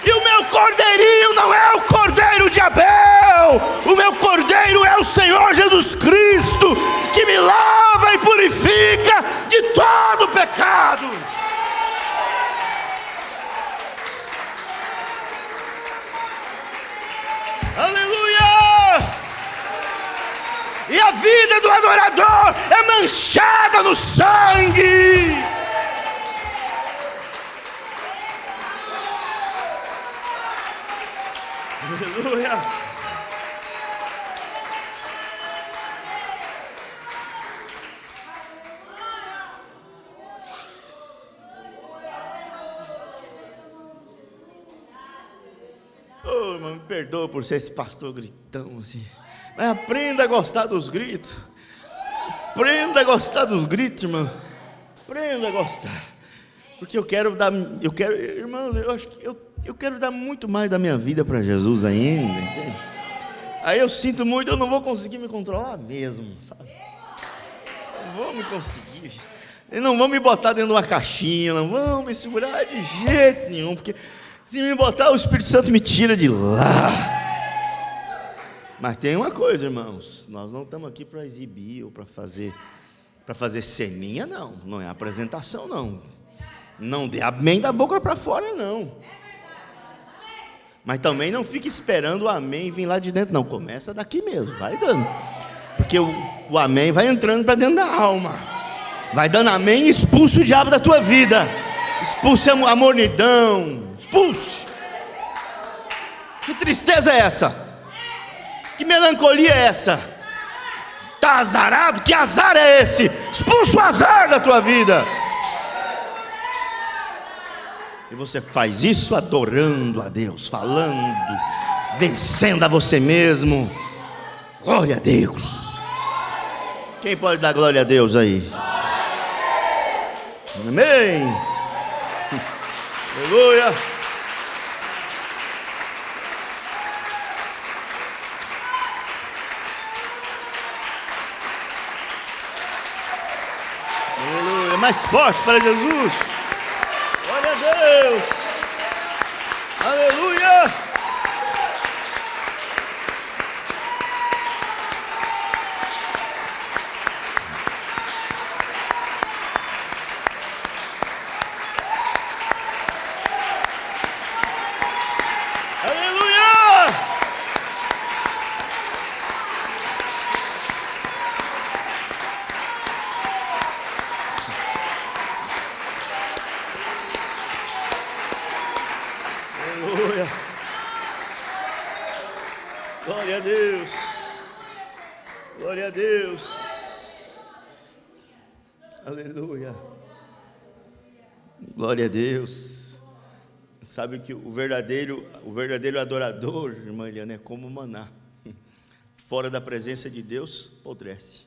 E o meu cordeirinho não é o cordeiro de Abel, o meu cordeiro é o Senhor Jesus Cristo, que me lava e purifica de todo pecado. Aleluia! E a vida do adorador é manchada no sangue. Aleluia! Oh, irmão, me perdoa por ser esse pastor gritão assim, mas aprenda a gostar dos gritos. Aprenda a gostar dos gritos, irmão. Aprenda a gostar, porque irmãos, eu acho que eu quero dar muito mais da minha vida para Jesus ainda, entende? Aí eu sinto muito, eu não vou conseguir me controlar mesmo, sabe? Não vou me conseguir. Eles não vão me botar dentro de uma caixinha, não vão me segurar de jeito nenhum, porque se me botar, o Espírito Santo me tira de lá. Mas tem uma coisa, irmãos, nós não estamos aqui para exibir ou para fazer ceninha, não é apresentação, não dê amém da boca para fora, não. Mas também não fique esperando o amém vir lá de dentro, não. Começa daqui mesmo, vai dando. Porque o amém vai entrando para dentro da alma. Vai dando amém e expulsa o diabo da tua vida. Expulse a mornidão. Expulse. Que tristeza é essa? Que melancolia é essa? Está azarado? Que azar é esse? Expulsa o azar da tua vida. E você faz isso adorando a Deus, falando, vencendo a você mesmo. Glória a Deus. Quem pode dar glória a Deus aí? Amém. Aleluia. Aleluia. Mais forte para Jesus. Glória a Deus. Aleluia. Aleluia. Aleluia. Glória a Deus. Glória a Deus. Aleluia. Glória a Deus. Sabe que o verdadeiro adorador, irmã Eliana, é como o maná. fora da presença de Deus, apodrece.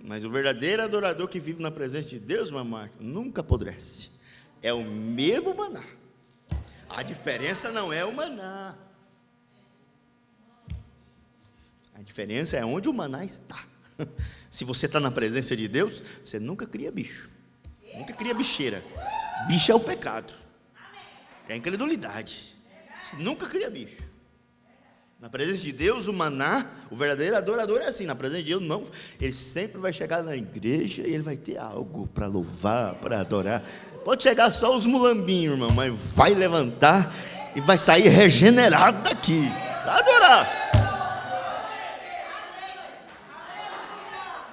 Mas o verdadeiro adorador que vive na presença de Deus, meu amado, nunca apodrece. É o mesmo maná. A diferença não é o maná. A diferença é onde o maná está. Se você está na presença de Deus, você nunca cria bicho. Nunca cria bicheira. Bicho é o pecado. É a incredulidade. Você nunca cria bicho. Na presença de Deus, o maná, o verdadeiro adorador é assim. Na presença de Deus, não. Ele sempre vai chegar na igreja e ele vai ter algo para louvar, para adorar. Pode chegar só os mulambinhos, irmão, mas vai levantar e vai sair regenerado daqui. Vai adorar.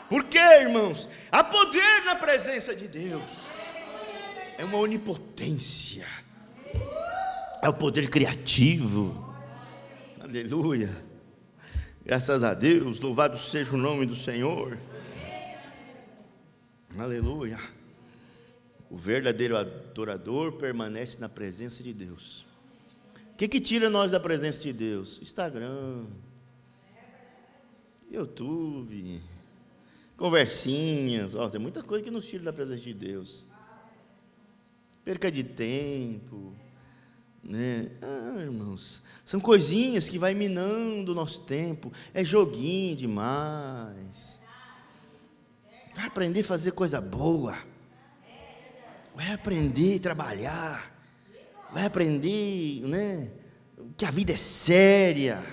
Por quê, irmãos? Há poder na presença de Deus. É uma onipotência. É o poder criativo. Aleluia. Graças a Deus. Louvado seja o nome do Senhor. Aleluia. O verdadeiro adorador permanece na presença de Deus. O que tira nós da presença de Deus? Instagram, YouTube, conversinhas. Tem muita coisa que nos tira da presença de Deus. Perca de tempo, né? Irmãos, são coisinhas que vai minando o nosso tempo. É joguinho demais. Vai aprender a fazer coisa boa. Vai aprender a trabalhar. Vai aprender, né, que a vida é séria.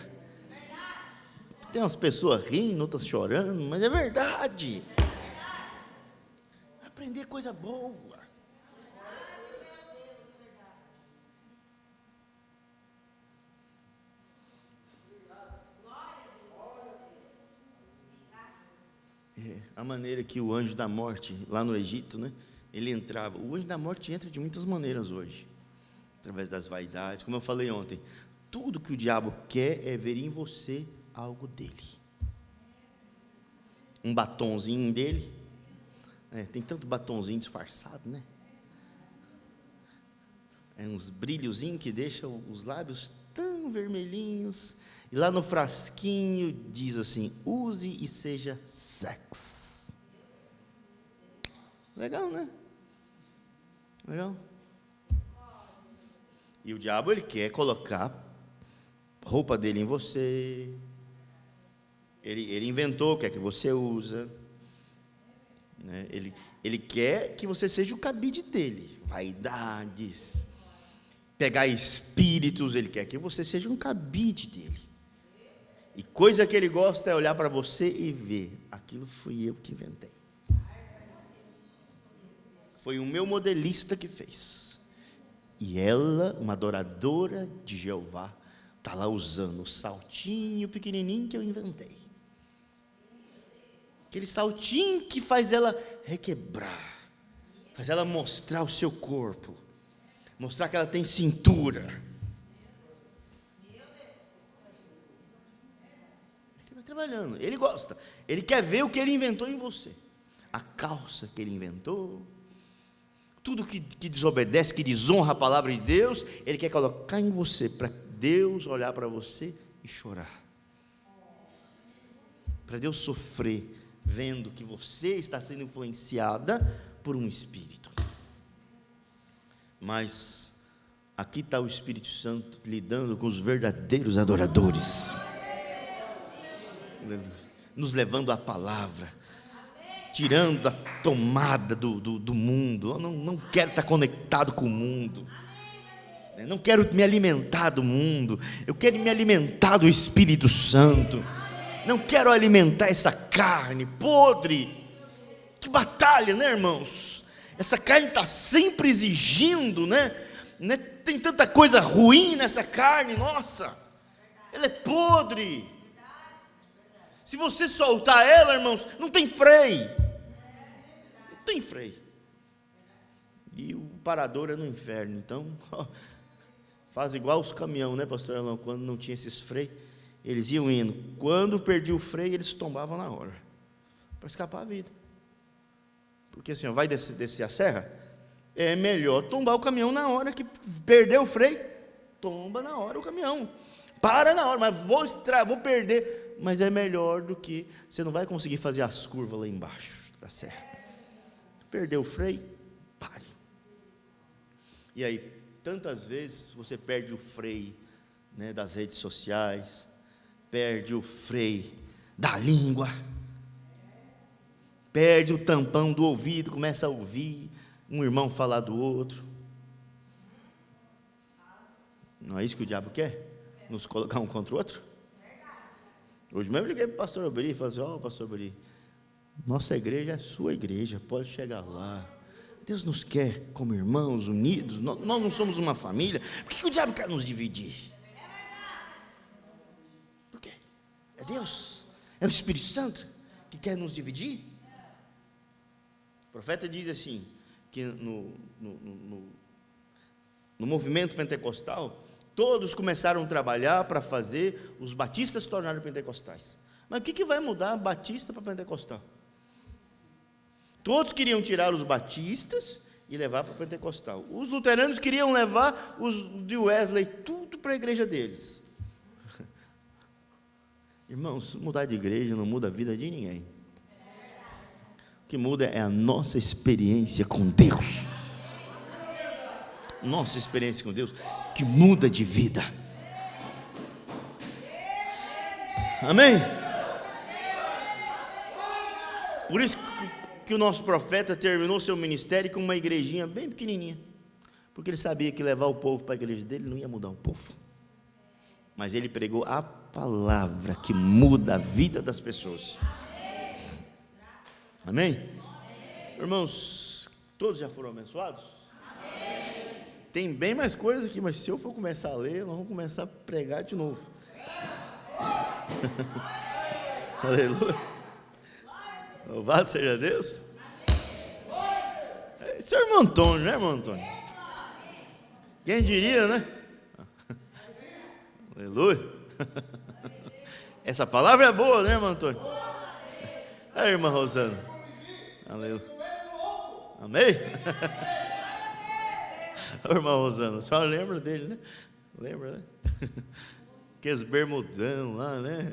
Tem umas pessoas rindo, outras chorando, mas é verdade. Vai aprender coisa boa. A maneira que o anjo da morte, lá no Egito, né, ele entrava. O anjo da morte entra de muitas maneiras hoje, através das vaidades. Como eu falei ontem, tudo que o diabo quer é ver em você algo dele. Um batonzinho dele. Tem tanto batonzinho disfarçado, né? Uns brilhozinhos que deixam os lábios tão vermelhinhos. E lá no frasquinho diz assim: use e seja sexy. Legal, né? Legal. E o diabo, ele quer colocar roupa dele em você. Ele inventou, quer que você usa, né? Ele quer que você seja o cabide dele. Vaidades, pegar espíritos, ele quer que você seja um cabide dele. E coisa que ele gosta é olhar para você e ver: aquilo fui eu que inventei. Foi o meu modelista que fez. E ela, uma adoradora de Jeová, está lá usando o saltinho pequenininho que eu inventei. Aquele saltinho que faz ela requebrar, faz ela mostrar o seu corpo, mostrar que ela tem cintura. Ele vai trabalhando, ele gosta, ele quer ver o que ele inventou em você. A calça que ele inventou, tudo que desobedece, que desonra a palavra de Deus, ele quer colocar em você, para Deus olhar para você e chorar. Para Deus sofrer, vendo que você está sendo influenciada por um espírito. Mas aqui está o Espírito Santo lidando com os verdadeiros adoradores, nos levando à palavra, tirando a tomada do mundo. Eu não quero estar conectado com o mundo, não quero me alimentar do mundo, eu quero me alimentar do Espírito Santo. Não quero alimentar essa carne podre. Que batalha, né, irmãos? Essa carne está sempre exigindo, né? Tem tanta coisa ruim nessa carne, nossa, ela é podre. Se você soltar ela, irmãos, não tem freio. Não tem freio. E o parador é no inferno. Então, faz igual os caminhões, né, pastor Elão? Quando não tinha esses freios, eles iam indo. Quando perdia o freio, eles tombavam na hora, para escapar a vida. Porque assim, vai descer a serra, é melhor tombar o caminhão na hora que perdeu o freio. Tomba na hora o caminhão. para na hora, mas vou perder. Mas é melhor do que, você não vai conseguir fazer as curvas lá embaixo da serra. Perdeu o freio, pare. E aí, tantas vezes você perde o freio, né, das redes sociais, perde o freio da língua, perde o tampão do ouvido, começa a ouvir um irmão falar do outro. Não é isso que o diabo quer? Nos colocar um contra o outro? Hoje mesmo eu liguei para o pastor Obri e falei assim: ó, pastor Obri, nossa igreja é a sua igreja, pode chegar lá. Deus nos quer como irmãos, unidos, nós não somos uma família. Por que o diabo quer nos dividir? Por quê? É Deus? É o Espírito Santo que quer nos dividir? O profeta diz assim, que no movimento pentecostal, todos começaram a trabalhar para fazer os batistas se tornarem pentecostais. Mas o que vai mudar batista para pentecostal? Todos queriam tirar os batistas e levar para o pentecostal. Os luteranos queriam levar os de Wesley tudo para a igreja deles. Irmãos, mudar de igreja não muda a vida de ninguém. O que muda é a nossa experiência com Deus. Nossa experiência com Deus que muda de vida. Amém? Por isso que o nosso profeta terminou seu ministério com uma igrejinha bem pequenininha, porque ele sabia que levar o povo para a igreja dele não ia mudar o povo, mas ele pregou a palavra que muda a vida das pessoas. Amém? Irmãos, todos já foram abençoados? Tem bem mais coisas aqui, mas se eu for começar a ler, nós vamos começar a pregar de novo. Aleluia. Louvado seja Deus. Esse é o irmão Antônio, né, irmão Antônio? Quem diria, né? Aleluia. Essa palavra é boa, né, irmão Antônio? Aí, irmã Rosana. Aleluia. Amém? Ô, irmã Rosana, a senhora lembra dele, né? Lembra, né? Aqueles bermudão lá, né?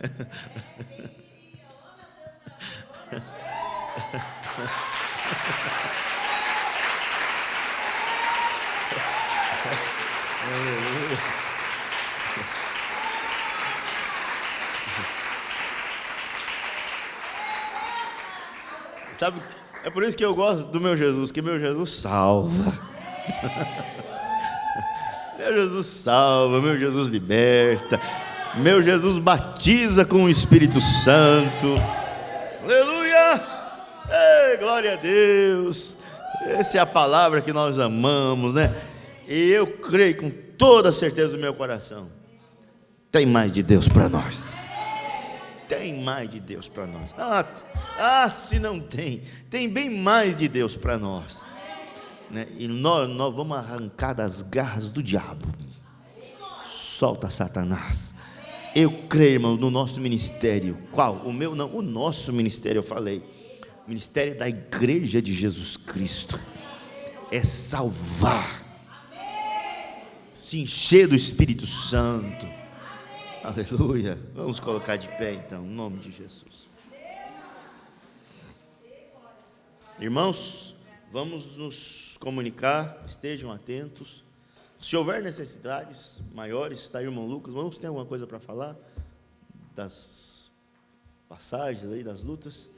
Sabe, é por isso que eu gosto do meu Jesus, que meu Jesus salva. Meu Jesus salva, meu Jesus liberta, meu Jesus batiza com o Espírito Santo. Aleluia! Ei, glória a Deus! Essa é a palavra que nós amamos, né? E eu creio com toda a certeza do meu coração, tem mais de Deus para nós. Tem mais de Deus para nós. Se não tem, tem bem mais de Deus para nós, né? E nós vamos arrancar das garras do diabo. Solta Satanás. Eu creio, irmãos, no nosso ministério. Qual? O meu não, o nosso ministério, eu falei. Ministério da igreja de Jesus Cristo é salvar, se encher do Espírito Santo. Aleluia. Vamos colocar de pé então, em nome de Jesus. Irmãos, vamos nos comunicar, estejam atentos. Se houver necessidades maiores, está aí o irmão Lucas, vamos ter alguma coisa para falar das passagens aí, das lutas,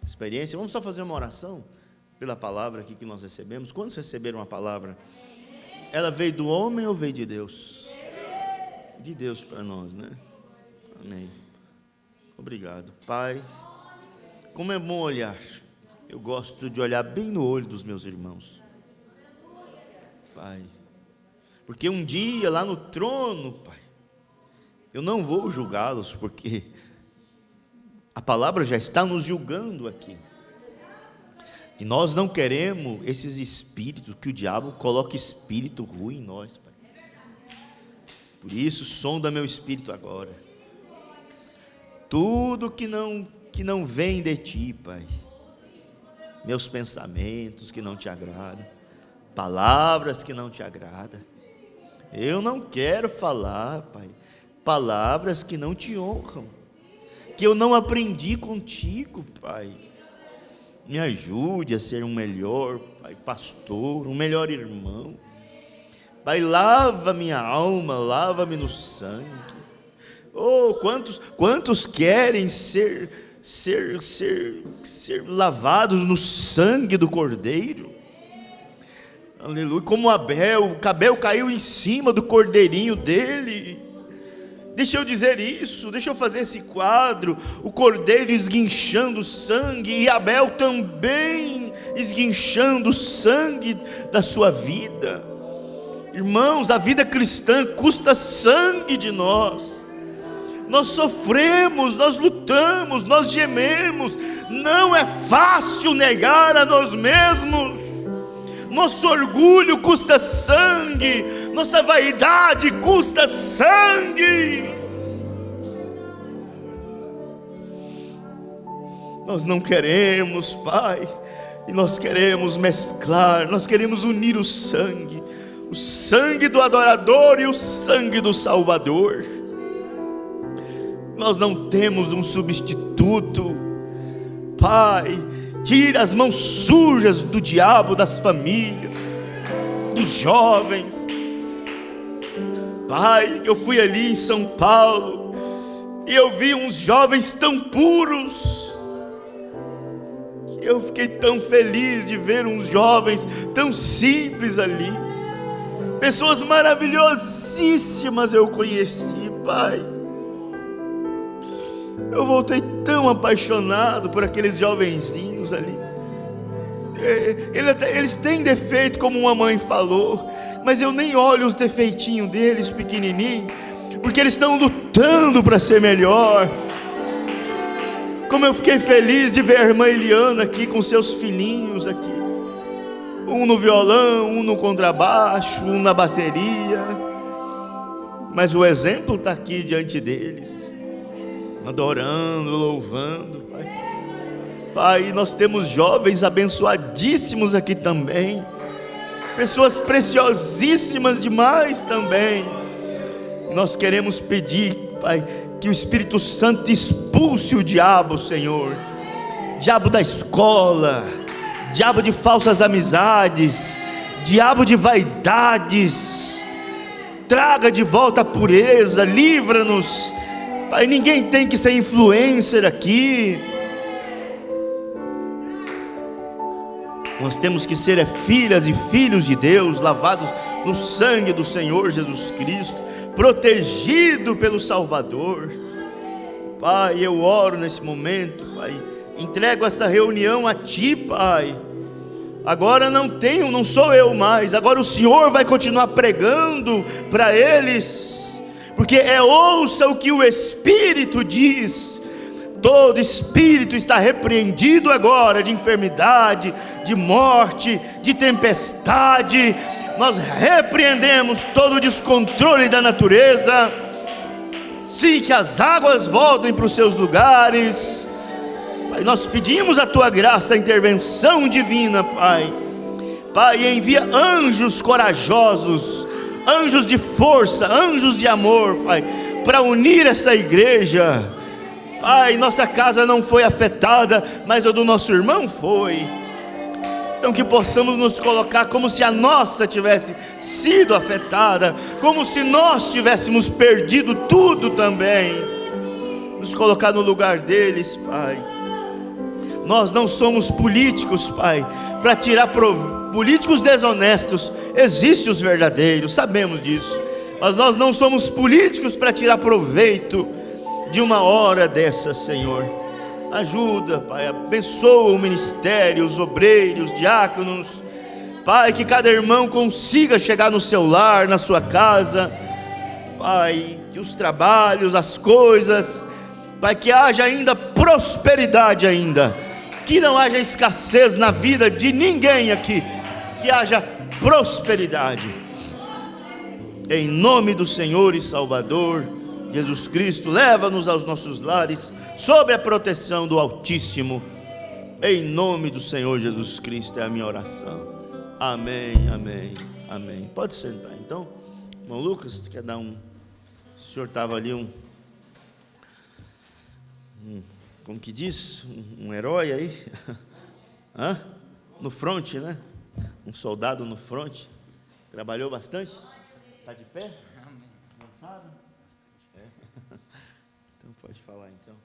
experiência. Vamos só fazer uma oração pela palavra aqui que nós recebemos. Quando vocês receberam a palavra, ela veio do homem ou veio de Deus? De Deus para nós, né? Amém. Obrigado, Pai. Como é bom olhar. Eu gosto de olhar bem no olho dos meus irmãos, Pai, porque um dia lá no trono, Pai, eu não vou julgá-los, porque a palavra já está nos julgando aqui, e nós não queremos esses espíritos, que o diabo coloque espírito ruim em nós, Pai. Por isso, sonda meu espírito agora, tudo que não vem de Ti, Pai, meus pensamentos que não Te agradam, palavras que não Te agradam, eu não quero falar, Pai, palavras que não te honram, que eu não aprendi contigo, Pai. Me ajude a ser um melhor, Pai, pastor, um melhor irmão. Pai, lava minha alma, lava-me no sangue. Oh, quantos querem ser lavados no sangue do Cordeiro? Aleluia. Como Abel caiu em cima do cordeirinho dele. Deixa eu dizer isso, deixa eu fazer esse quadro, o cordeiro esguinchando sangue, e Abel também esguinchando o sangue da sua vida. Irmãos, a vida cristã custa sangue de nós. Nós sofremos, nós lutamos, nós gememos. Não é fácil negar a nós mesmos. Nosso orgulho custa sangue, nossa vaidade custa sangue. Nós não queremos, Pai, e nós queremos mesclar, nós queremos unir o sangue do adorador e o sangue do Salvador. Nós não temos um substituto. Pai, tira as mãos sujas do diabo das famílias, dos jovens. Pai, eu fui ali em São Paulo e eu vi uns jovens tão puros. Eu fiquei tão feliz de ver uns jovens tão simples ali. Pessoas maravilhosíssimas eu conheci, Pai. Eu voltei tão apaixonado por aqueles jovenzinhos ali. Eles têm defeito, como uma mãe falou, mas eu nem olho os defeitinhos deles pequenininhos, porque eles estão lutando para ser melhor. Como eu fiquei feliz de ver a irmã Eliana aqui com seus filhinhos aqui, um no violão, um no contrabaixo, um na bateria, mas o exemplo está aqui diante deles, adorando, louvando, Pai. Pai, nós temos jovens abençoadíssimos aqui também, pessoas preciosíssimas demais também. Nós queremos pedir, Pai, que o Espírito Santo expulse o diabo, Senhor, diabo da escola, diabo de falsas amizades, diabo de vaidades. Traga de volta a pureza, livra-nos, Pai. Ninguém tem que ser influencer aqui. Nós temos que ser filhas e filhos de Deus, lavados no sangue do Senhor Jesus Cristo, protegido pelo Salvador. Pai, eu oro nesse momento, Pai, entrego esta reunião a Ti, Pai. Agora não sou eu mais, agora o Senhor vai continuar pregando para eles, porque ouça o que o Espírito diz. Todo espírito está repreendido agora, de enfermidade, de morte, de tempestade. Nós repreendemos todo o descontrole da natureza. Sim, que as águas voltem para os seus lugares. Pai, nós pedimos a Tua graça, a intervenção divina, Pai. Pai, envia anjos corajosos, anjos de força, anjos de amor, Pai, para unir essa igreja. Pai, nossa casa não foi afetada, mas a do nosso irmão foi. Então que possamos nos colocar como se a nossa tivesse sido afetada, como se nós tivéssemos perdido tudo também. Nos colocar no lugar deles, Pai. Nós não somos políticos, Pai, para tirar políticos desonestos. Existem os verdadeiros, sabemos disso, mas nós não somos políticos para tirar proveito de uma hora dessa, Senhor. Ajuda, Pai, abençoa o ministério, os obreiros, diáconos, Pai, que cada irmão consiga chegar no seu lar, na sua casa, Pai, que os trabalhos, as coisas, Pai, que haja ainda prosperidade ainda, que não haja escassez na vida de ninguém aqui, que haja prosperidade, em nome do Senhor e Salvador Jesus Cristo. Leva-nos aos nossos lares, sob a proteção do Altíssimo, em nome do Senhor Jesus Cristo, é a minha oração. Amém, amém, amém. Pode sentar então. Irmão Lucas, quer dar um senhor estava ali como que diz? Um herói aí? Hã? No fronte, né? Um soldado no fronte. Trabalhou bastante? Está de pé? Cansado? É. Então pode falar então.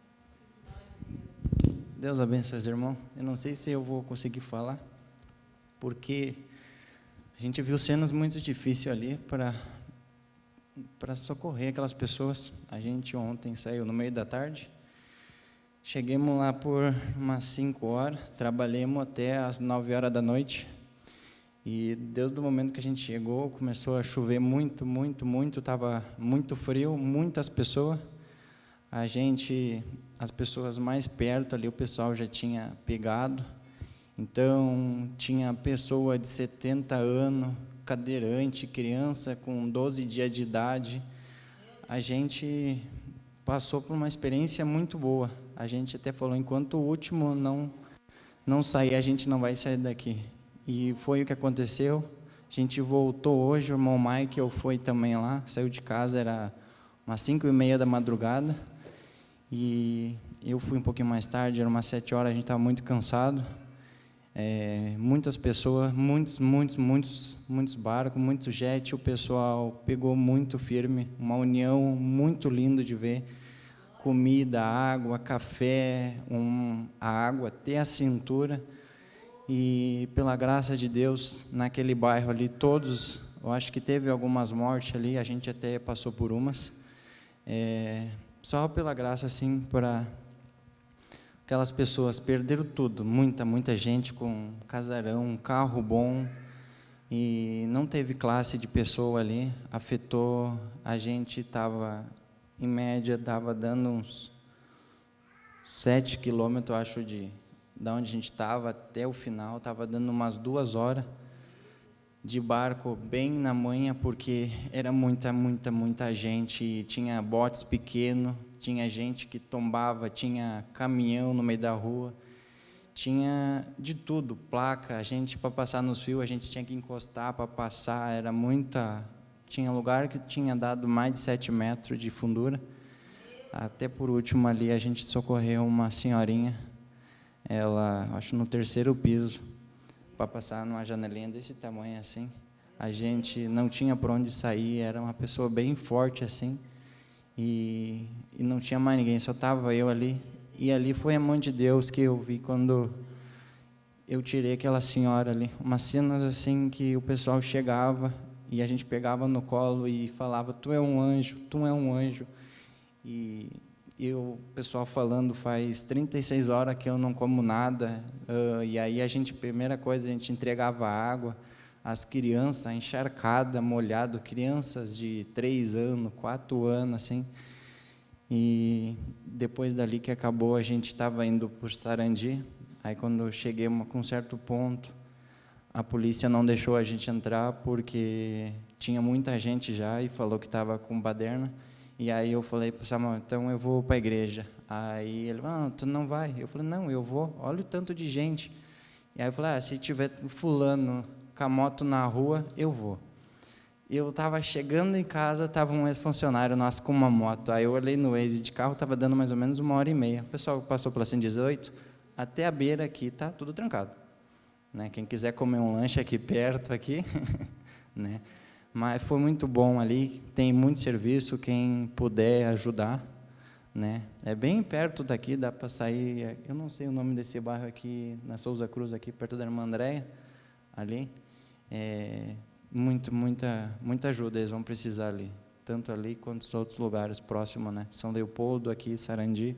Deus abençoe os irmãos. Eu não sei se eu vou conseguir falar, porque a gente viu cenas muito difíceis ali para socorrer aquelas pessoas. A gente ontem saiu no meio da tarde, chegamos lá por umas 5 horas, trabalhamos até as 9 horas da noite, e desde o momento que a gente chegou, começou a chover muito, estava muito frio, muitas pessoas. As pessoas mais perto ali, o pessoal já tinha pegado. Então, tinha pessoa de 70 anos, cadeirante, criança com 12 dias de idade. A gente passou por uma experiência muito boa. A gente até falou, enquanto o último não sair, a gente não vai sair daqui. E foi o que aconteceu. A gente voltou hoje, o irmão Michael foi também lá, saiu de casa, era umas 5h30 da madrugada. E eu fui um pouquinho mais tarde, era umas 7 horas, a gente estava muito cansado. Muitas pessoas, muitos barcos, muito jet, o pessoal pegou muito firme, uma união muito linda de ver, comida, água, café, a água até a cintura, e pela graça de Deus, naquele bairro ali, todos, eu acho que teve algumas mortes ali, a gente até passou por umas, só pela graça, assim, para aquelas pessoas perderam tudo, muita gente com casarão, um carro bom, e não teve classe de pessoa ali, afetou, a gente estava, em média, estava dando uns 7 quilômetros, acho, da onde a gente estava até o final, estava dando umas 2 horas de barco, bem na manhã, porque era muita gente, e tinha botes pequenos, tinha gente que tombava, tinha caminhão no meio da rua, tinha de tudo, placa, a gente para passar nos fios, a gente tinha que encostar para passar, tinha lugar que tinha dado mais de 7 metros de fundura. Até por último ali a gente socorreu uma senhorinha, ela, acho no 3º piso, para passar numa janelinha desse tamanho assim. A gente não tinha por onde sair, era uma pessoa bem forte assim, e não tinha mais ninguém, só estava eu ali. E ali foi a mão de Deus que eu vi quando eu tirei aquela senhora ali. Umas cenas assim que o pessoal chegava e a gente pegava no colo e falava, tu é um anjo, tu é um anjo. E o pessoal falando, faz 36 horas que eu não como nada. E aí primeira coisa, a gente entregava água, as crianças encharcadas, molhadas, crianças de 3 anos, 4 anos, assim. E depois dali que acabou, a gente estava indo por Sarandi. Aí quando eu cheguei com um certo ponto, a polícia não deixou a gente entrar, porque tinha muita gente já, e falou que estava com baderna. E aí eu falei para o Samuel, então eu vou para a igreja. Aí ele, tu não vai? Eu falei, não, eu vou, olha o tanto de gente. E aí eu falei, se tiver fulano com a moto na rua, eu vou. Eu estava chegando em casa, estava um ex-funcionário nosso com uma moto. Aí eu olhei no Waze de carro, estava dando mais ou menos 1h30. O pessoal passou pela 118, até a beira aqui, está tudo trancado. Né? Quem quiser comer um lanche aqui perto, aqui, né? Mas foi muito bom ali, tem muito serviço, quem puder ajudar, né? É bem perto daqui, dá para sair, eu não sei o nome desse bairro aqui, na Souza Cruz, aqui perto da Irmã Andréia, ali, muita ajuda eles vão precisar ali, tanto ali quanto os outros lugares próximos, né? São Leopoldo, aqui, Sarandi,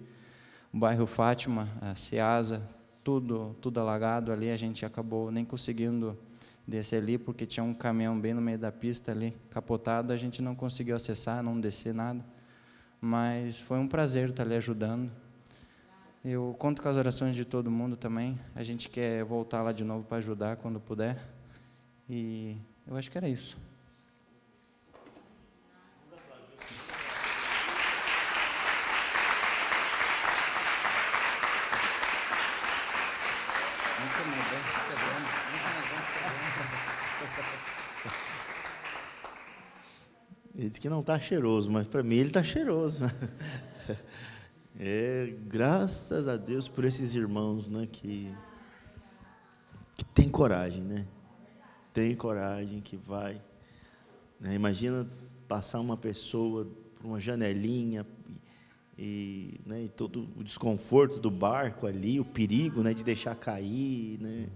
o bairro Fátima, a Ceasa, tudo alagado ali, a gente acabou nem conseguindo descer ali, porque tinha um caminhão bem no meio da pista ali, capotado, a gente não conseguiu acessar, não descer nada, mas foi um prazer estar ali ajudando. Eu conto com as orações de todo mundo também, a gente quer voltar lá de novo para ajudar quando puder, e eu acho que era isso. Ele diz que não está cheiroso, mas para mim ele está cheiroso. Graças a Deus por esses irmãos, né, que tem coragem, né? Tem coragem, que vai. Né? Imagina passar uma pessoa por uma janelinha né, e todo o desconforto do barco ali, o perigo, né, de deixar cair, né?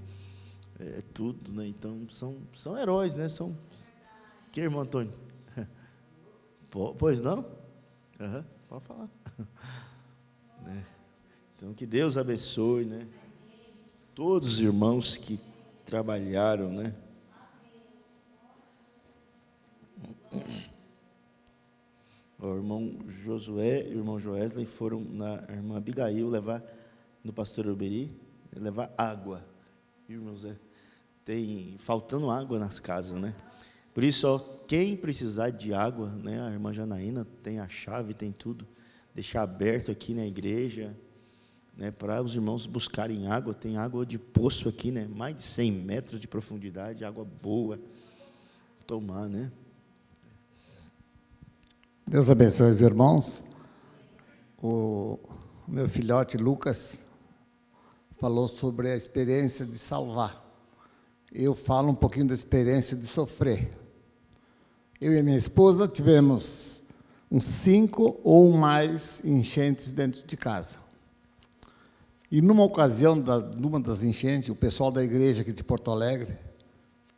Tudo, né? Então são heróis, né? Que irmão Antônio? Pois não? Uhum, pode falar. Né? Então que Deus abençoe, né? Todos os irmãos que trabalharam, né? O irmão Josué e o irmão Joesley foram na irmã Abigail levar, no pastor Uberi, levar água. Irmãos, tem faltando água nas casas, né? Por isso, ó, quem precisar de água, né? A irmã Janaína tem a chave, tem tudo. Deixar aberto aqui na igreja, né? Para os irmãos buscarem água. Tem água de poço aqui, né? Mais de 100 metros de profundidade, água boa. Tomar, né? Deus abençoe os irmãos. O meu filhote Lucas falou sobre a experiência de salvar. Eu falo um pouquinho da experiência de sofrer. Eu e a minha esposa tivemos uns 5 ou mais enchentes dentro de casa. E numa ocasião, numa das enchentes, o pessoal da igreja aqui de Porto Alegre,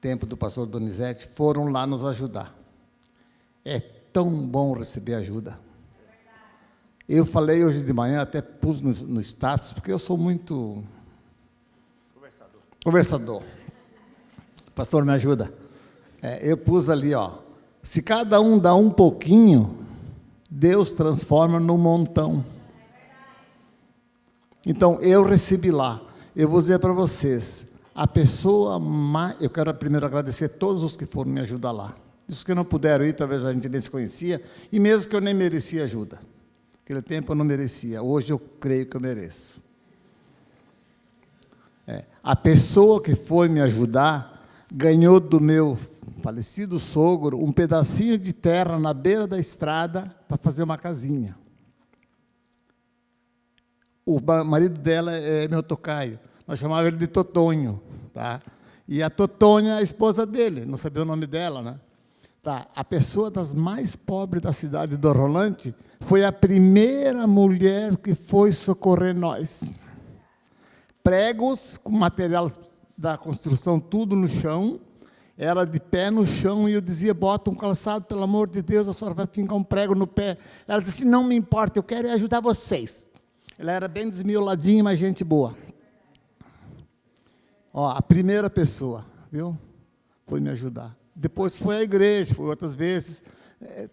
tempo do pastor Donizete, foram lá nos ajudar. É tão bom receber ajuda. Eu falei hoje de manhã, até pus no status, porque eu sou muito conversador. O pastor me ajuda. Eu pus ali, ó, se cada um dá um pouquinho, Deus transforma num montão. Então, eu recebi lá. Eu vou dizer para vocês, a pessoa mais... Eu quero primeiro agradecer a todos os que foram me ajudar lá. Os que não puderam ir, talvez a gente nem se conhecia, e mesmo que eu nem merecia ajuda. Naquele tempo eu não merecia, hoje eu creio que eu mereço. A pessoa que foi me ajudar ganhou do meu falecido sogro um pedacinho de terra na beira da estrada para fazer uma casinha. O marido dela é meu tocaio, nós chamávamos ele de Totonho, tá? E a Totônia é a esposa dele, não sabia o nome dela, né? Tá, a pessoa das mais pobres da cidade do Rolante foi a primeira mulher que foi socorrer nós. Pregos com material da construção, tudo no chão, ela de pé no chão, e eu dizia, bota um calçado, pelo amor de Deus, a senhora vai fincar um prego no pé. Ela disse, não me importa, eu quero ajudar vocês. Ela era bem desmioladinha, mas gente boa. Ó, a primeira pessoa, viu? Foi me ajudar. Depois foi à igreja, foi outras vezes.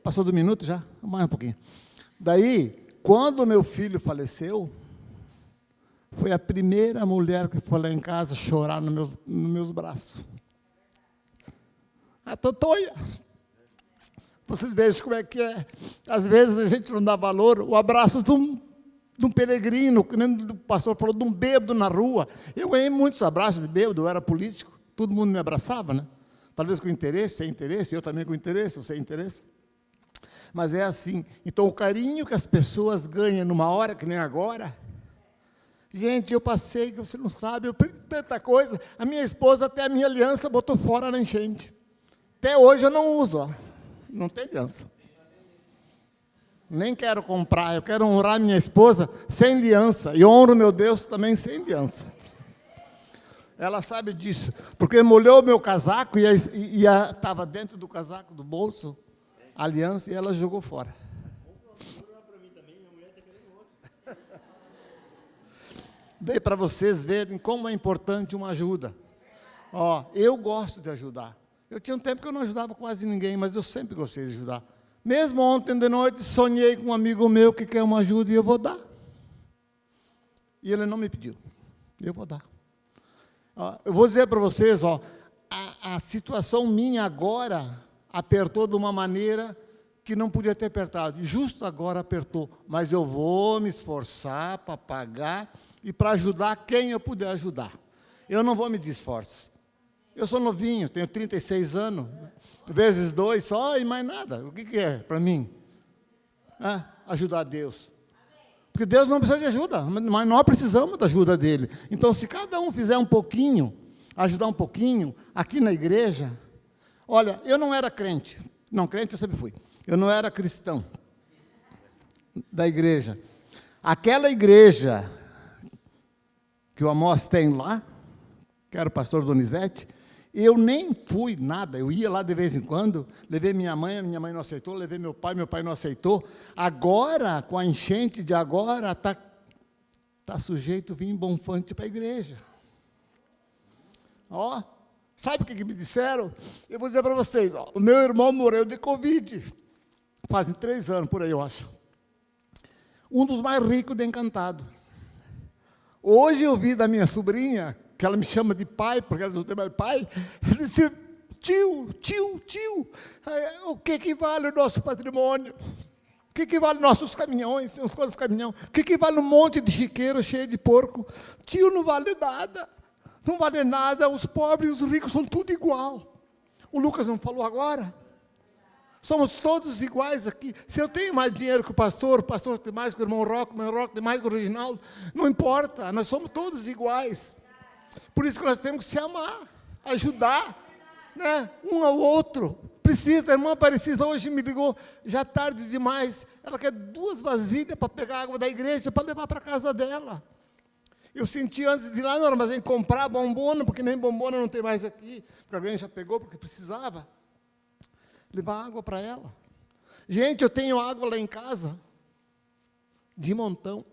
Passou do minuto já? Mais um pouquinho. Daí, quando meu filho faleceu, foi a primeira mulher que foi lá em casa chorar nos meus braços. A Totonha. Vocês vejam como é que é. Às vezes a gente não dá valor. O abraço de um peregrino, que nem o pastor falou, de um bêbado na rua. Eu ganhei muitos abraços de bêbado, eu era político, todo mundo me abraçava, né? Talvez com interesse, sem interesse, eu também com interesse, ou sem interesse. Mas é assim. Então, o carinho que as pessoas ganham numa hora, que nem agora... Gente, eu passei, que você não sabe, eu perdi tanta coisa. A minha esposa, até a minha aliança, botou fora na enchente. Até hoje eu não uso, ó. Não tem aliança. Nem quero comprar, eu quero honrar minha esposa sem aliança. E honro meu Deus também sem aliança. Ela sabe disso, porque molhou meu casaco e estava dentro do casaco, do bolso, a aliança, e ela jogou fora. Dei para vocês verem como é importante uma ajuda. Ó, eu gosto de ajudar. Eu tinha um tempo que eu não ajudava quase ninguém, mas eu sempre gostei de ajudar. Mesmo ontem de noite, sonhei com um amigo meu que quer uma ajuda e eu vou dar. E ele não me pediu. Eu vou dar. Eu vou dizer para vocês, ó, a situação minha agora apertou de uma maneira que não podia ter apertado. E justo agora apertou. Mas eu vou me esforçar para pagar e para ajudar quem eu puder ajudar. Eu não vou medir esforços. Eu sou novinho, tenho 36 anos, vezes 2 só e mais nada. O que é para mim? Ajudar Deus. Porque Deus não precisa de ajuda, mas nós precisamos da ajuda dele. Então, se cada um fizer um pouquinho, ajudar um pouquinho, aqui na igreja... Olha, eu não era crente. Não, crente eu sempre fui. Eu não era cristão da igreja. Aquela igreja que o Amós tem lá, que era o pastor Donizete, eu nem fui nada, eu ia lá de vez em quando, levei minha mãe não aceitou, levei meu pai não aceitou. Agora, com a enchente de agora, está sujeito a vir bonfante para a igreja. Sabe o que me disseram? Eu vou dizer para vocês, o meu irmão morreu de Covid, fazem 3 anos por aí, eu acho. Um dos mais ricos de Encantado. Hoje eu vi da minha sobrinha, que ela me chama de pai, porque ela não tem mais pai, ela disse, tio, o que vale o nosso patrimônio? O que vale nossos caminhões, tem uns quantos caminhões? O que vale um monte de chiqueiro cheio de porco? Tio, não vale nada. Não vale nada, os pobres e os ricos são tudo igual. O Lucas não falou agora? Somos todos iguais aqui. Se eu tenho mais dinheiro que o pastor tem mais que o irmão Roque tem mais que o Reginaldo, não importa, nós somos todos iguais. Por isso que nós temos que se amar, ajudar, né? Um ao outro. Precisa, a irmã Aparecida hoje me ligou, já tarde demais, ela quer 2 vasilhas para pegar água da igreja, para levar para a casa dela. Eu senti antes de ir lá no armazém comprar bombona, porque nem bombona não tem mais aqui, porque alguém já pegou porque precisava. Levar água para ela. Gente, eu tenho água lá em casa, de montão.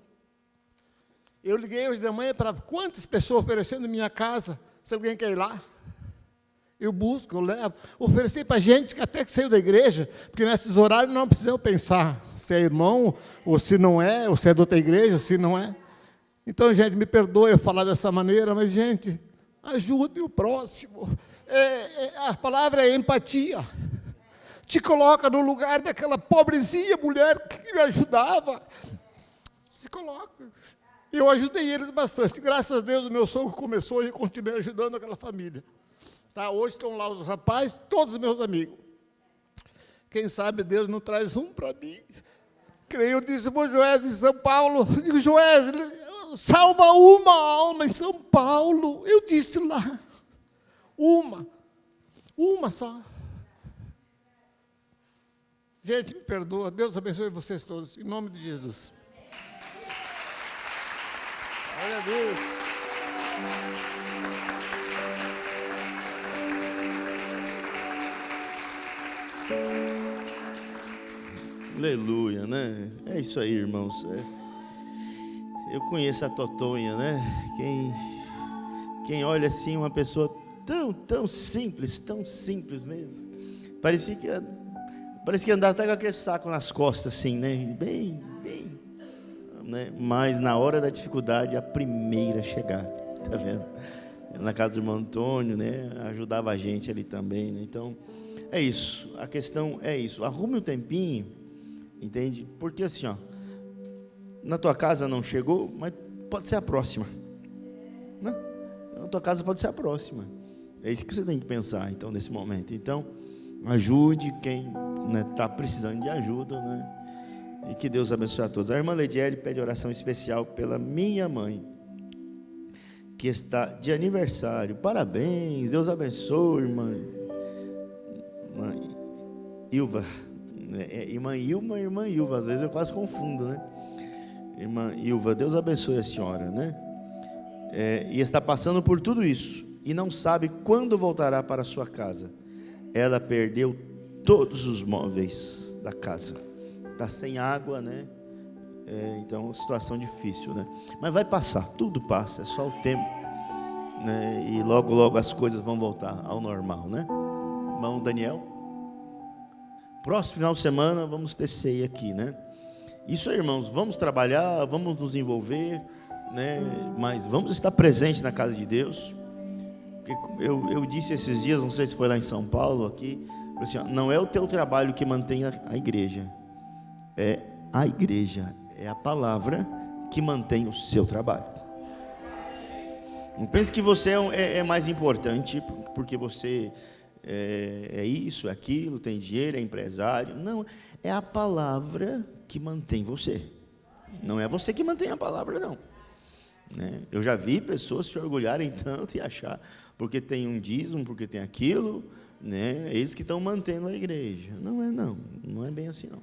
Eu liguei hoje de manhã para quantas pessoas oferecendo minha casa, se alguém quer ir lá. Eu busco, eu levo. Ofereci para gente que até que saiu da igreja, porque nesses horários não precisamos pensar se é irmão, ou se não é, ou se é de outra igreja, se não é. Então, gente, me perdoe eu falar dessa maneira, mas, gente, ajude o próximo. A palavra é empatia. Te coloca no lugar daquela pobrezinha mulher que me ajudava. Se coloca. Eu ajudei eles bastante. Graças a Deus, o meu sogro começou e eu continuei ajudando aquela família. Hoje estão lá os rapazes, todos os meus amigos. Quem sabe Deus não traz um para mim. Eu disse para o Joés em São Paulo, digo, Joés, salva uma alma em São Paulo. Eu disse lá, uma só. Gente, me perdoa, Deus abençoe vocês todos, em nome de Jesus. Glória a Deus. Aleluia, né? É isso aí, irmãos. Eu conheço a Totonha, né? Quem olha assim, uma pessoa tão simples mesmo. Parecia que andava até com aquele saco nas costas, assim, né? Bem, né? Mas na hora da dificuldade, a primeira a chegar, tá vendo? Na casa do irmão Antônio, né? Ajudava a gente ali também, né? Então, é isso. A questão é isso. Arrume um tempinho, entende? Porque assim, na tua casa não chegou, mas pode ser a próxima, né? Na tua casa pode ser a próxima. É isso que você tem que pensar, então, nesse momento. Então, ajude quem está precisando de ajuda, né? E que Deus abençoe a todos. A irmã Lediele pede oração especial pela minha mãe, que está de aniversário. Parabéns, Deus abençoe, irmã Ilva. Irmã Ilma e irmã Ilva, às vezes eu quase confundo, né? Irmã Ilva, Deus abençoe a senhora, né? E está passando por tudo isso e não sabe quando voltará para a sua casa. Ela perdeu todos os móveis da casa, está sem água, né? Então, situação difícil, né? Mas vai passar, tudo passa, é só o tempo, né? E logo as coisas vão voltar ao normal, né? Irmão Daniel, próximo final de semana vamos ter ceia aqui, né? Isso aí, irmãos, vamos trabalhar, vamos nos envolver, né? Mas vamos estar presentes na casa de Deus. Eu disse esses dias, não sei se foi lá em São Paulo, aqui, assim, não é o teu trabalho que mantém a igreja, é a igreja, é a palavra que mantém o seu trabalho. Não pense que você é mais importante porque você é isso, é aquilo, tem dinheiro, é empresário. Não, é a palavra que mantém você. Não é você que mantém a palavra, não. Né? Eu já vi pessoas se orgulharem tanto e achar, porque tem um dízimo, porque tem aquilo, né? Eles que estão mantendo a igreja. Não é, não. Não é bem assim, não.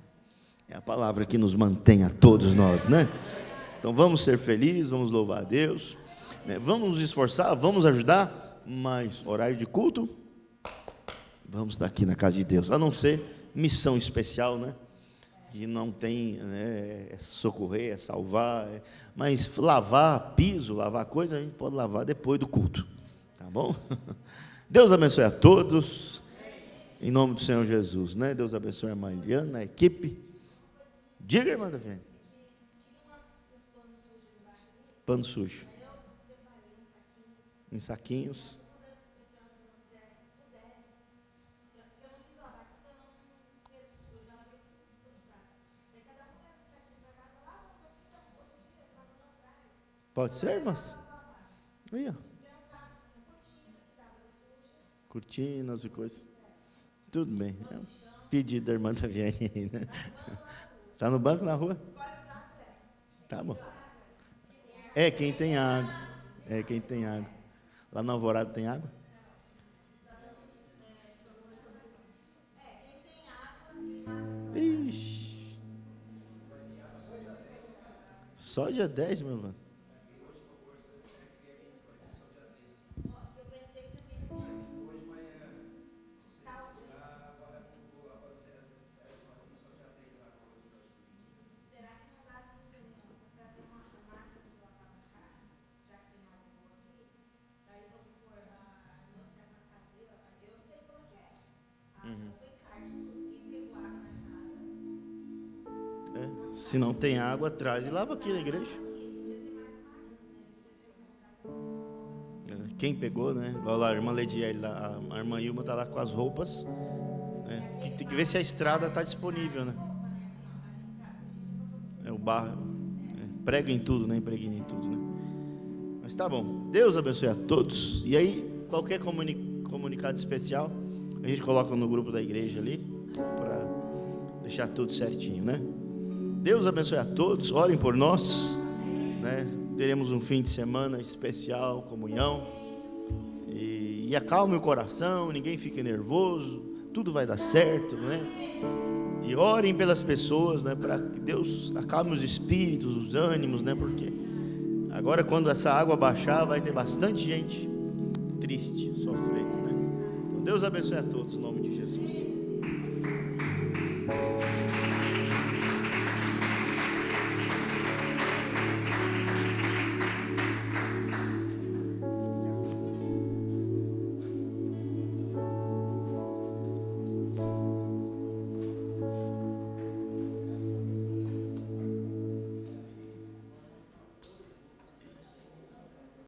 É a palavra que nos mantém a todos nós, né? Então vamos ser felizes, vamos louvar a Deus, né? Vamos nos esforçar, vamos ajudar, mas horário de culto, vamos estar aqui na casa de Deus, a não ser missão especial, né? Que não tem, né, é socorrer, é salvar, mas lavar piso, lavar coisa, a gente pode lavar depois do culto, tá bom? Deus abençoe a todos, em nome do Senhor Jesus, né? Deus abençoe a Mariana, a equipe. Diga, irmã Daviane. Pano sujo. Em saquinhos. Pode ser, irmãs? Aí, ó. Cortinas e coisas. Tudo bem. É um pedido da irmã Daviane aí, né? Está no banco, na rua? Tá bom. É quem tem água. É quem tem água. Lá na Alvorada tem água? Ixi. Só dia 10, meu irmão. Se não tem água, traz e lava aqui na igreja. Quem pegou, né? Igual lá, a irmã Lediele, a irmã Ilma está lá com as roupas. Né? Tem que ver se a estrada está disponível, né? É o barro. Prega em tudo, né? Impregna em tudo, né? Mas tá bom. Deus abençoe a todos. E aí, qualquer comunicado especial, a gente coloca no grupo da igreja ali, para deixar tudo certinho, né? Deus abençoe a todos, orem por nós, né? Teremos um fim de semana especial, comunhão, e acalme o coração, ninguém fique nervoso, tudo vai dar certo, né? E orem pelas pessoas, né? Para que Deus acalme os espíritos, os ânimos, né? Porque agora, quando essa água baixar, vai ter bastante gente triste, sofrendo, né? Então, Deus abençoe a todos, em nome de Jesus.